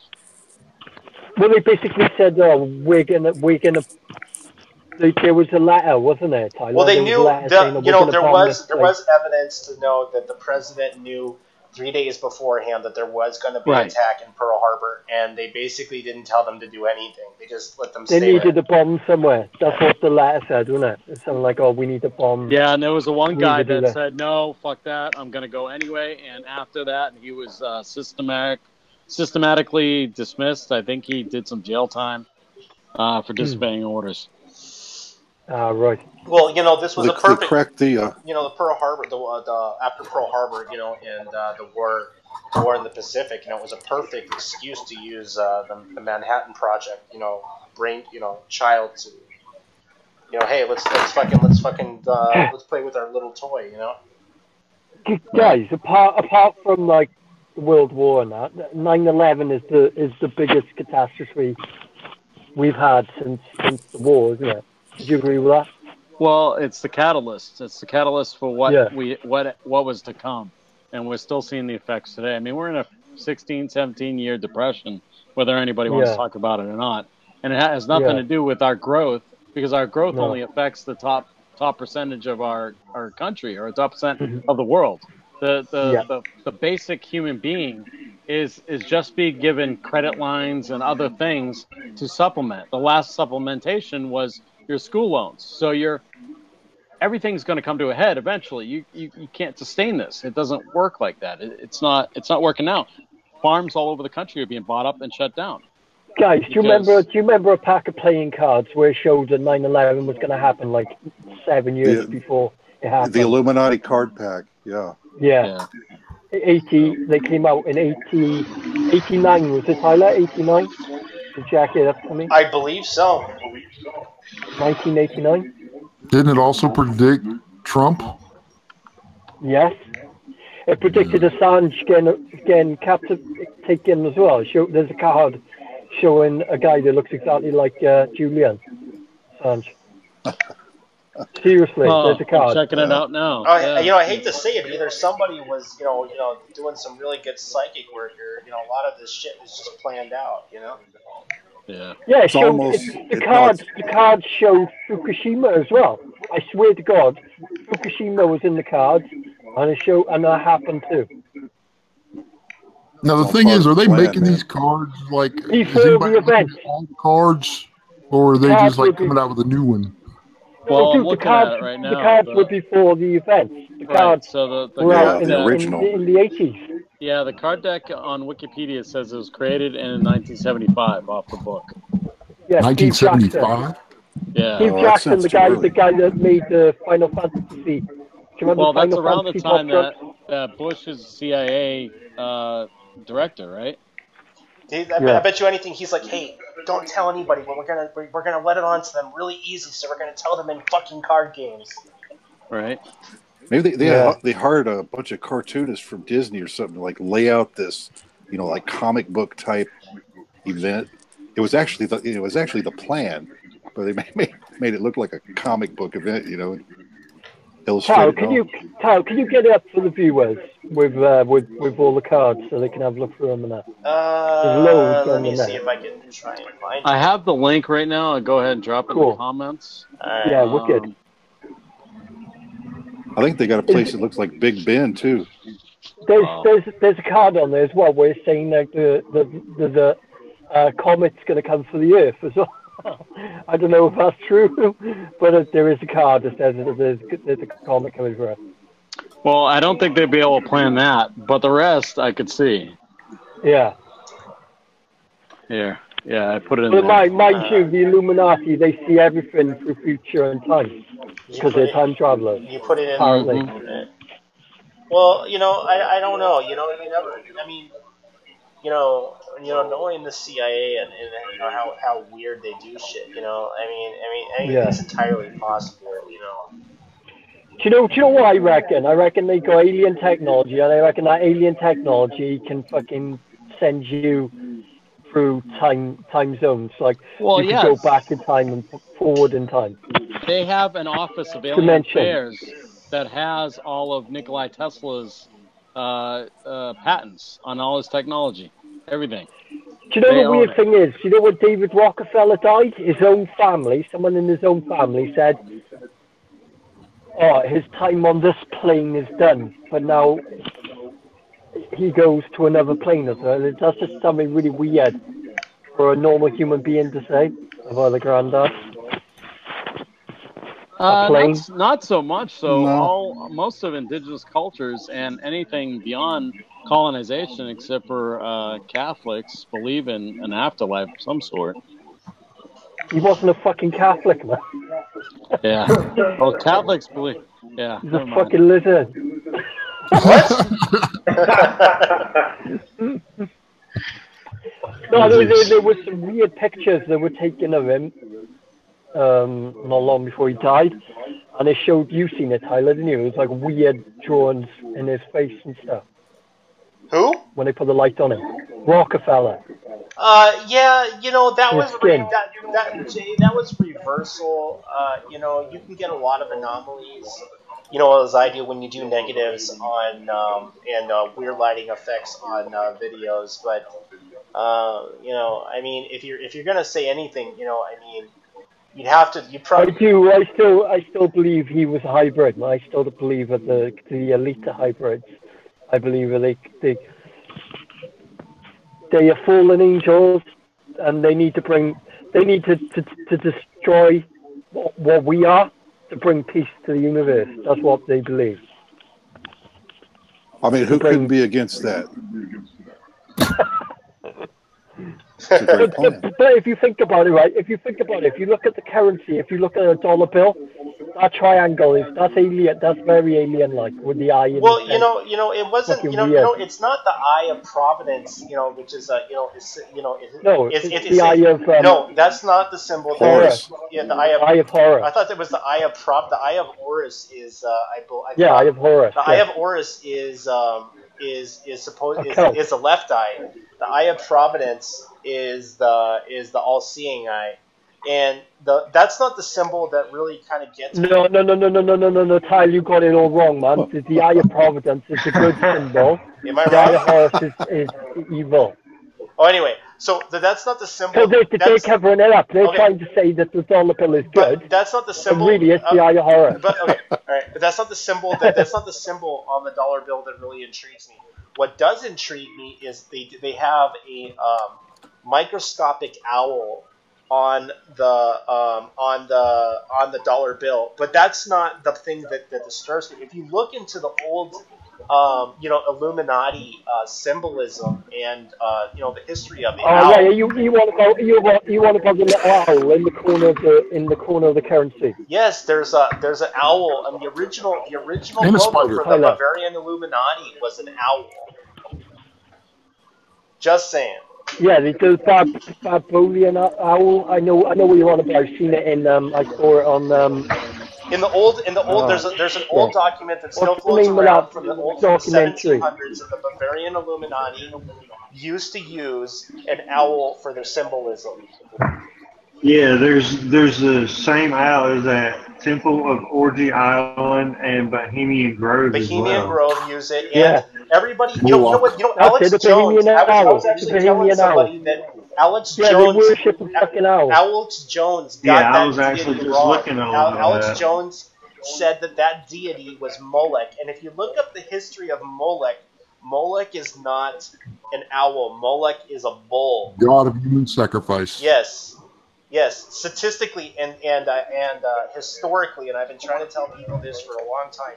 Well, they basically said, we're gonna. There was a letter, wasn't there, Tyler? Well, they knew there was evidence to know that the president knew 3 days beforehand that there was going to be Right. an attack in Pearl Harbor, and they basically didn't tell them to do anything. They just let them They stay needed there. a bomb somewhere. That's what the letter said, wasn't it? It's something like, oh, we need a bomb. Yeah, and there was the one We guy need to do that that. said, "No, fuck that, I'm going to go anyway." And after that, he was systematically dismissed. I think he did some jail time for disobeying orders. Ah, right. Well, you know, this was a They perfect. cracked the. You know, the Pearl Harbor, the after Pearl Harbor, you know, and the war in the Pacific, you know, it was a perfect excuse to use the Manhattan Project, you know, child to, you know, hey, let's play with our little toy, you know. Guys, apart from like the World War and that, 9/11 is the biggest catastrophe we've had since the war, isn't it? Did you agree with that? Well, it's the catalyst. It's the catalyst for what Yeah. what was to come, and we're still seeing the effects today. I mean, we're in a 16, 17-year depression, whether anybody wants to talk about it or not, and it has nothing to do with our growth, because our growth only affects the top percentage of our country, or top percent of the world. The basic human being is just being given credit lines and other things to supplement. The last supplementation was your school loans. So everything's going to come to a head eventually. You can't sustain this. It doesn't work like that. It's not working out. Farms all over the country are being bought up and shut down. Guys, do you remember a pack of playing cards where it showed that 9/11 was going to happen like 7 years before it happened? The Illuminati card pack, yeah. Yeah. 80. They came out in 89. Was it, Tyler? 89. Did Jack it up for me? I believe so. 1989. Didn't it also predict Trump? Yes. It predicted Assange getting taken as well. There's a card showing a guy that looks exactly like Julian Assange. Seriously, there's a card. I'm checking it out now. You know, I hate to say it, either somebody was, you know, doing some really good psychic work, or, you know, a lot of this shit was just planned out, you know. Yeah. Yeah, the cards show Fukushima as well. I swear to God, Fukushima was in the cards, and that happened too. Now the thing is, are they making these cards like before the event? All the cards, or are they just like coming out with a new one? Well, dude, I'm looking at it right now. The cards were before the event. The cards so were out in the original in the 80s. Yeah, the card deck on Wikipedia says it was created in 1975 off the book. Yeah, 1975. Yeah. Steve Jackson, the guy that made the Final Fantasy. Do you remember that's Final around Fantasy the time Pop that Bush is CIA director, right? I bet you anything. He's like, hey, don't tell anybody, but we're gonna let it on to them really easy. So we're gonna tell them in fucking card games. Right. Maybe they hired a bunch of cartoonists from Disney or something to like lay out this, you know, like comic book type event. It was actually the plan, but they made it look like a comic book event, you know. Kyle, can you get it up for the viewers with all the cards so they can have a look through them and that? Let me see if I can try and find it. I have the link right now. I'll go ahead and drop it in the comments. Yeah, wicked. I think they got a place that looks like Big Ben too. There's a card on there as well where it's saying like the comet's going to come for the Earth as well. I don't know if that's true, but there is a card that says there's a comet coming for us. Well, I don't think they'd be able to plan that, but the rest I could see. Yeah. Here. Yeah, I put it in there. But mind you, the Illuminati, they see everything through future and time because they're time travelers. You put it in. Apparently. Mm-hmm. Well, you know, I don't know. You know, I mean, you know, knowing the CIA and you know how weird they do shit. You know, I mean, it's entirely possible. You know. Do you know what I reckon? I reckon they got alien technology, and I reckon that alien technology can fucking send you through time zones. Like you can go back in time and forward in time. They have an office of alien affairs that has all of Nikola Tesla's patents on all his technology, everything. Do you know the weird thing is? You know when David Rockefeller died? His own family, someone in his own family said, "Oh, his time on this plane is done, but now he goes to another plane as well. That's just something really weird for a normal human being to say about the granddad. Not so much. So No. most of indigenous cultures and anything beyond colonization, except for Catholics, believe in an afterlife of some sort. He wasn't a fucking Catholic, man. Yeah. Well, Catholics believe. Yeah. He's a fucking lizard. What? No, there were some weird pictures that were taken of him not long before he died, and they showed, you've seen it, Tyler, didn't you? It was like weird drawings in his face and stuff. Who? When they put the light on him. Rockefeller. Yeah, you know, that His was skin. that was reversal. You know, you can get a lot of anomalies. You know, as I do when you do negatives on and weird lighting effects on videos. But you know, I mean, if you're gonna say anything, you know, I mean, you'd have to. You probably. I still believe he was a hybrid. I still believe that the elite hybrids. I believe that they are fallen angels, and they need to destroy what we are to bring peace to the universe. That's what they believe. I mean, who could be against that? It's a great plan. But if you think about it, right? If you look at the currency, if you look at a dollar bill, that triangle that's alien. That's very alien-like with the eye. Well, you know, it wasn't. You know, it's not the eye of Providence. You know, which is it's the eye of. No, that's not the symbol. Horus. Yeah, the eye of Horus. I thought that was the eye of The eye of Horus is. Eye of Horus. The eye of Horus is supposed is the left eye. The eye of Providence is the all-seeing eye, and that's not the symbol that really kind of gets. No, Tyler, you got it all wrong, man. The eye of Providence is a good symbol. Am I the wrong? Eye of Horus is evil. Oh, anyway, so that's not the symbol. So they're covering it up. They're trying to say that the dollar bill is good. But that's not the symbol. But really, it's the Eye of Horus. But okay, all right. But that's not the symbol. That's not the symbol on the dollar bill that really intrigues me. What does intrigue me is they have a microscopic owl on the dollar bill, but that's not the thing that disturbs me. If you look into the old Illuminati symbolism and the history of the owl. Yeah, you want to go the owl in the corner of the currency. Yes, there's an owl. The original logo for the Bavarian Illuminati was an owl. Just saying. Yeah, the Babylonian owl. I know what you're on about. I've seen it in I saw it on in the old there's an old document that still floats around from the old 1700s of the Bavarian Illuminati used to use an owl for their symbolism. Yeah, there's the same owl as that Temple of Orgy Island and Bohemian Grove. Bohemian Grove use it, and yeah. Everybody, you know what? Alex Jones. I was actually telling somebody that Alex Jones. They worship a fucking owl. Alex Jones got that I was actually just wrong. looking at Alex Jones said that deity was Molech, and if you look up the history of Molech, Molech is not an owl. Molech is a bull. God of human sacrifice. Yes, statistically and historically, and I've been trying to tell people this for a long time.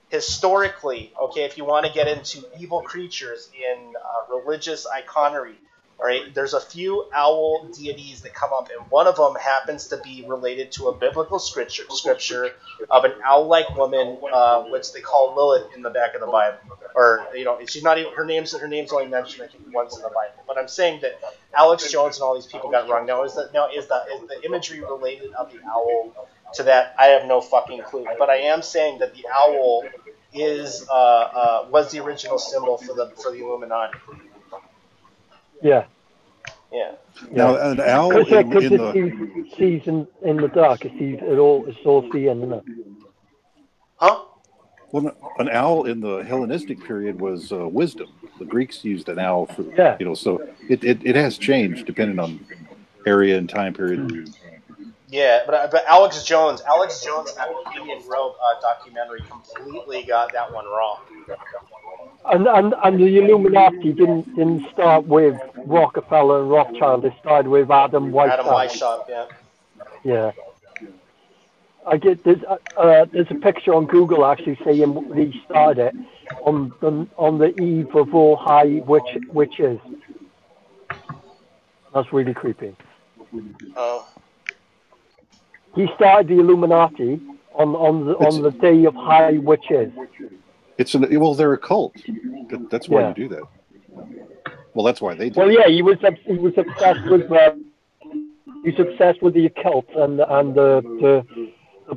Historically, okay, if you want to get into evil creatures in religious iconography, all right, there's a few owl deities that come up, and one of them happens to be related to a biblical scripture of an owl-like woman, which they call Lilith in the back of the Bible. Or she's not even her name's only mentioned I think once in the Bible. But I'm saying that Alex Jones and all these people got it wrong. Now is the imagery related of the owl to that? I have no fucking clue. But I am saying that the owl was the original symbol for the Illuminati. Yeah. Now an owl it sees in the dark. It's all seeing, isn't it? Huh? Well, an owl in the Hellenistic period was wisdom. The Greeks used an owl for so it has changed depending on area and time period. Yeah, but Alex Jones in that Bohemian Grove documentary completely got that one wrong. And the Illuminati didn't start with Rockefeller and Rothschild. It started with Adam Weishaupt. Adam Weishaupt, yeah. Yeah. There's a picture on Google actually saying he started it on the eve of all high witches. That's really creepy. Oh. He started the Illuminati on the day of high witches. They're a cult. That's why you do that. Well, that's why they do. Well, yeah, he was obsessed with the occult and the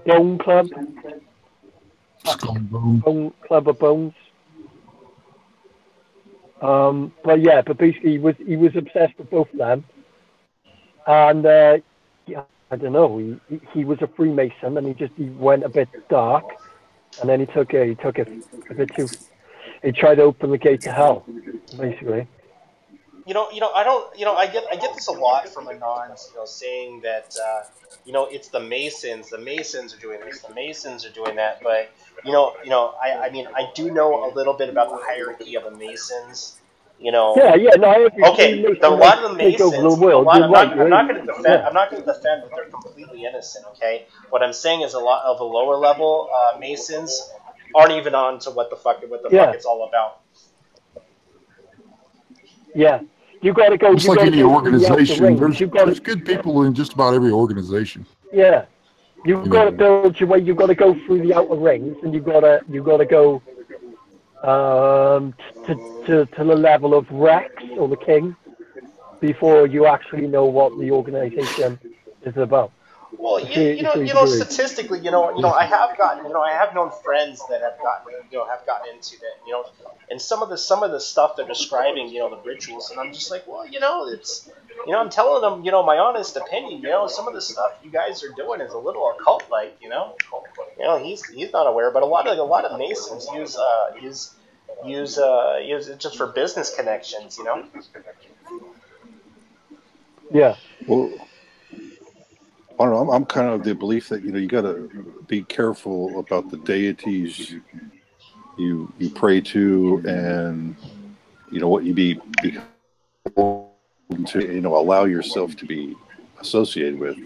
Bone Club. Bone Club of Bones. But basically he was obsessed with both of them. And I don't know, he was a Freemason and he went a bit dark, and then he took it a bit too. He tried to open the gate to hell, basically. I get this a lot from Anons, saying that, it's the Masons. The Masons are doing this. The Masons are doing that. But, I do know a little bit about the hierarchy of the Masons. Yeah, no. Okay, a lot of the Masons. I'm not going to defend. I'm not going to defend that they're completely innocent. Okay, what I'm saying is a lot of the lower level Masons aren't even on to what the fuck it's all about. Yeah. You got to go. It's like any organization. There's good people in just about every organization. Yeah, you've got to build your way. You've got to go through the outer rings, and you've got to go to the level of Rex or the King before you actually know what the organization is about. Well, statistically, I have known friends that have gotten into that, and some of the stuff they're describing, the rituals, and I'm just like, well, it's, I'm telling them, my honest opinion, some of the stuff you guys are doing is a little occult-like, he's not aware, but a lot of Masons use it just for business connections, Yeah. Well, I don't know. I'm kind of the belief that you got to be careful about the deities you pray to, and what you be to allow yourself to be associated with.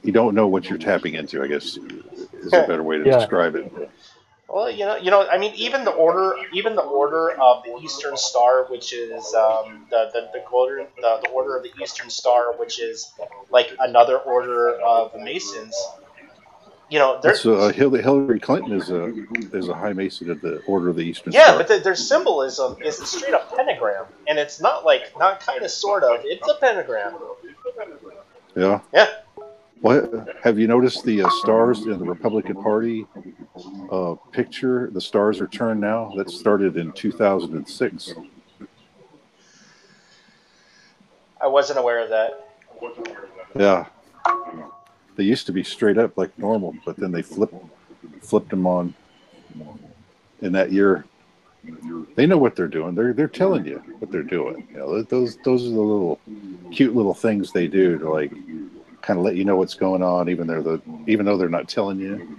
You don't know what you're tapping into, I guess, is a better way to describe it. Well, even the order of the Eastern Star, which is the order of the Eastern Star, which is like another order of the Masons. Hillary Clinton is a high Mason of the Order of the Eastern Star. Yeah, but their symbolism is a straight up pentagram, and it's not kind of sort of. It's a pentagram. Yeah. Yeah. Well, have you noticed the stars in the Republican Party picture? The stars are turned now. That started in 2006. I wasn't aware of that. Yeah. They used to be straight up like normal, but then they flipped them on in that year. They know what they're doing. They're telling you what they're doing. Those are the little cute little things they do to kind of let you know what's going on, even though they're not telling you.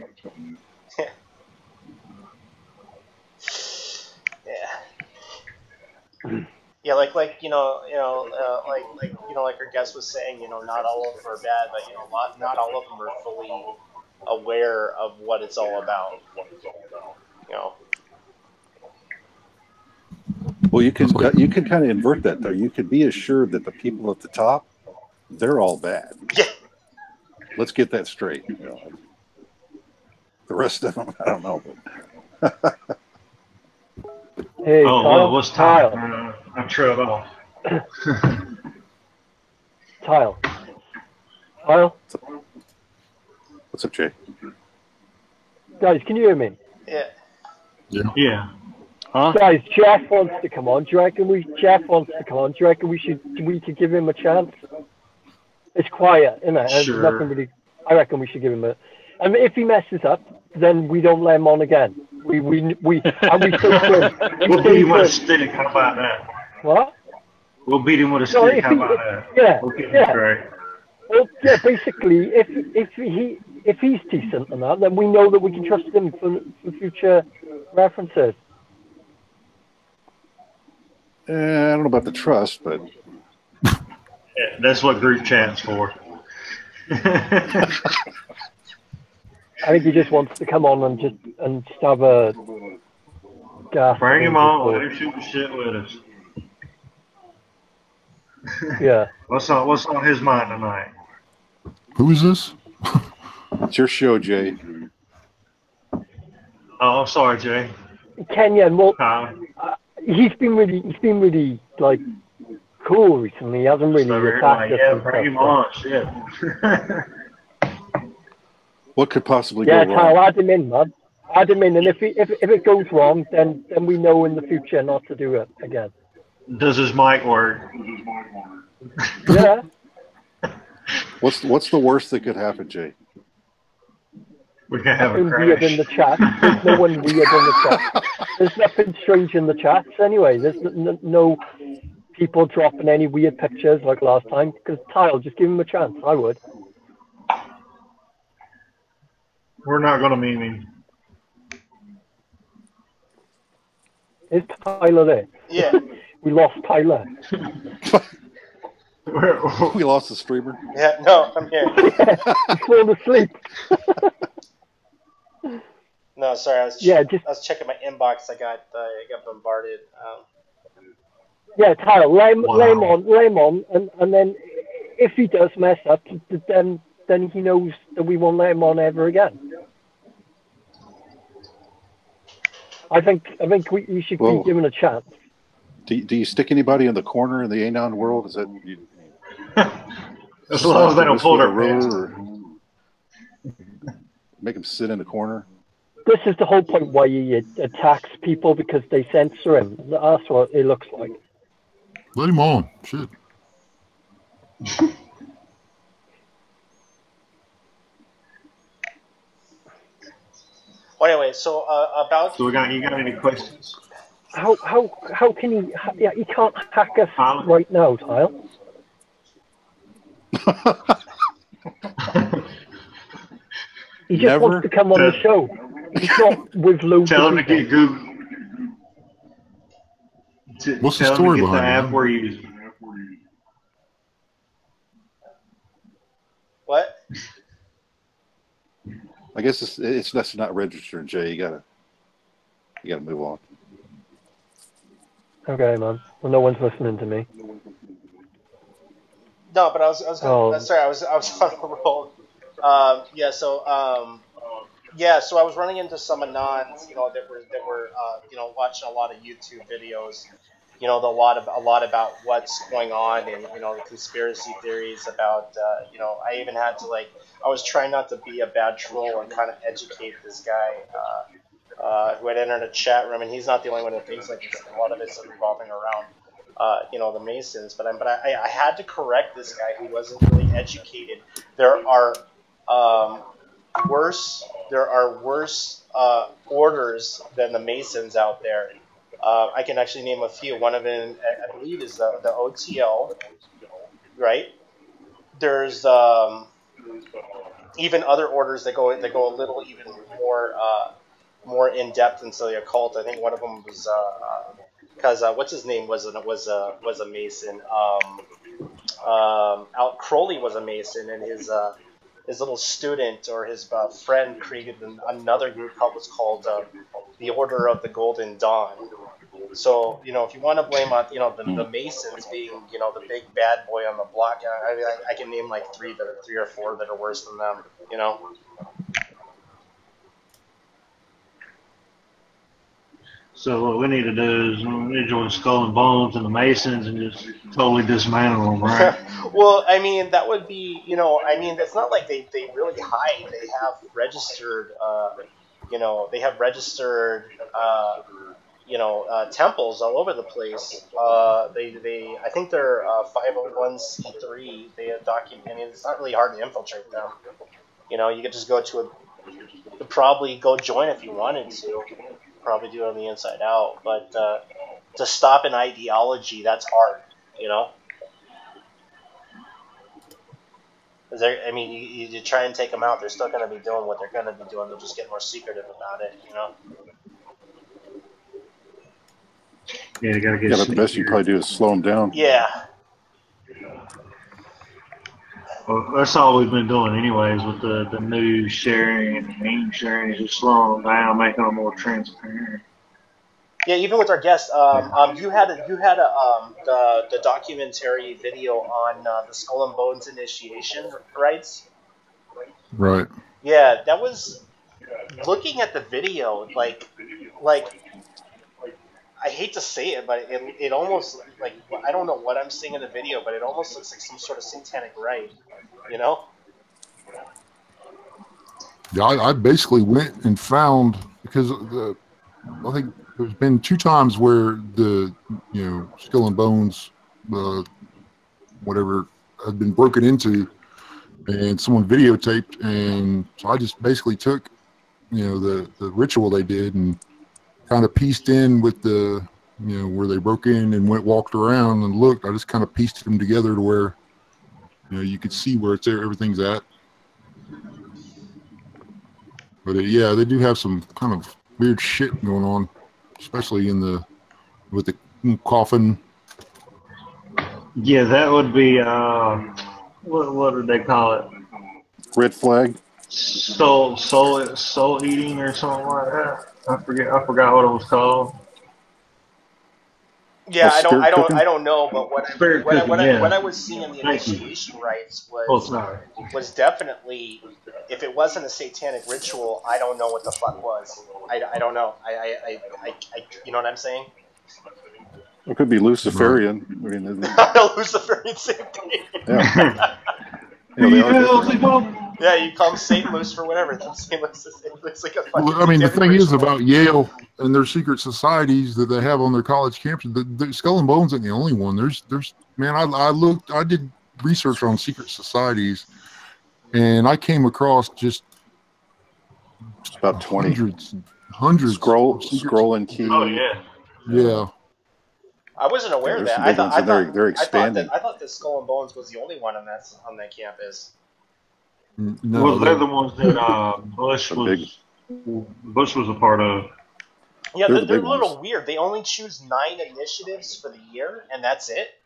Yeah, like our guest was saying, not all of them are bad, but not all of them are fully aware of what it's all about. Well, you can kind of invert that though. You could be assured that the people at the top, they're all bad. Yeah. Let's get that straight. The rest of them, I don't know. Hey, what's Kyle? I'm sure at all. Kyle. What's up, Jay? Guys, can you hear me? Yeah. Huh? Guys, Jeff wants to come on. Do you reckon we could give him a chance? It's quiet, isn't it? Sure. Nothing really. I reckon we should give him a. And if he messes up, then we don't let him on again. We still swim. We'll beat him with a stick. How about that? What? We'll beat him with a stick. How about that? Yeah. We'll get him yeah. straight. Well, yeah. Basically, if if he's decent and that, then we know that we can trust him for future references. I don't know about the trust, but yeah, that's what group chat's for. I think he just wants to come on and just have a gas. Bring him on. Let him shoot the shit with us. Yeah. What's on his mind tonight? Who is this? it's your show, Jay. Oh, I'm sorry, Jay. Kenyon, well, he's been really like cool recently. He hasn't really attacked us. Yeah, bring him on. Shit. What could possibly go wrong? Yeah, Kyle, add him in, man. Add him in, and if it goes wrong, then we know in the future not to do it again. Does his mic work? Yeah. What's the worst that could happen, Jay? We can have a crash. Weird in the chat. There's no one weird in the chat. There's nothing strange in the chats anyway. There's no people dropping any weird pictures like last time. Because Kyle, just give him a chance. I would. We're not going to meme him. Is Tyler there? Yeah. We lost Tyler. We lost the streamer. Yeah, no, I'm here. He's falling asleep. No, sorry, I was checking my inbox. I got bombarded. Yeah, Tyler, lay him on, and then if he does mess up, then he knows that we won't let him on ever again. I think we should be given a chance. Do you stick anybody in the corner in the Anon world? Is that as long as they don't pull their pants, or make them sit in the corner? This is the whole point why he attacks people, because they censor him. That's what it looks like. Let him on. Shit. Well, anyway, so about. So you got any questions? How can he? Yeah, he can't hack us right now, Kyle. He just wants to come on the show. He's not with loads Tell of him to get Google. What's the story behind the app it? we're using. What? I guess that's not registered, Jay. You gotta move on. Okay, man. Well, no one's listening to me. No, but I was sorry. I was on a roll. So I was running into some anons, that were watching a lot of YouTube videos, a lot about what's going on, and the conspiracy theories about, I even had to I was trying not to be a bad troll and kind of educate this guy who had entered a chat room, and he's not the only one who thinks like this. A lot of it's revolving around the Masons, but I had to correct this guy who wasn't really educated. There are worse orders than the Masons out there. I can actually name a few. One of them, I believe, is the OTL, right? There's even other orders that go a little even more in depth into the occult. I think one of them was because what's his name was a Mason. Al Crowley was a Mason, and his little student or his friend created another group called the Order of the Golden Dawn. So if you want to blame on the Masons being the big bad boy on the block, I can name like three or four that are worse than them. So what we need to do is we need to join Skull and Bones and the Masons and just totally dismantle them, right? Well, I mean, that would be, it's not like they really hide. They have registered, temples all over the place. I think they're 501c3. They have documented. It's not really hard to infiltrate them. You could just probably go join if you wanted to. Probably do it on the inside out, but to stop an ideology, that's hard, I mean, you try and take them out, they're still going to be doing what they're going to be doing. They'll just get more secretive about it, you know? Yeah, you got to get. Yeah, but the best you can probably do is slow them down. Yeah. Well, that's all we've been doing, anyways, with the news sharing and the meme sharing, is just slowing them down, making them more transparent. Yeah, even with our guest, you had the documentary video on the Skull and Bones initiation rites. Right. Yeah, that was, looking at the video, like I hate to say it, but it almost, like, I don't know what I'm seeing in the video, but it almost looks like some sort of satanic rite, you know? Yeah, I basically went and found, because I think there's been 2 times where the Skull and Bones, whatever, had been broken into, and someone videotaped, and so I just basically took the ritual they did and kind of pieced in with the where they broke in and walked around and looked. I just kind of pieced them together to where you could see where everything's at. But yeah, they do have some kind of weird shit going on, especially with the coffin. Yeah, that would be what did they call it? Red flag. Soul eating or something like that. I forgot what it was called. Yeah, I don't know, but what I was seeing in the Thank you. initiation rites was definitely, if it wasn't a satanic ritual, I don't know what the fuck was. I don't know. I you know what I'm saying? It could be Luciferian. I mean, Luciferian, same thing. Yeah. They are different. Yeah, you call them St. Luce for whatever. It's like a fucking. Well, I mean, the thing is about Yale and their secret societies that they have on their college campus. The Skull and Bones ain't the only one. There's man. I did research on secret societies, and I came across just about 20, hundreds. Scroll and Key. Oh yeah. Yeah. I wasn't aware of that. They're expanding. I thought the Skull and Bones was the only one on that campus. No, well, they're the ones that Bush was a part of. Yeah, they're a little weird. They only choose 9 initiatives for the year, and that's it.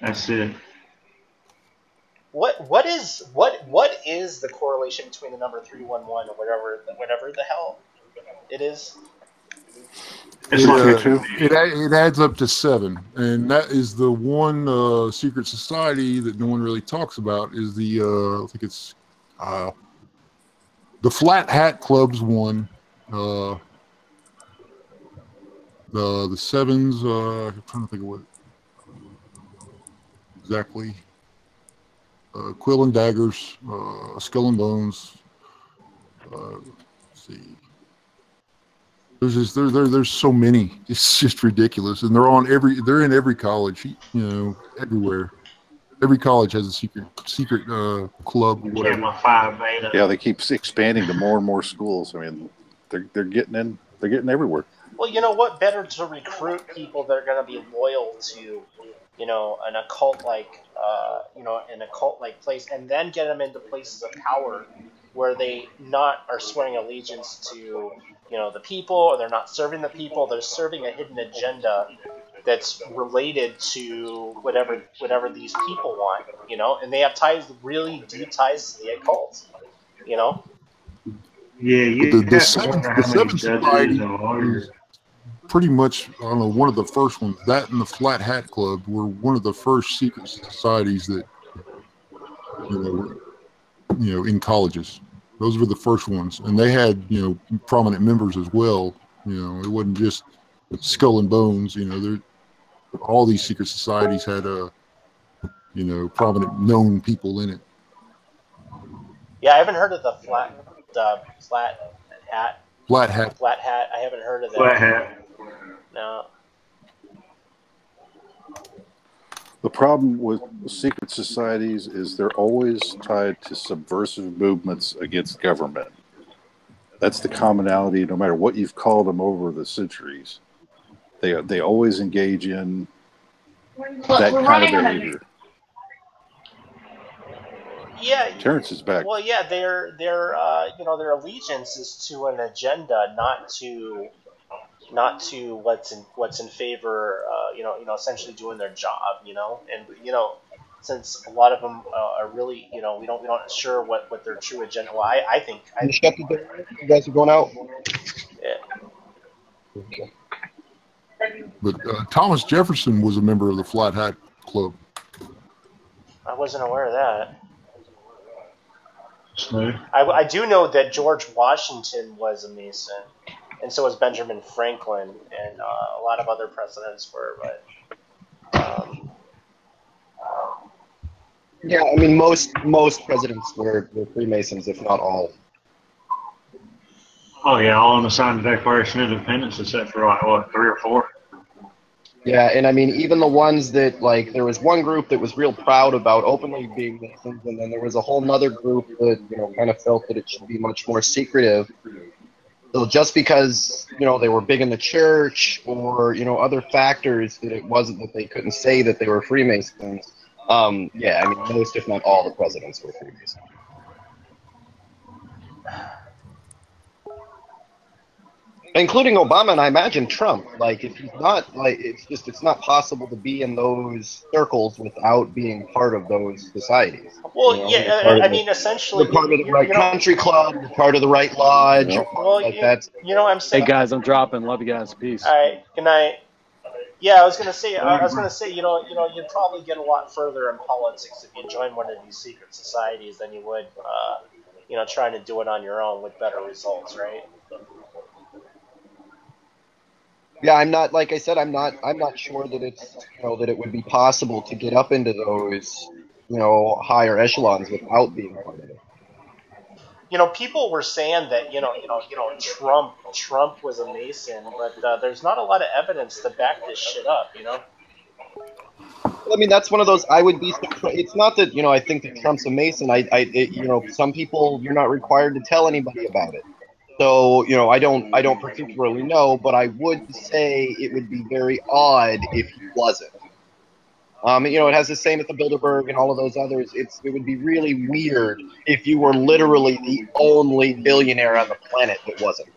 That's it. What is the correlation between the number 311 or whatever the hell it is? It adds up to 7, and that is the one secret society that no one really talks about. Is the I think it's the Flat Hat Club's one. The Sevens. I'm trying to think of what exactly. Quill and Daggers, Skull and Bones. Let's see. There's so many. It's just ridiculous, and they're in every college, everywhere. Every college has a secret club or whatever. Yeah, they keep expanding to more and more schools. I mean, they're getting everywhere. Well, you know what? Better to recruit people that are going to be loyal to, an occult like place, and then get them into places of power where they not are swearing allegiance to, the people, or they're not serving the people. They're serving a hidden agenda that's related to whatever these people want, and they have really deep ties to the occult, Yeah, the seven society is pretty much, I don't know, one of the first ones. That and the Flat Hat Club were one of the first secret societies that, in colleges. Those were the first ones, and they had prominent members as well. It wasn't just Skull and Bones. All these secret societies had prominent known people in it. Yeah, I haven't heard of the flat hat. Flat Hat. Flat Hat. I haven't heard of that. Flat Hat. No. The problem with secret societies is they're always tied to subversive movements against government. That's the commonality, no matter what you've called them over the centuries. They always engage in that kind of behavior. Yeah. Terrence is back. Well, yeah, their you know, their allegiance is to an agenda, not to what's in favor. You know, essentially doing their job. You know, and you know, since a lot of them are really, you know, we don't sure what their true agenda. Well, I think You shut the door. You guys are going out. Yeah. Okay. But Thomas Jefferson was a member of the Flat Hat Club. I wasn't aware of that. Smooth. I do know that George Washington was a Mason, and so was Benjamin Franklin, and a lot of other presidents were. But Yeah, I mean most presidents were Freemasons, if not all. Oh yeah, all on the signed the Declaration of Independence except for like what, 3 or 4. Yeah, and I mean even the ones that, like, there was one group that was real proud about openly being Masons, and then there was a whole nother group that, you know, kind of felt that it should be much more secretive. So just because, you know, they were big in the church or, you know, other factors, that it wasn't that they couldn't say that they were Freemasons. Yeah, I mean most, if not all, the presidents were Freemasons. Including Obama, and I imagine Trump. Like, if he's not, like, it's not possible to be in those circles without being part of those societies. well, You know, yeah, I mean, essentially, you're part of the right country club, you're part of the right lodge. Yep. Well, Like that's. you know, what I'm saying. Hey guys, I'm dropping. Love you guys. Peace. All right, good night. Yeah, I was gonna say, you know, you'd probably get a lot further in politics if you join one of these secret societies than you would, you know, trying to do it on your own with better results, right? Yeah, I'm not, like I said, I'm not sure that it's, you know, that it would be possible to get up into those, you know, higher echelons without being part of it. You know, people were saying that, you know, Trump was a Mason, but there's not a lot of evidence to back this shit up, you know. Well, I mean, that's one of those. I would be. It's not that, you know, I think that Trump's a Mason. You know, some people, you're not required to tell anybody about it. So, you know, I don't particularly know, but I would say it would be very odd if he wasn't. You know, it has the same at the Bilderberg and all of those others. It would be really weird if you were literally the only billionaire on the planet that wasn't.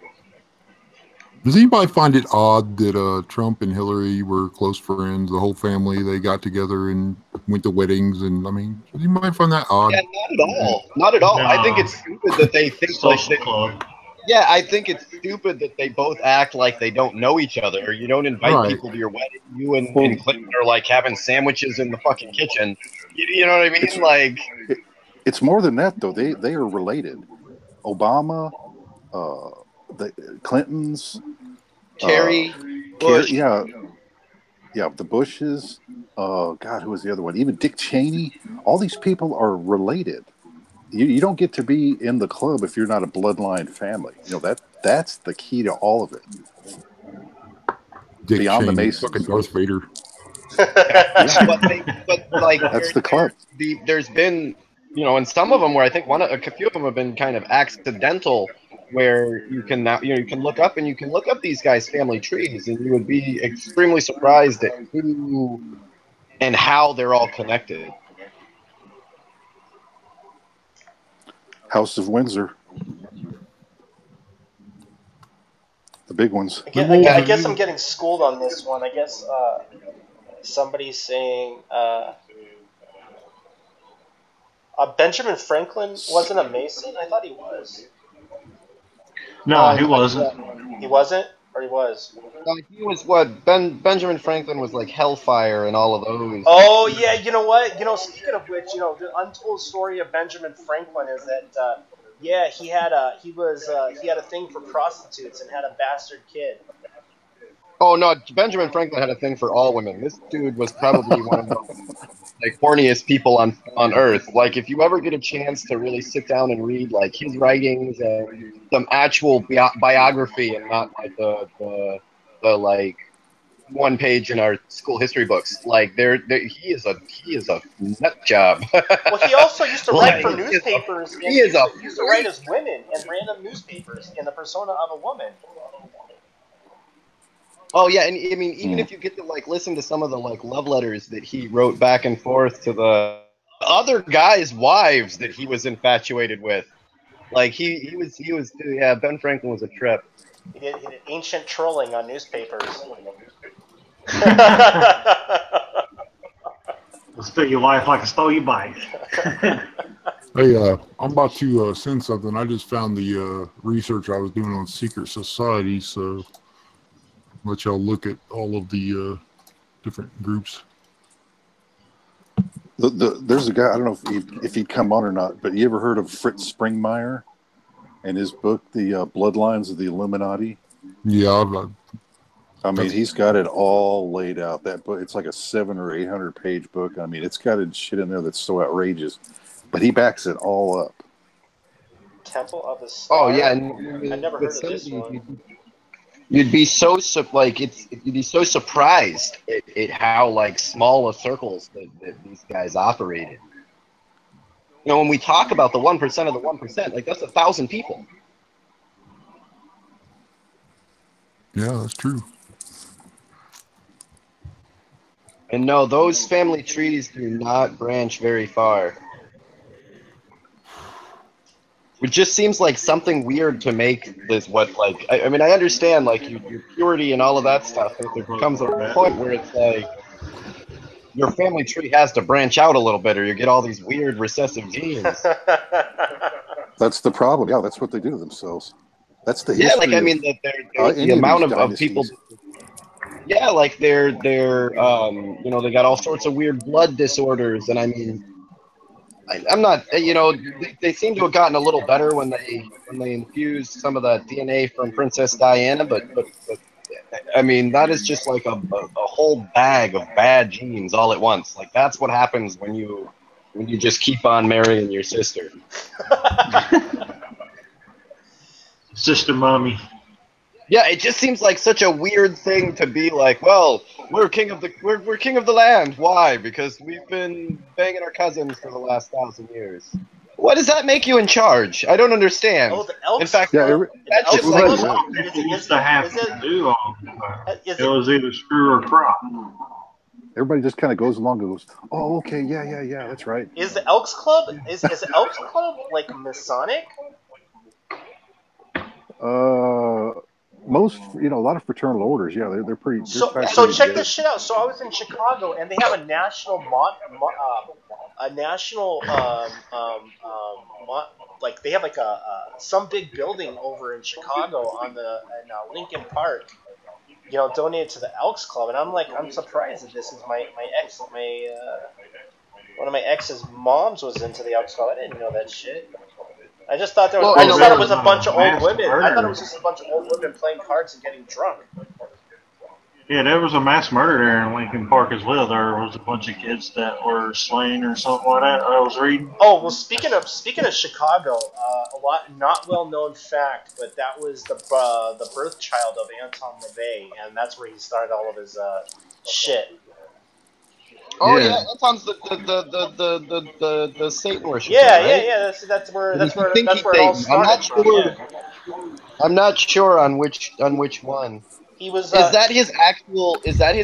Does anybody find it odd that Trump and Hillary were close friends? The whole family, they got together and went to weddings, and I mean, does anybody find that odd? Yeah, not at all. Not at all. No. I think it's stupid that they think like Social club. Yeah, I think it's stupid that they both act like they don't know each other. You don't invite people to your wedding. You and Clinton are like having sandwiches in the fucking kitchen. You know what I mean? Like, it's more than that though. They are related. Obama, the Clintons, Kerry, Bush. yeah, the Bushes. God, who was the other one? Even Dick Cheney. All these people are related. You don't get to be in the club if you're not a bloodline family. You know, that's the key to all of it. Dick Beyond Cheney, the Masons. fucking Darth Vader. but like that's the club. There's been, you know, and some of them where I think a few of them have been kind of accidental, where you can now, you know, you can look up these guys' family trees, and you would be extremely surprised at who and how they're all connected. House of Windsor. The big ones. I guess I'm getting schooled on this one. I guess somebody's saying Benjamin Franklin wasn't a Mason? I thought he was. No, he wasn't. He wasn't? Or he was? He was what? Benjamin Franklin was like Hellfire and all of those. Oh yeah, you know what? You know, speaking of which, you know, the untold story of Benjamin Franklin is that yeah, he had a thing for prostitutes and had a bastard kid. Oh no, Benjamin Franklin had a thing for all women. This dude was probably one of the like horniest people on earth. Like, if you ever get a chance to really sit down and read like his writings and some actual biography, and not like the like one page in our school history books, like he is a nut job. Well, he also used to write for newspapers. He used to write as women in random newspapers in the persona of a woman. Oh yeah, and I mean, even if you get to like listen to some of the like love letters that he wrote back and forth to the other guys' wives that he was infatuated with. Like he was yeah. Ben Franklin was a trip. He did ancient trolling on newspapers. Steal your life like I stole your bike. Hey, I'm about to send something. I just found the research I was doing on secret societies, so let y'all look at all of the different groups. There's a guy, I don't know if he'd come on or not, but you ever heard of Fritz Springmeier and his book, The Bloodlines of the Illuminati? Yeah, I mean, he's got it all laid out. That book, it's like a 700 or 800 page book. I mean, it's got shit in there that's so outrageous, but he backs it all up. Temple of the Star. Oh yeah, I never heard of this one. You'd be so you'd be so surprised at how like small of circles that these guys operated. You know, when we talk about the 1% of the 1%, like that's 1,000 people. Yeah, that's true. And no, those family trees do not branch very far. It just seems like something weird to make this I mean, I understand, like, your purity and all of that stuff, but there comes a point where it's like, your family tree has to branch out a little bit, or you get all these weird recessive genes. That's the problem. Yeah, that's what they do to themselves. That's the history. Yeah, like, I mean, the amount of people... Yeah, like they're you know, they got all sorts of weird blood disorders, and I mean, I'm not, you know, they seem to have gotten a little better when they infused some of the DNA from Princess Diana, but I mean, that is just like a whole bag of bad genes all at once. Like that's what happens when you just keep on marrying your sister. Sister mommy. Yeah, it just seems like such a weird thing to be like, well, we're king of the land. Why? Because we've been banging our cousins for the last 1,000 years. What does that make you in charge? I don't understand. Oh, the Elks. In fact, yeah, that's just like People used to have to do all that. It was either screw or crop. Everybody just kind of goes along and goes, oh, okay, yeah, that's right. Is the Elks Club is the Elks Club like Masonic? Most, you know, a lot of fraternal orders, yeah, they're pretty. So check this shit out. So I was in Chicago, and they have a national like they have like some big building over in Chicago in Lincoln Park, you know, donated to the Elks Club, and I'm surprised that this is one of my ex's moms was into the Elks Club. I didn't know that shit. I just thought it was a bunch of old women. I thought it was just a bunch of old women playing cards and getting drunk. Yeah, there was a mass murder there in Lincoln Park as well. There was a bunch of kids that were slain or something like that. I was reading. Oh well, speaking of Chicago, a not well known fact, but that was the birth child of Anton LaVey, and that's where he started all of his shit. Oh yeah, Anton's the Satan worshiper. Yeah, right? yeah. That's where it all started. I'm not sure on which one. He was. Is that his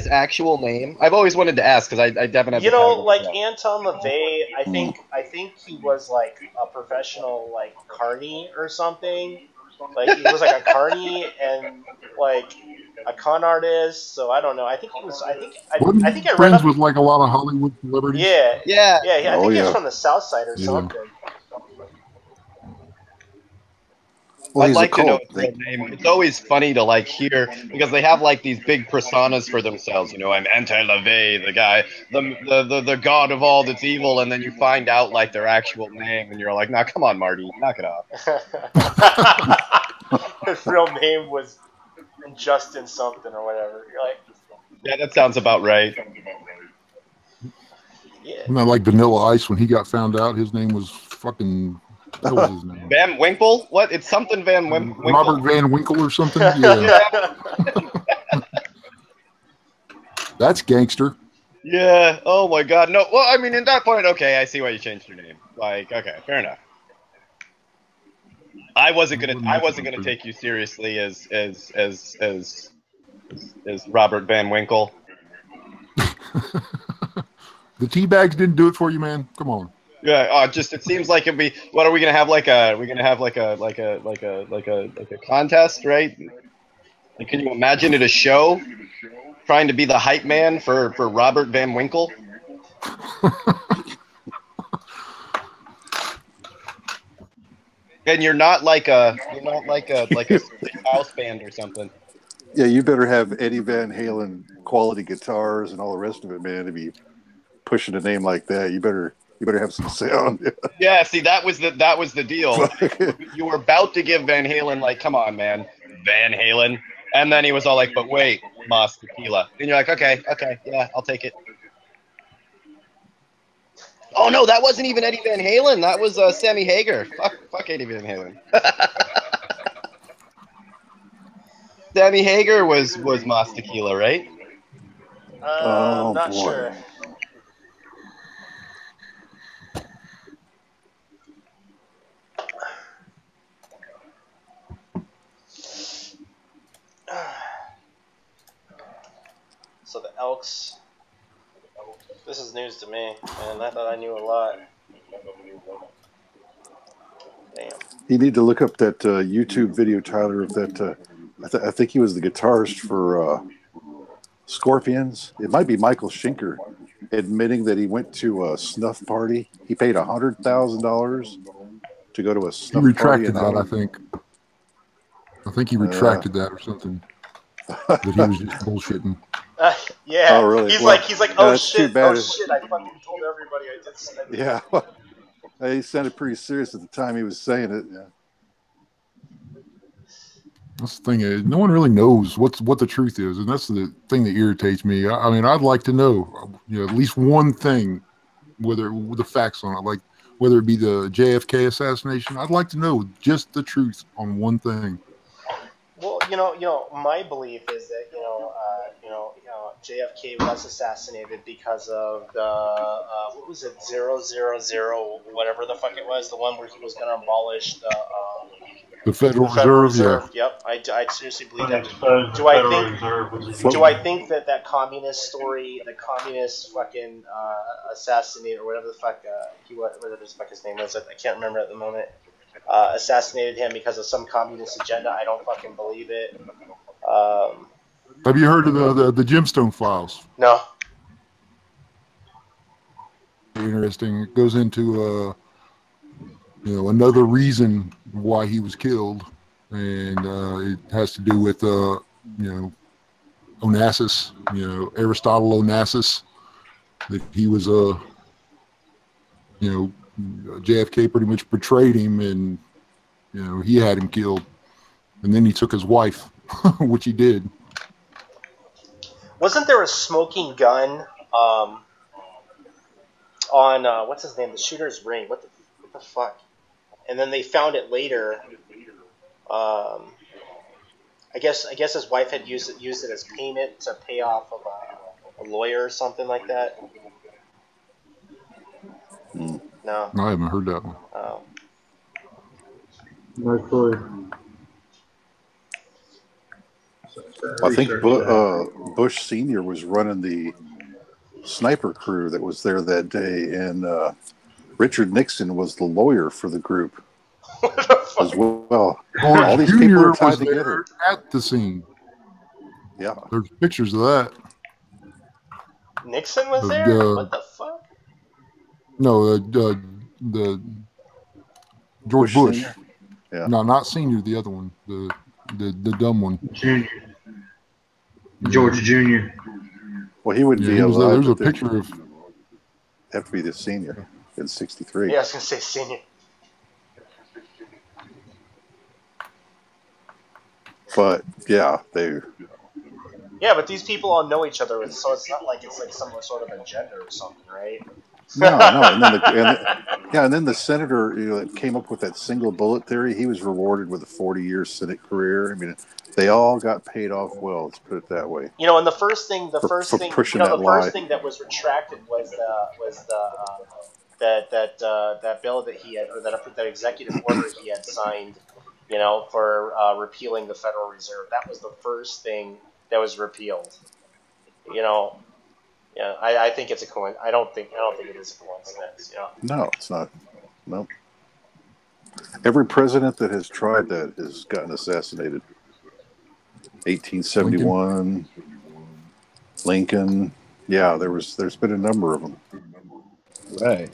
actual name? I've always wanted to ask because I definitely. You know, like Anton LaVey, I think he was like a professional like carny or something. Like he was like a carny and like a con artist. So I don't know. I think he was. I think I read friends with like a lot of Hollywood celebrities. Yeah. I think he was from the South Side or something. Well, I'd like to know his real name. It's always funny to like hear because they have like these big personas for themselves. You know, I'm Anton LaVey, the guy, the god of all that's evil, and then you find out like their actual name, and you're like, nah, come on, Marty, knock it off. His real name was Justin something or whatever. You're like, yeah, that sounds about right. Yeah. Not like Vanilla Ice when he got found out. His name was fucking. What was his name? Van Winkle? What? It's something Van Winkle. Robert Van Winkle or something? Yeah. That's gangster. Yeah. Oh my God. No. Well, I mean, in that point, okay, I see why you changed your name. Like, okay, fair enough. I wasn't gonna take you seriously as Robert Van Winkle. The tea bags didn't do it for you, man. Come on. Yeah. Just it seems like it'd be. What are we gonna have? Like a contest, right? Like, can you imagine it a show trying to be the hype man for Robert Van Winkle? And you're not like a house band or something. Yeah, you better have Eddie Van Halen quality guitars and all the rest of it, man, to be pushing a name like that. You better have some sound. Yeah, see, that was the deal. You were about to give Van Halen, like, come on, man, Van Halen, and then he was all like, but wait, Mas Tequila, and you're like, okay, yeah, I'll take it. Oh no, that wasn't even Eddie Van Halen. That was Sammy Hagar. Fuck Eddie Van Halen. Sammy Hagar was Mas Tequila, right? Oh, not boy. sure. So the Elks. This is news to me, and I thought I knew a lot. Damn. You need to look up that YouTube video, Tyler, of that. I think he was the guitarist for Scorpions. It might be Michael Schenker admitting that he went to a snuff party. He paid $100,000 to go to a snuff party. He retracted that, I think. I think he retracted that or something. That he was just bullshitting. Yeah. Oh, really? He's Well, like, oh shit, bad. I fucking told everybody I did something. Yeah. He sounded pretty serious at the time he was saying it. Yeah. That's the thing. No one really knows what the truth is, and that's the thing that irritates me. I mean, I'd like to know, at least one thing, whether the facts on it, like whether it be the JFK assassination. I'd like to know just the truth on one thing. Well, my belief is that JFK was assassinated because of the what was it, 000, whatever the fuck it was, the one where he was going to abolish the Federal Reserve. Yeah. Yep, I seriously believe that. Do I think that communist story, the communist fucking assassinate or whatever the fuck whatever the fuck his name was, I can't remember at the moment. Assassinated him because of some communist agenda. I don't fucking believe it. Have you heard of the Gemstone Files? No. Interesting. It goes into another reason why he was killed, and it has to do with Onassis. Aristotle Onassis. That he was JFK pretty much betrayed him, and he had him killed, and then he took his wife, which he did. Wasn't there a smoking gun on what's his name, the shooter's ring? What the fuck? And then they found it later. I guess his wife had used it as payment to pay off of a lawyer or something like that. No, I haven't heard that one. Oh. No clue. I think Bush Sr. was running the sniper crew that was there that day, and Richard Nixon was the lawyer for the group as well. All these people are tied together at the scene. Yeah, there's pictures of that. Nixon was there. What the fuck? No, the George Bush. Yeah. No, not Senior. The other one, the dumb one. Junior. George Junior. Well, he wouldn't be alive. There's a picture of. Have to be the senior in '63. Yeah, I was gonna say senior. But yeah, they. Yeah, but these people all know each other, so it's not like it's like some sort of agenda or something, right? No, and then the senator, that came up with that single bullet theory, he was rewarded with a 40-year Senate career. I mean, they all got paid off well. Let's put it that way. And the first thing that was retracted was that bill that he had, or that executive order he had signed, for repealing the Federal Reserve. That was the first thing that was repealed. Yeah, I think it's a coincidence. I don't think it is a coincidence. You know. No, it's not. No. Every president that has tried that has gotten assassinated. 1871, Lincoln. Yeah, there's been a number of them. Right.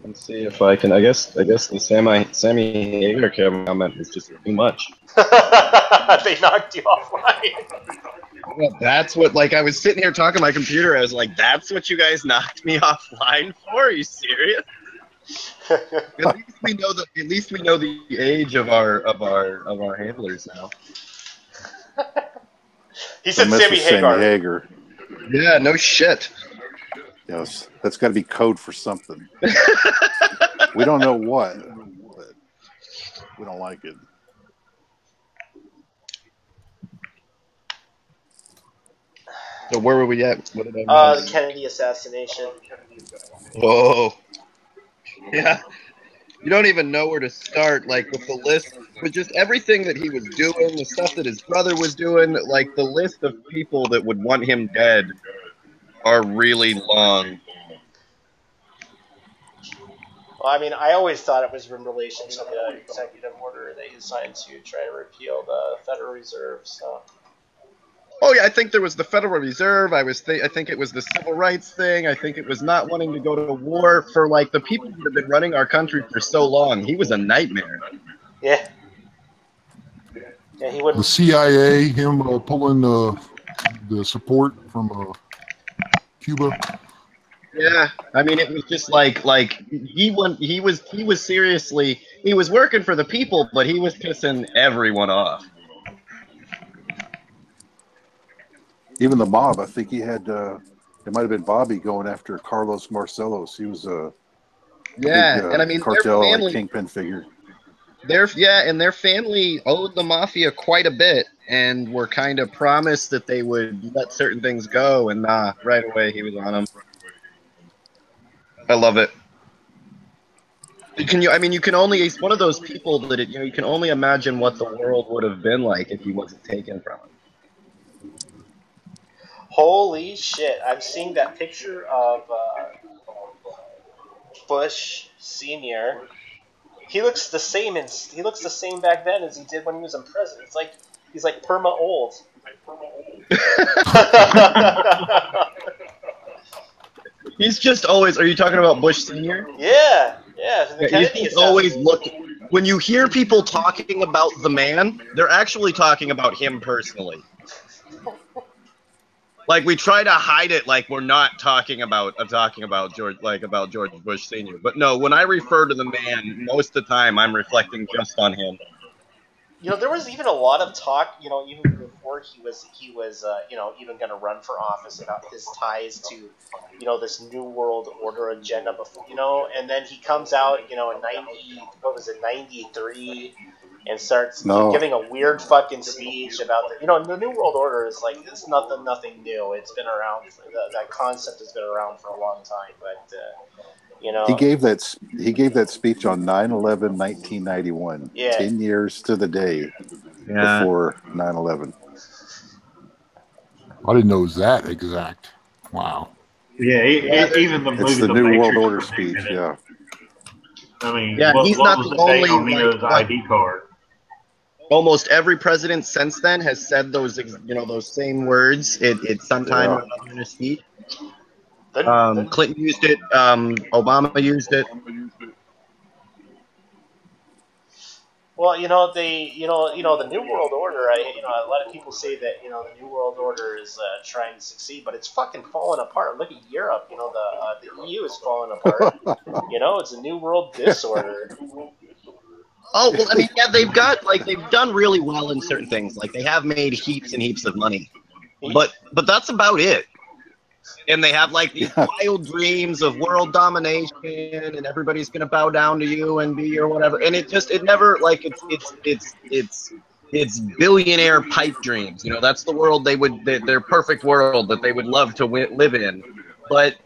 Let's see if I can. I guess the Sammy Hagar comment was just too much. They knocked you offline. Yeah, that's what. Like, I was sitting here talking to my computer. I was like, "That's what you guys knocked me offline for? Are you serious?" At least we know the age of our handlers now. He said Sammy Hagar. Hagar. Yeah, no shit. Yes, that's got to be code for something. We don't know what, but we don't like it. So where were we at? What did I The Kennedy assassination. Whoa. Yeah. You don't even know where to start, like, with the list, with just everything that he was doing, the stuff that his brother was doing, like, the list of people that would want him dead are really long. Well, I mean, I always thought it was in relation to the executive order that he signed to try to repeal the Federal Reserve, so... Oh yeah, I think there was the Federal Reserve. I think it was the civil rights thing. I think it was not wanting to go to war for like the people that have been running our country for so long. He was a nightmare. Yeah. Yeah, he wouldn't. The CIA, him pulling the support from Cuba. Yeah, I mean, it was just like he was seriously, he was working for the people, but he was pissing everyone off. Even the mob, I think he had, it might have been Bobby going after Carlos Marcellos. He was a big and I mean, cartel their family, like kingpin figure. And their family owed the mafia quite a bit, and were kind of promised that they would let certain things go, and right away he was on them. I love it. He's one of those people that you can only imagine what the world would have been like if he wasn't taken from him. Holy shit! I'm seeing that picture of Bush Senior. He looks the same back then as he did when he was in prison. It's like he's like perma old. He's just always. Are you talking about Bush Senior? Yeah. He's always looked. When you hear people talking about the man, they're actually talking about him personally. Like, we try to hide it, like we're not talking about George Bush Senior. But no, when I refer to the man, most of the time I'm reflecting just on him. There was even a lot of talk, even before he was, even going to run for office about his ties to, this New World Order agenda before, and then he comes out, in 93, and starts giving a weird fucking speech about the New World Order is like, it's nothing new. It's been around, that concept has been around for a long time, but, He gave that speech on 9/11, 1991. Yeah. 10 years to the day before 9/11. I didn't know it was that exact. Wow. Yeah, even the movie It's the The New Matrix World Order speech, yeah. I mean, he's what not was the the date only, on Neo's ID card? Almost every president since then has said those same words. It's sometime in a speech. Clinton used it. Obama used it. Well, the New World Order. A lot of people say that the New World Order is trying to succeed, but it's fucking falling apart. Look at Europe. The EU is falling apart. It's a New World disorder. Oh well, I mean, yeah, they've done really well in certain things. Like, they have made heaps and heaps of money, but that's about it. And they have like these wild dreams of world domination, and everybody's gonna bow down to you and be or whatever. And it never, like, it's billionaire pipe dreams. That's the world their perfect world that they would love to live in. But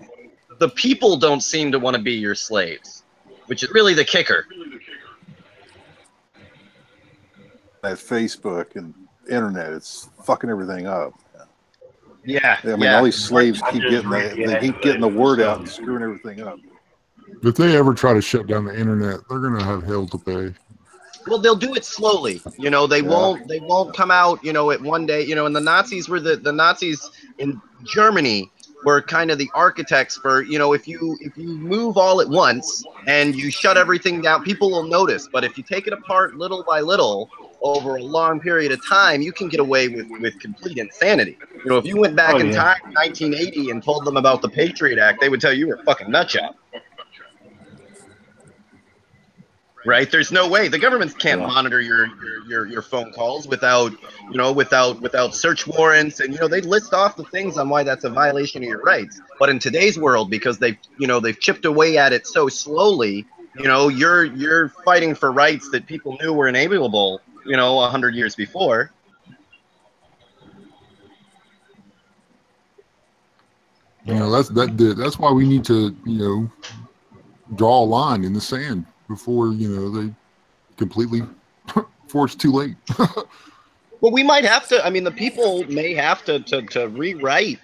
the people don't seem to want to be your slaves, which is really the kicker. That Facebook and internet, it's fucking everything up. Yeah. I mean, all these slaves keep getting the word out and screwing everything up. If they ever try to shut down the internet, they're gonna have hell to pay. Well, they'll do it slowly. You know, they won't come out, you know, at one day, you know, and the Nazis were the Nazis in Germany were kind of the architects for, you know, if you move all at once and you shut everything down, people will notice. But if you take it apart little by little over a long period of time, you can get away with complete insanity. You know, if you went back in time, 1980, and told them about the Patriot Act, they would tell you were a fucking nutshell. Right? There's no way the government can't monitor your phone calls without, you know, without search warrants, and you know, they list off the things on why that's a violation of your rights. But in today's world, because they've chipped away at it so slowly, you know, you're fighting for rights that people knew were inalienable, you know, 100 years before. You know, that's why we need to, you know, draw a line in the sand before, you know, they completely, before it's too late. Well, we might have to. I mean, the people may have to rewrite,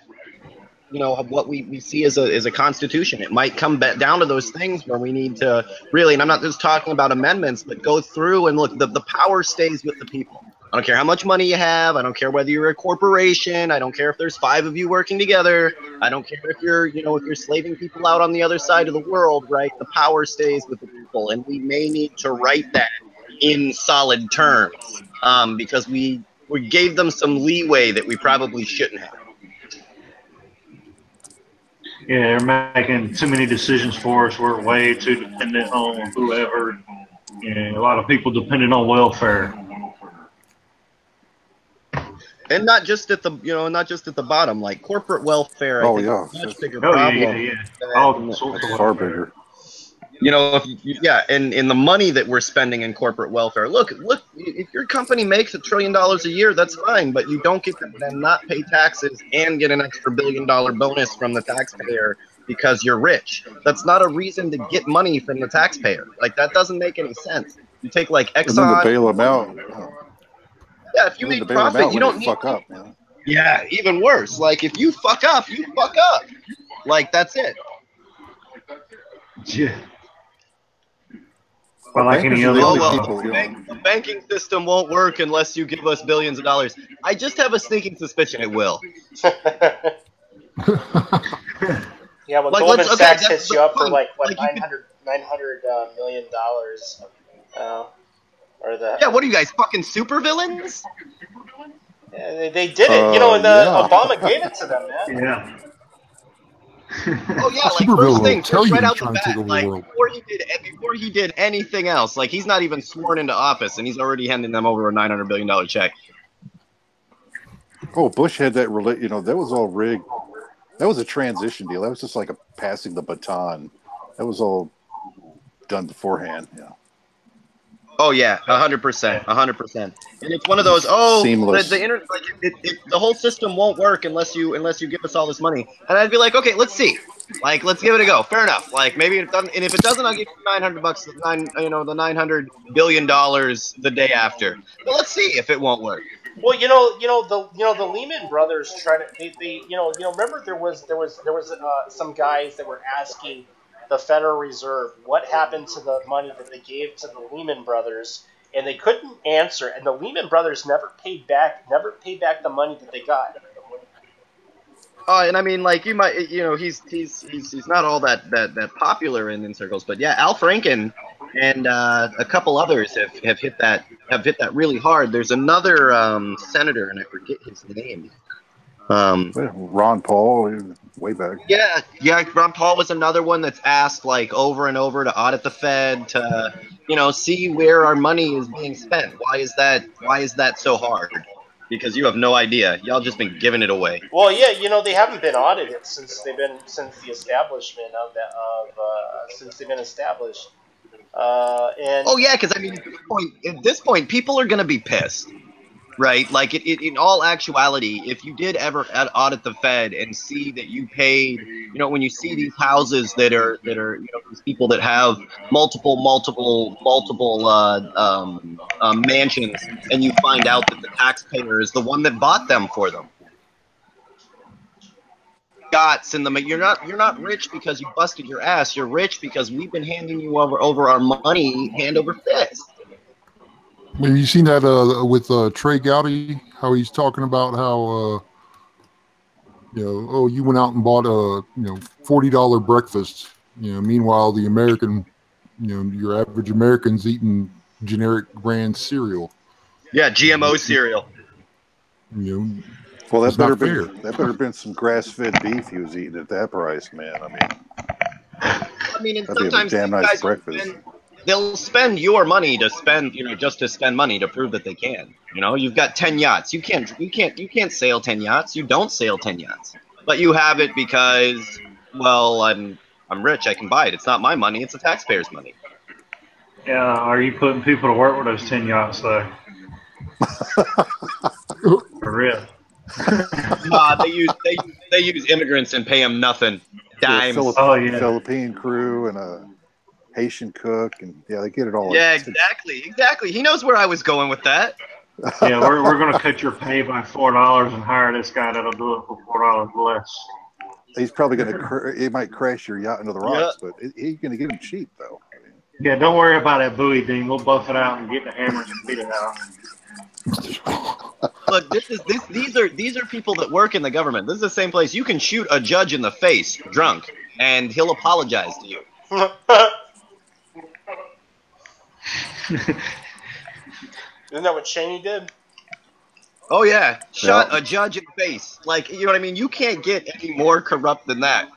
you know, what we see as a constitution. It might come back down to those things where we need to really, and I'm not just talking about amendments, but go through and look. The power stays with the people. I don't care how much money you have. I don't care whether you're a corporation. I don't care if there's 5 of you working together. I don't care if you're, you know, if you're slaving people out on the other side of the world, right? The power stays with the people, and we may need to write that in solid terms, because we gave them some leeway that we probably shouldn't have. Yeah, they're making too many decisions for us. We're way too dependent on whoever. And a lot of people dependent on welfare. And not just at the, you know, not just at the bottom, like corporate welfare. I think is a much bigger problem. Far bigger. You know, and the money that we're spending in corporate welfare. Look, if your company makes $1 trillion a year, that's fine, but you don't get to then not pay taxes and get an extra $1 billion bonus from the taxpayer because you're rich. That's not a reason to get money from the taxpayer. Like, that doesn't make any sense. You take like Exxon. And then to bail them out. Yeah, if you make profit, you don't need fuck up, man. Yeah, even worse. Like, if you fuck up, you fuck up. Like, that's it. Yeah. Well, like any other people, the banking system won't work unless you give us billions of dollars. I just have a sneaking suspicion it will. Yeah, well, like, Goldman Sachs hits you up for like what, $900 million. Or the yeah, what are you guys, fucking supervillains? Yeah, they did it, you know, and Obama gave it to them, man. Yeah. Oh yeah, like first thing, right out the bat, like before he did anything else, like he's not even sworn into office, and he's already handing them over a $900 billion check. Oh, Bush had that, you know, that was all rigged. That was a transition deal. That was just like a passing the baton. That was all done beforehand. Yeah. Oh yeah, 100%, 100%. And it's one of those. Oh, seamless. The internet, like the whole system won't work unless you give us all this money. And I'd be like, okay, let's see. Like, let's give it a go. Fair enough. Like, maybe it doesn't. And if it doesn't, I'll give you $900, the $900 billion the day after. But let's see if it won't work. Well, the Lehman Brothers tried to. They remember there was some guys that were asking the Federal Reserve what happened to the money that they gave to the Lehman Brothers, and they couldn't answer. And the Lehman Brothers never paid back the money that they got. And I mean, like, you might, you know, he's not all that popular in circles, but yeah, Al Franken and a couple others have hit that really hard. There's another senator, and I forget his name. Ron Paul, way back. Yeah. Ron Paul was another one that's asked like over and over to audit the Fed to, you know, see where our money is being spent. Why is that so hard? Because you have no idea. Y'all just been giving it away. Well, yeah, you know, they haven't been audited since the establishment since they've been established. And oh yeah, because I mean, at this point, people are gonna be pissed. Right, like in all actuality, if you did ever audit the Fed and see that you paid, you know, when you see these houses that are you know, these people that have multiple mansions, and you find out that the taxpayer is the one that bought them for them, yachts and you're not rich because you busted your ass. You're rich because we've been handing you over our money hand over fist. Have you seen that with Trey Gowdy? How he's talking about how you went out and bought a $40 breakfast. Meanwhile the American, your average American's eating generic brand cereal. Yeah, GMO cereal. Well, that better have been some grass-fed beef he was eating at that price, man. I mean, and that'd sometimes be a damn these nice guys breakfast. they'll spend your money to spend, just to spend money to prove that they can. You've got 10 yachts. You can't sail 10 yachts. You don't sail 10 yachts. But you have it because, well, I'm rich. I can buy it. It's not my money. It's the taxpayers' money. Yeah, are you putting people to work with those 10 yachts, though? For real. Nah, they use immigrants and pay them nothing. Dimes. Philippine crew and a Haitian cook, and yeah, they get it all. Yeah, exactly. He knows where I was going with that. Yeah, we're going to cut your pay by $4 and hire this guy that'll do it for $4 less. He's probably going to. He might crash your yacht into the rocks, but he's going to get him cheap though. Yeah, don't worry about that buoy, Dean. We'll buff it out and get the hammer and beat it out. Look, these are people that work in the government. This is the same place. You can shoot a judge in the face drunk, and he'll apologize to you. Isn't that what Cheney did? Oh yeah, shot a judge in the face. Like, you know what I mean? You can't get any more corrupt than that.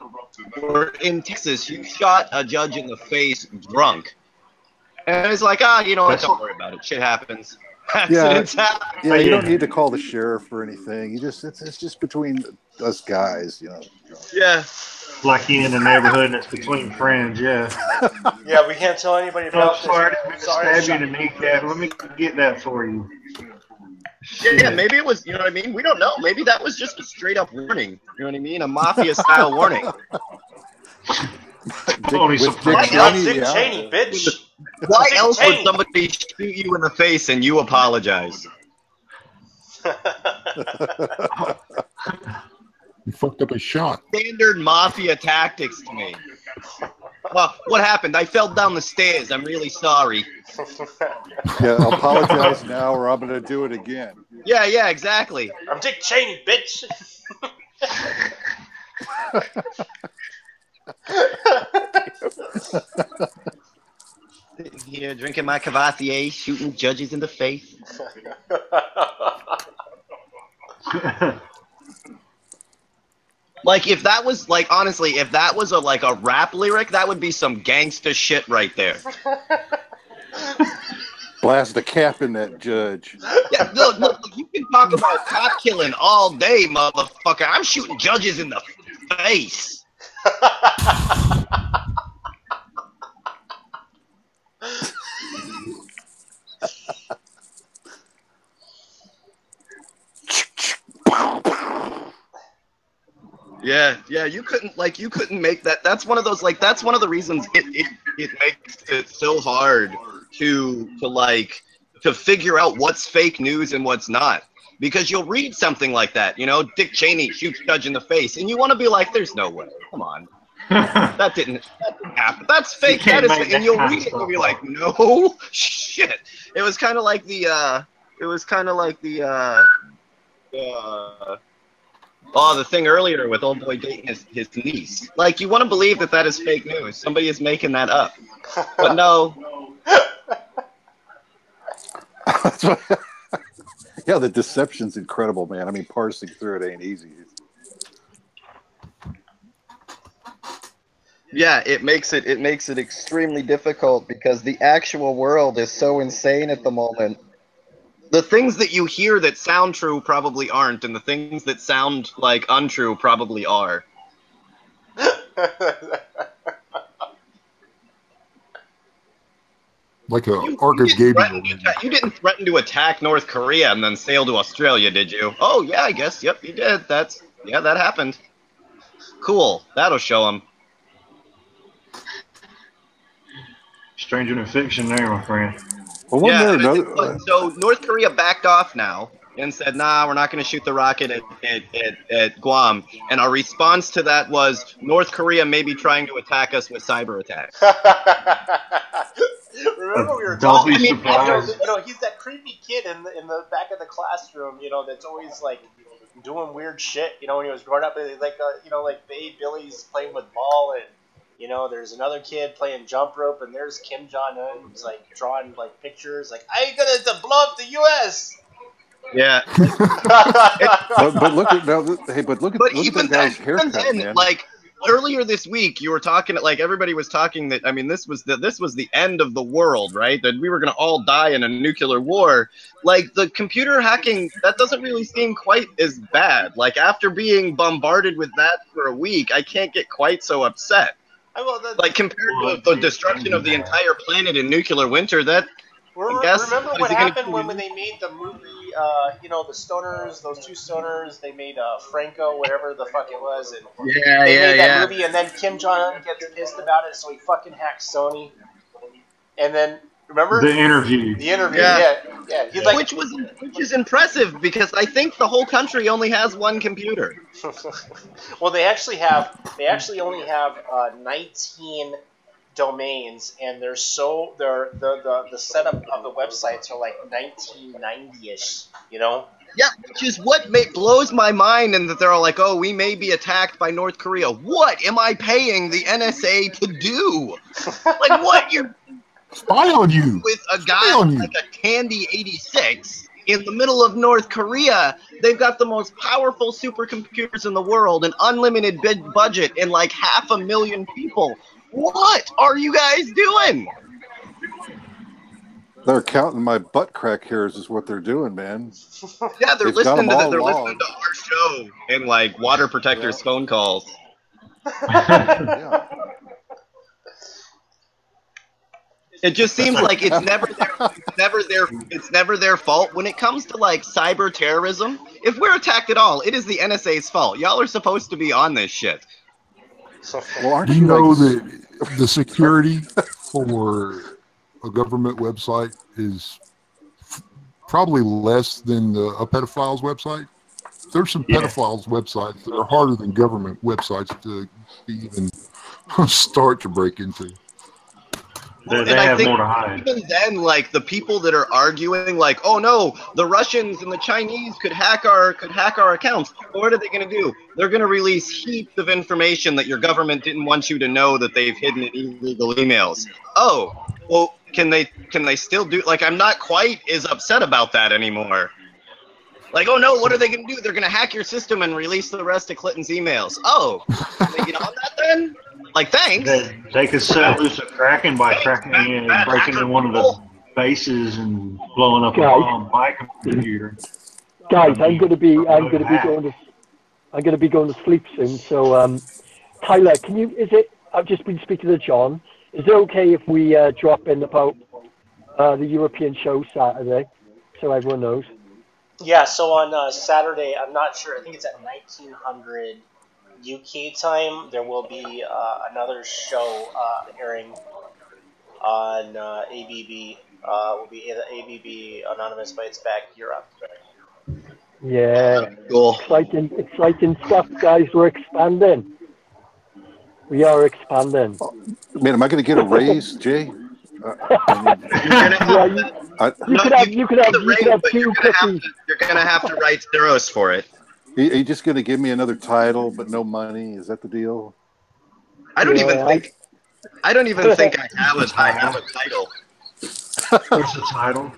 Or in Texas, you shot a judge in the face drunk, and it's like, don't worry about it. Shit happens. Accidents happen. Yeah, you don't need to call the sheriff or anything. It's just between us guys, Yeah. Like you in the neighborhood and it's between friends, yeah. Yeah, we can't tell anybody about this. Sorry, stab you in the kneecap. Let me get that for you. Yeah, maybe it was, you know what I mean? We don't know. Maybe that was just a straight up warning. You know what I mean? A mafia style warning. Dick Cheney, bitch. Why else would somebody shoot you in the face and you apologize? You fucked up a shot. Standard mafia tactics to me. Well, what happened? I fell down the stairs. I'm really sorry. Yeah, apologize now or I'm going to do it again. Yeah, exactly. I'm Dick Cheney, bitch. Here, drinking my Cavassier, shooting judges in the face. Like, if that was, like, honestly, if that was a rap lyric, that would be some gangsta shit right there. Blast the cap in that judge. Yeah, look, you can talk about cop killing all day, motherfucker. I'm shooting judges in the face. Yeah, you couldn't make that. That's one of those, that's one of the reasons it makes it so hard to figure out what's fake news and what's not. Because you'll read something like that, Dick Cheney shoots judge in the face, and you want to be like, there's no way. Come on. That didn't happen. That's fake. That is fake. And you'll read it and you'll be like, no shit. It was kind of like the the thing earlier with old boy dating his niece. Like, you want to believe that is fake news. Somebody is making that up. But no. Yeah, the deception's incredible, man. I mean, parsing through it ain't easy. Yeah, it makes it extremely difficult because the actual world is so insane at the moment. The things that you hear that sound true probably aren't, and the things that sound like untrue probably are. Like a Ark of Gabriel. You didn't threaten to attack North Korea and then sail to Australia, did you? Oh, yeah, I guess. Yep, you did. That happened. Cool. That'll show them. Stranger than fiction there, my friend. Well, yeah, so North Korea backed off now, and said, nah, we're not going to shoot the rocket at Guam. And our response to that was, North Korea may be trying to attack us with cyber attacks. Remember we were Don't talking. be surprised. He's that creepy kid in the back of the classroom. That's always like doing weird shit. When he was growing up, like like Babe Billy's playing with ball, and there's another kid playing jump rope, and there's Kim Jong Un who's like drawing like pictures, like I'm gonna blow up the U.S. Yeah. but look at now. Hey, but look at that guy's haircut, man. Like earlier this week, you were talking like everybody was talking that this was the end of the world, right? That we were going to all die in a nuclear war. Like the computer hacking, that doesn't really seem quite as bad. Like after being bombarded with that for a week, I can't get quite so upset. Like compared to the destruction of the entire planet in nuclear winter, that. Remember what happened when they made the movie, the stoners, those two stoners, they made Franco, whatever the fuck it was, and they made that movie, and then Kim Jong-un gets pissed about it, so he fucking hacks Sony. And then, remember? The interview. Yeah. He's like, which is impressive, because I think the whole country only has one computer. Well, they actually only have 19 domains, and the setup of the websites are like 1990-ish, Yeah, which is what blows my mind, and that they're all like, oh, we may be attacked by North Korea. What am I paying the NSA to do? Like, what? You're spy on you with a guy like a Tandy 86 in the middle of North Korea. They've got the most powerful supercomputers in the world, an unlimited bid budget, and like 500,000 people. What are you guys doing? They're counting my butt crack hairs is what they're doing, man. Yeah, they're listening to our show and like water protectors phone calls. Yeah. It just seems like it's never their fault when it comes to like cyber terrorism. If we're attacked at all, it is the NSA's fault. Y'all are supposed to be on this shit. Well, aren't you know that the security for a government website is probably less than a pedophile's website? There's some pedophiles' websites that are harder than government websites to even start to break into. They have more to hide. Even then, like the people that are arguing, like, oh no, the Russians and the Chinese could hack our accounts. What are they going to do? They're going to release heaps of information that your government didn't want you to know that they've hidden in illegal emails. Oh, well, can they still do? Like, I'm not quite as upset about that anymore. Like, oh no, what are they going to do? They're going to hack your system and release the rest of Clinton's emails. Oh, can they get on that then? Like, thanks. They could set loose a Kraken by cracking in and breaking into one of the bases and blowing up a bomb by computer. Guys, I'm going to be going to sleep soon. So, Tyler, I've just been speaking to John. Is it okay if we drop in about the European show Saturday, so everyone knows? Yeah. So on Saturday, I'm not sure. I think it's at 1900. UK time, there will be another show airing on ABB. Will be the ABB Anonymous Bites Back Europe. Yeah, cool. Exciting stuff, guys. We're expanding. We are expanding. Man, am I going to get a raise, Jay? You could have two cookies. You're going to have to write zeros for it. Are you just going to give me another title but no money? Is that the deal? I don't even think I have a title. What's the title?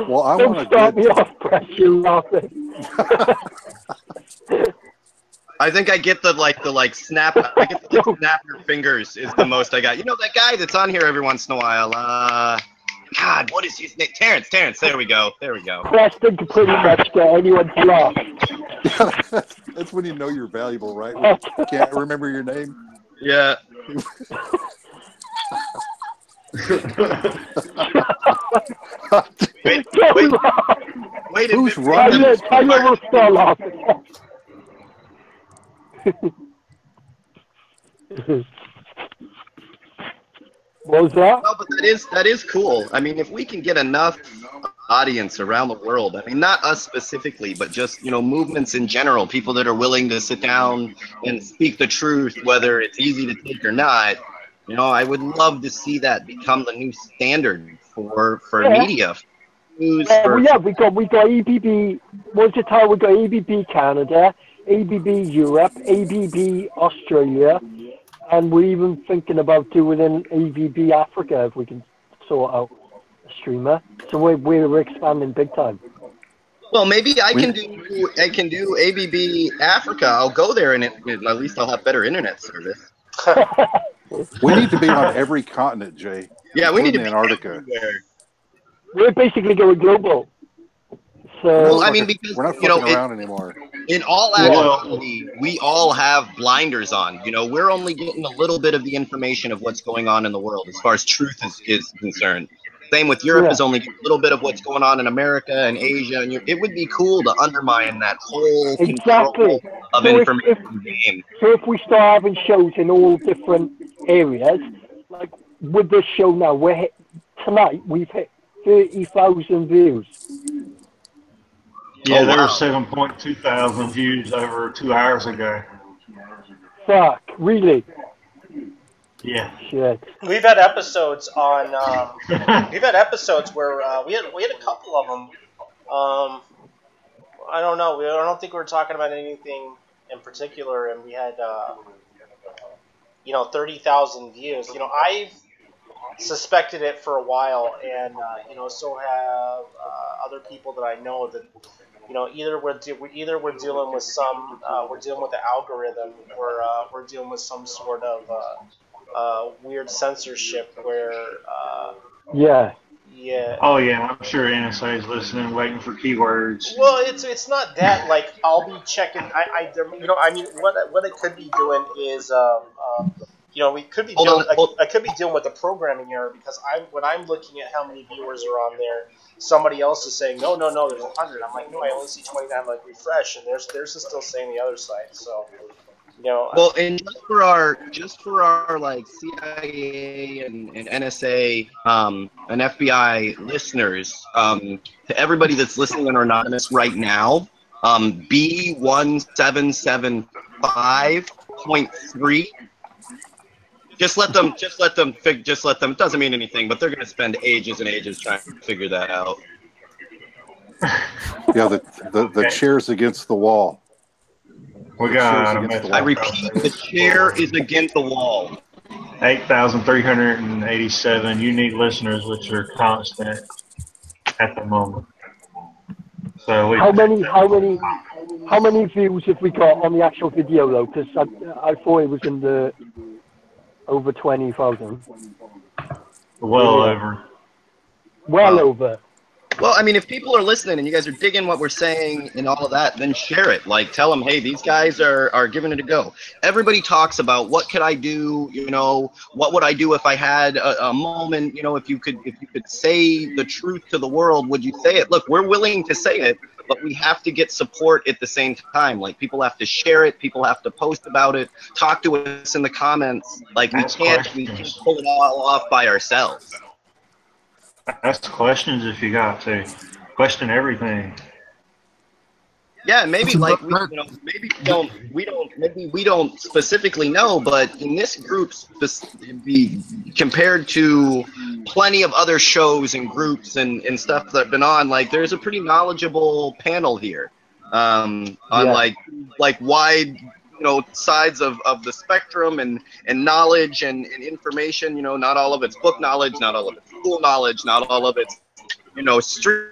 Well, I don't start me off, Press. You're laughing. I think I get the snap. I get the snap your fingers is the most I got. You know that guy that's on here every once in a while. God, what is his name? Terrence. There we go. Preston can pretty much get anyone to laugh. That's when you know you're valuable, right? When you can't remember your name. Yeah. Wait. Who's running? Tyler will start laughing. What was that? No, but that is cool. I mean, if we can get enough audience around the world, I mean, not us specifically, but just, movements in general, people that are willing to sit down and speak the truth, whether it's easy to take or not, I would love to see that become the new standard for media. We got ABB. What's the time? We got ABB Canada, ABB Europe, ABB Australia, and we're even thinking about doing an ABB Africa if we can sort out a streamer. So we're expanding big time. Well, maybe I can do ABB Africa. I'll go there and at least I'll have better internet service. We need to be on every continent, Jay. Yeah, we need to be Antarctica. everywhere. We're basically going global. So because we're not fucking around anymore. In all actuality, we all have blinders on. We're only getting a little bit of the information of what's going on in the world as far as truth is concerned. Same with Europe is only a little bit of what's going on in America and Asia, and it would be cool to undermine that whole control of information game. So if we start having shows in all different areas, like with this show now, tonight we've hit 30,000 views. Yeah, there were 7.2 thousand views over 2 hours ago. Fuck, really? Yeah. Shit. We've had episodes on. We've had episodes where we had a couple of them. I don't know. I don't think we were talking about anything in particular, and we had 30,000 views. I've suspected it for a while, and so have other people that I know that either we're dealing with we're dealing with the algorithm, or we're dealing with some sort of weird censorship where yeah. Oh yeah, I'm sure NSA is listening, waiting for keywords. Well, it's not that. Like, I'll be checking. What it could be doing is we could be I could be dealing with a programming error, because when I'm looking at how many viewers are on there, somebody else is saying no, there's 100. I'm like, no, I only see 29. I'm like, refresh, and theirs is still saying the other side. So. Well, and just for our like CIA and NSA and FBI listeners, to everybody that's listening and are anonymous right now, B1775.3. Just let them. It doesn't mean anything, but they're going to spend ages and ages trying to figure that out. Yeah, the chair's against the wall. We got. I repeat, the chair is against the wall. 8,387 unique listeners, which are constant at the moment. So how many views have we got on the actual video though? Because I thought it was in the over 20,000. Well over. Well over. Well, I mean, if people are listening and you guys are digging what we're saying and all of that, then share it. Like, tell them, hey, these guys are giving it a go. Everybody talks about what could I do, what would I do if I had a moment, if you could say the truth to the world, would you say it? Look, we're willing to say it, but we have to get support at the same time. Like, people have to share it, people have to post about it, talk to us in the comments. Like, we can't pull it all off by ourselves. Ask questions if you got to. Question everything. Yeah, maybe like we don't specifically know, but in this group, compared to plenty of other shows and groups and stuff that have been on, like there's a pretty knowledgeable panel here, on like wide sides of the spectrum and knowledge and information. Not all of it's book knowledge, not all of it's school knowledge, not all of it's street.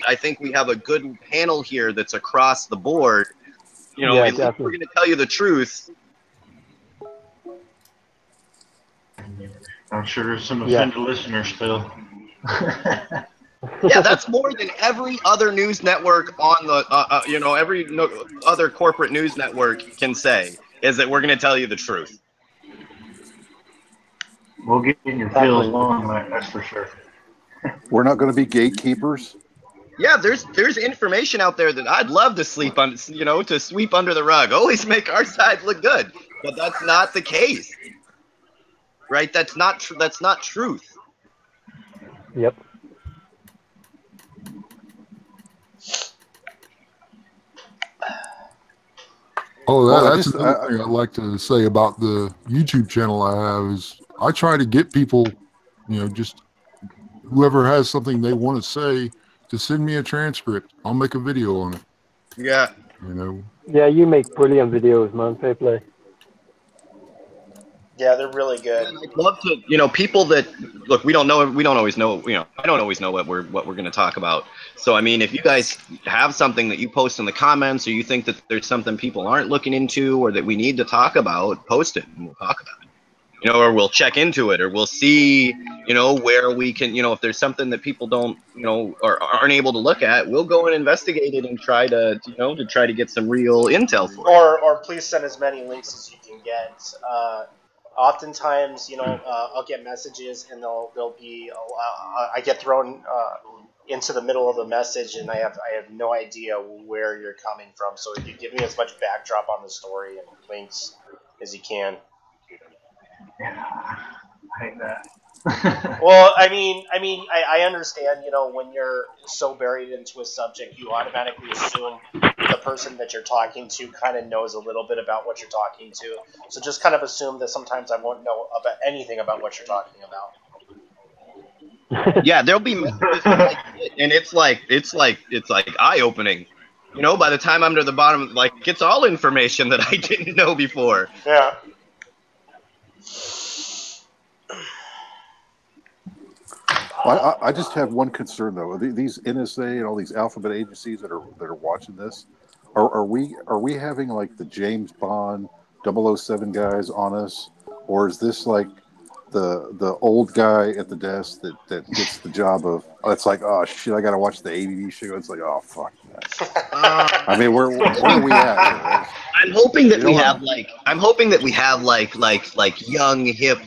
I think we have a good panel here that's across the board. If we're going to tell you the truth. I'm sure there's some offended listeners still. Yeah, that's more than every other news network on the, every other corporate news network can say, is that we're going to tell you the truth. We'll get in your feels along that's for sure. We're not going to be gatekeepers. Yeah, there's information out there that I'd love to sleep on, to sweep under the rug. Always make our side look good, but that's not the case. right? That's not truth. Yep. Oh, Well, that's another thing I'd like to say about the YouTube channel I have is I try to get people, just whoever has something they want to say to send me a transcript. I'll make a video on it. Yeah. Yeah, you make brilliant videos, man. Fair play. Yeah, they're really good. And I'd love to, people that look. We don't always know. I don't always know what we're going to talk about. So I mean, if you guys have something that you post in the comments, or you think that there's something people aren't looking into, or that we need to talk about, post it and we'll talk about it. Or we'll check into it, or we'll see, where we can, if there's something that people don't, or aren't able to look at, we'll go and investigate it and try to, try to get some real intel for it. Or please send as many links as you can get. Oftentimes, I'll get messages and they'll be, I get thrown into the middle of the message and I have no idea where you're coming from. So you give me as much backdrop on the story and links as you can. Yeah, I hate that. Well, I understand, when you're so buried into a subject, you automatically assume the person that you're talking to kind of knows a little bit about what you're talking to. So just kind of assume that sometimes I won't know about anything about what you're talking about. Yeah, there'll be messages like it, and it's like eye-opening. By the time I'm to the bottom, like, it's all information that I didn't know before. Yeah. I just have one concern though. These NSA and all these alphabet agencies that are watching this, are we having like the James Bond 007 guys on us, or is this like the old guy at the desk that gets the job of? It's like, oh shit, I gotta watch the ABB show. It's like, oh fuck that. I mean, where are we at? I'm hoping that we have like young hip,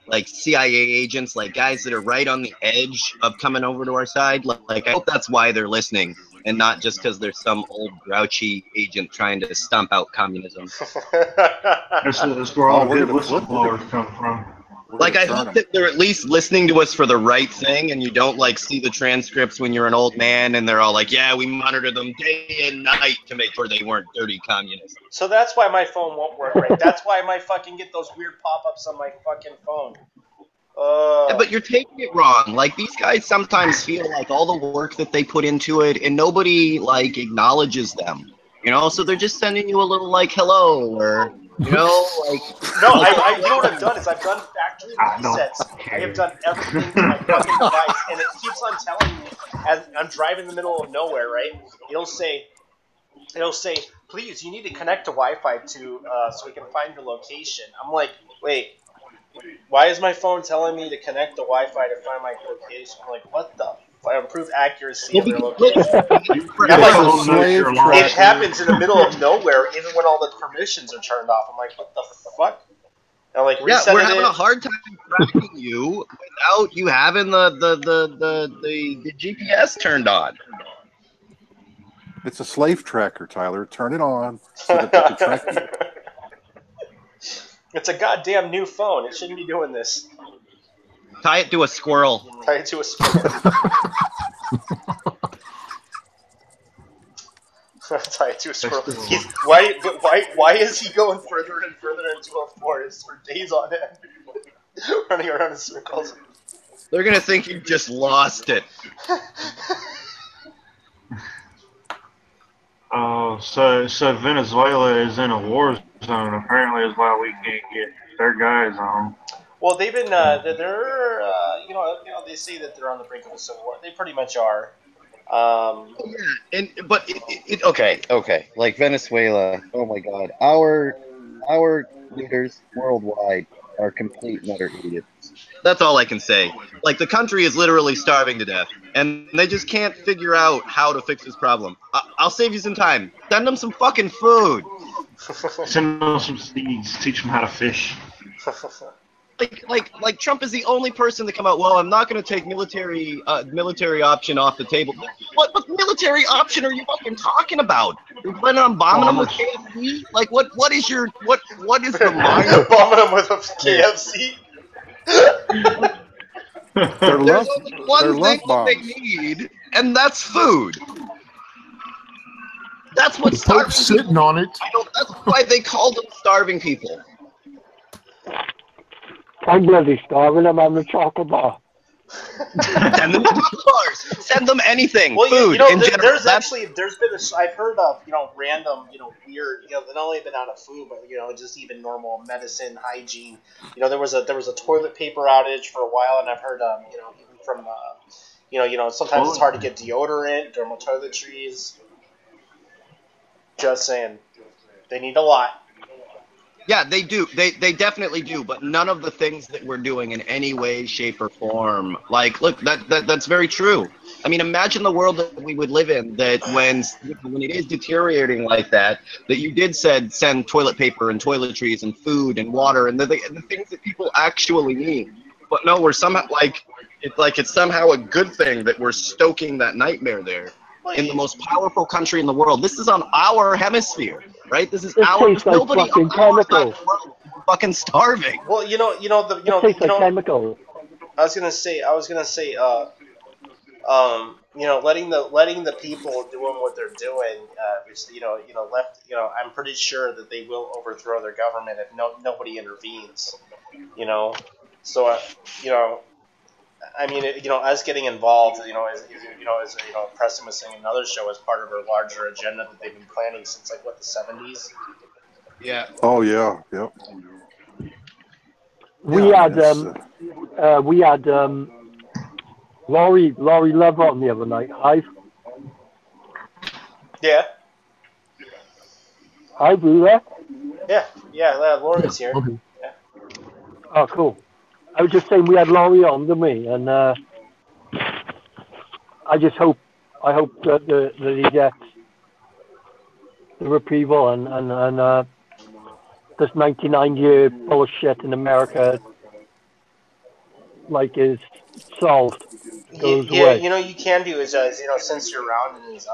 like CIA agents, like guys that are right on the edge of coming over to our side. Like, I hope that's why they're listening, and not just because there's some old grouchy agent trying to stomp out communism. That's where all good whistleblowers come from. Like, I hope that they're at least listening to us for the right thing, and you don't, like, see the transcripts when you're an old man and they're all like, yeah, we monitor them day and night to make sure they weren't dirty communists. So that's why my phone won't work right. That's why I fucking get those weird pop-ups on my fucking phone. Yeah, but you're taking it wrong. Like, these guys sometimes feel like all the work that they put into it, and nobody, like, acknowledges them. So they're just sending you a little, like, hello, or... like no, I you know what I've done is I've done factory resets. I have done everything to my fucking device, and it keeps on telling me as I'm driving in the middle of nowhere, right? It'll say, please, you need to connect to Wi-Fi so we can find your location. I'm like, wait, why is my phone telling me to connect to Wi-Fi to find my location? I'm like, what the? Improve accuracy of their location. It happens in the middle of nowhere, even when all the permissions are turned off. I'm like, what the fuck? I we're having a hard time tracking you without you having the GPS turned on. It's a slave tracker, Tyler. Turn it on so that they can track you. It's a goddamn new phone. It shouldn't be doing this. Tie it to a squirrel. Tie it to a squirrel. Tie it to a squirrel. Why is he going further and further into a forest for days on end, running around in circles? They're gonna think you just lost it. Oh, so Venezuela is in a war zone. Apparently, is why we can't get their guys on. Well, they've been they say that they're on the brink of a civil war. They pretty much are. Okay. Like Venezuela. Oh my God, our leaders worldwide are complete and utter idiots. That's all I can say. Like, the country is literally starving to death, and they just can't figure out how to fix this problem. I'll save you some time. Send them some fucking food. Send them some seeds. Teach them how to fish. Like Trump is the only person to come out. Well, I'm not going to take military option off the table. What military option are you fucking talking about? You're planning on bombing them with KFC? Like, what is the line? Bombing them with a KFC? They're There's love, only they're one love thing that they bombs. need, and that's food. That's what The starving Pope's people. sitting on it. That's why they call them starving people. I'm bloody starving. I'm having a chocolate bar. Send them chocolate bars. Send them anything. Well, Food in general. there's That's been I've heard of random weird not only been out of food but just even normal medicine hygiene. There was a toilet paper outage for a while, and I've heard even from sometimes it's hard to get deodorant, dermal toiletries. Just saying, they need a lot. yeah, they do. They definitely do. But none of the things that we're doing in any way, shape, or form. Like, look, that's very true. I mean, imagine the world that we would live in. That when it is deteriorating like that, that you did send toilet paper and toiletries and food and water and the things that people actually need. But no, we're somehow it's somehow a good thing that we're stoking that nightmare there in the most powerful country in the world. This is on our hemisphere, right? This is our. Tastes like Nobody fucking on our side chemicals. of the world is fucking starving. Well, It tastes like chemicals. I was gonna say, letting the people doing what they're doing, I'm pretty sure that they will overthrow their government if nobody intervenes. So I mean, us getting involved, as Preston was saying in another show, as part of a larger agenda that they've been planning since the 70s. Yeah. Oh yeah, yep. We had Laurie Love on the other night. Yeah. Hi, Bula. Yeah, Laurie's here. Okay. Yeah. Oh, cool. I was just saying we had Laurie on, didn't we? And I hope that he gets the retrieval and this 99-year bullshit in America is solved. Goes away. You can do is since you're around and is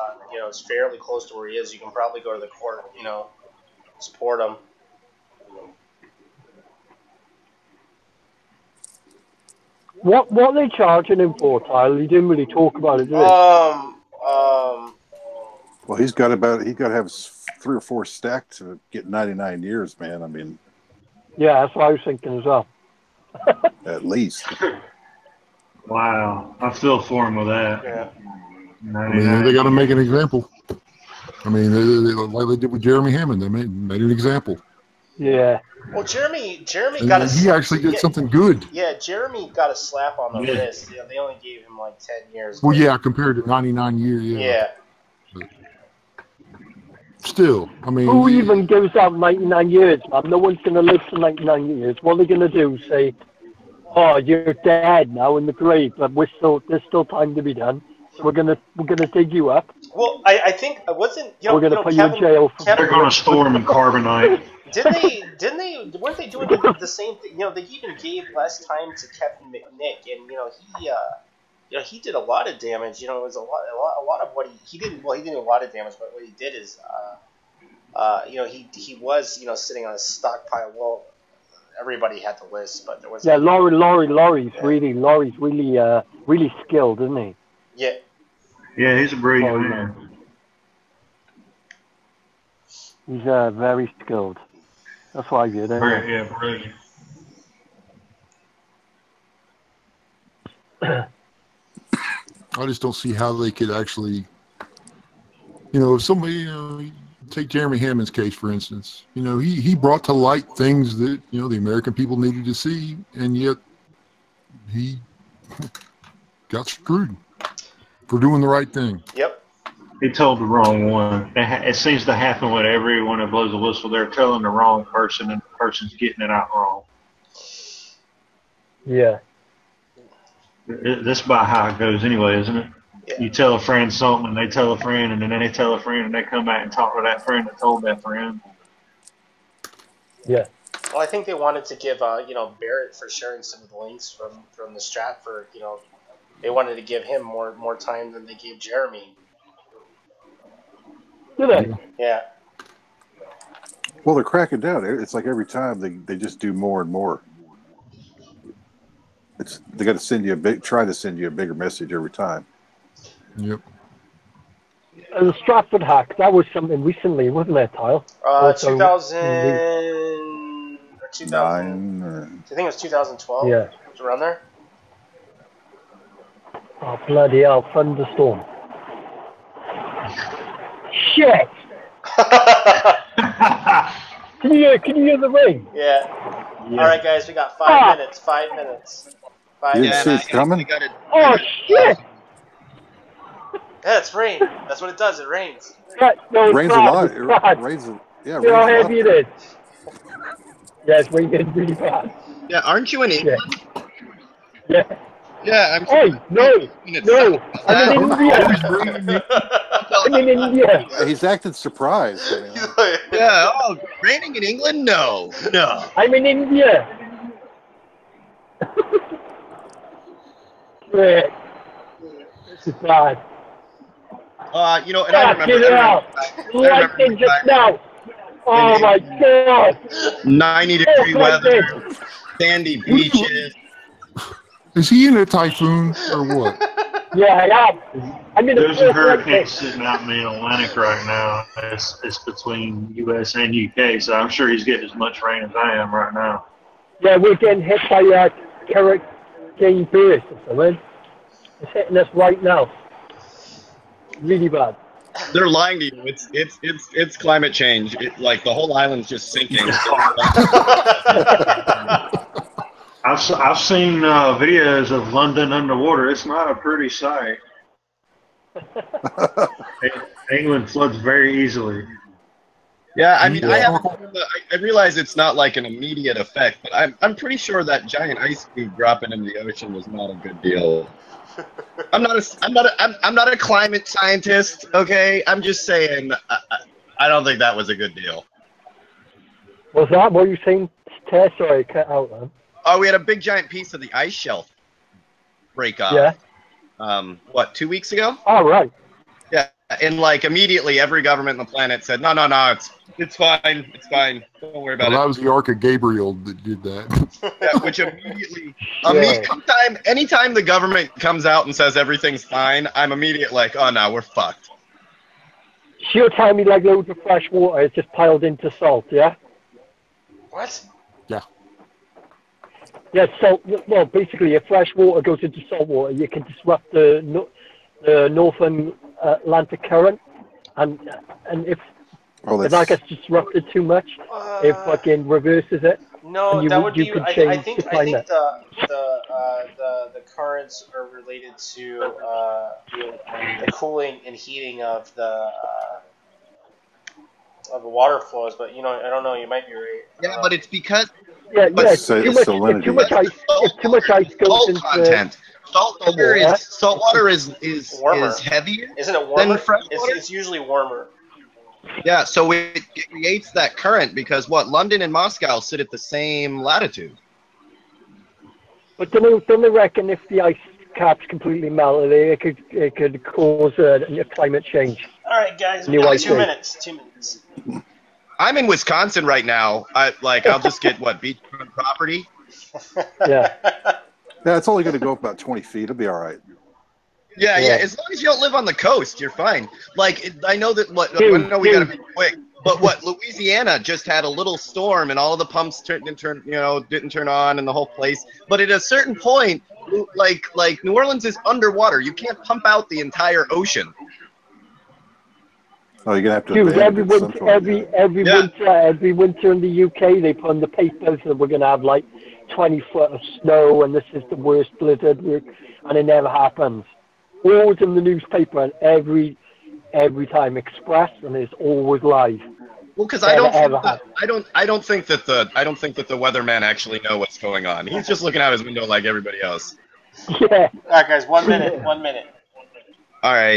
fairly close to where he is, you can probably go to the court, support him. What are they charging him for, Tyler? He didn't really talk about it, did he? Well, he's got to have 3 or 4 stacked to get 99 years, man. I mean, yeah, that's what I was thinking as well. at least. Wow, I feel for him with that. Yeah. I mean, they got to make an example. I mean, like they did with Jeremy Hammond, they made an example. Yeah. Well, Jeremy he actually did something good. Yeah, Jeremy got a slap on the wrist. They only gave him 10 years. Well, yeah, compared to 99 years. Yeah. But still, I mean, who even gives out 99 years, man? No one's going to live for 99 years. What are they going to do? Say, oh, you're dead now in the grave, but there's still time to be done. So we're gonna dig you up. Well, I think it wasn't. We're gonna put you in jail. They're going to store him in carbonite. Weren't they doing the same thing? They even gave less time to Kevin McNick, and he did a lot of damage. It was a lot of what he didn't. Well, he didn't do a lot of damage, but what he did is, he was sitting on a stockpile. Well, everybody had the list, but there was. Yeah, Laurie's really skilled, isn't he? Yeah. Yeah, he's a brilliant man. He's very skilled. That's why I did it. Yeah, brilliant. I just don't see how they could actually, if somebody, take Jeremy Hammond's case, for instance. He brought to light things that, the American people needed to see, and yet he got screwed for doing the right thing. Yep. He told the wrong one. It seems to happen with everyone that blows a whistle. They're telling the wrong person, and the person's getting it out wrong. Yeah. That's about how it goes anyway, isn't it? Yeah. You tell a friend something, and they tell a friend, and then they tell a friend, and they come back and talk to that friend that told that friend. Yeah. Well, I think they wanted to give, Barrett for sharing some of the links from the Stratford. They wanted to give him more time than they gave Jeremy. Did they? Yeah. Well, they're cracking down. It's like every time they just do more and more. They got to send you try to send you a bigger message every time. Yep. And the Stratford hack, that was something recently, wasn't it, Kyle? 2000 or 2000. I think it was 2012. Yeah. It was around there. Oh, bloody hell, thunderstorm. Shit! Can you hear the rain? Yeah. All right, guys, we got 5 minutes. 5 minutes. You didn't see it coming? Oh, shit! Yeah, it's rain. That's what it does. It rains. No, It rains a lot. It rains. Yeah, it rains how a heavy lot. it is. Yeah, it's raining really bad. Yeah, aren't you in England? Yeah. Yeah, I'm. Hey, no. I'm in India. I'm in India. He's acting surprised. I mean, Yeah. Oh, raining in England? No. I'm in India. This is bad. You know, and I remember. Lightning just now. Oh my God. 90-degree weather, sandy beaches. Is he in a typhoon or what? Yeah, I am. I mean, there's a hurricane sitting out in the Atlantic right now. It's between U.S. and U.K., so I'm sure he's getting as much rain as I am right now. Yeah, we're getting hit by hurricane burst or something. It's hitting us right now. Really bad. They're lying to you. It's climate change. Like the whole island's just sinking. I've seen videos of London underwater. It's not a pretty sight. England floods very easily. Yeah, I mean, I realize it's not like an immediate effect, but I'm pretty sure that giant ice cube dropping in the ocean was not a good deal. I'm not a climate scientist, okay? I'm just saying I don't think that was a good deal. Was that what you saying, Tess? Sorry, cut out, man. Oh, we had a big giant piece of the ice shelf break off. Yeah. 2 weeks ago? Oh, right. Yeah, and like immediately every government on the planet said, no, it's fine, don't worry about it. That was the Ark of Gabriel that did that. Yeah, which immediately, anytime the government comes out and says everything's fine, I'm immediately like, oh no, we're fucked. So you're telling me like loads of fresh water is just piled into salt, yeah? What? Yeah. Yeah, salt. Well, basically, if fresh water goes into salt water, you can disrupt the northern Atlantic current, and if that gets disrupted too much, it fucking reverses it. No, that would be. I think the currents are related to the cooling and heating of the water flows. But I don't know. You might be right. Yeah, but it's because. Yeah. If too much ice goes into content. Salt water is heavier. Isn't it warmer? Than fresh water? It's usually warmer. Yeah, so it creates that current because London and Moscow sit at the same latitude. But don't they reckon if the ice caps completely melted, it could cause a climate change? All right, guys, we got 2 minutes. 2 minutes. I'm in Wisconsin right now. I'll just get beachfront property. Yeah. Yeah, it's only going to go up about 20 feet. It'll be all right. Yeah. As long as you don't live on the coast, you're fine. I know that I know we got to be quick, but Louisiana just had a little storm and all of the pumps didn't turn on and the whole place. But at a certain point, like New Orleans is underwater. You can't pump out the entire ocean. Oh, you're gonna have to. Dude, every winter in the UK, they put in the papers that we're gonna have 20 foot of snow, and this is the worst blizzard, and it never happens. Always in the newspaper, and every time expressed, and it's always live. Well, because I don't think that the weatherman actually know what's going on. He's just looking out his window like everybody else. Yeah. All right, guys, 1 minute. 1 minute. All right.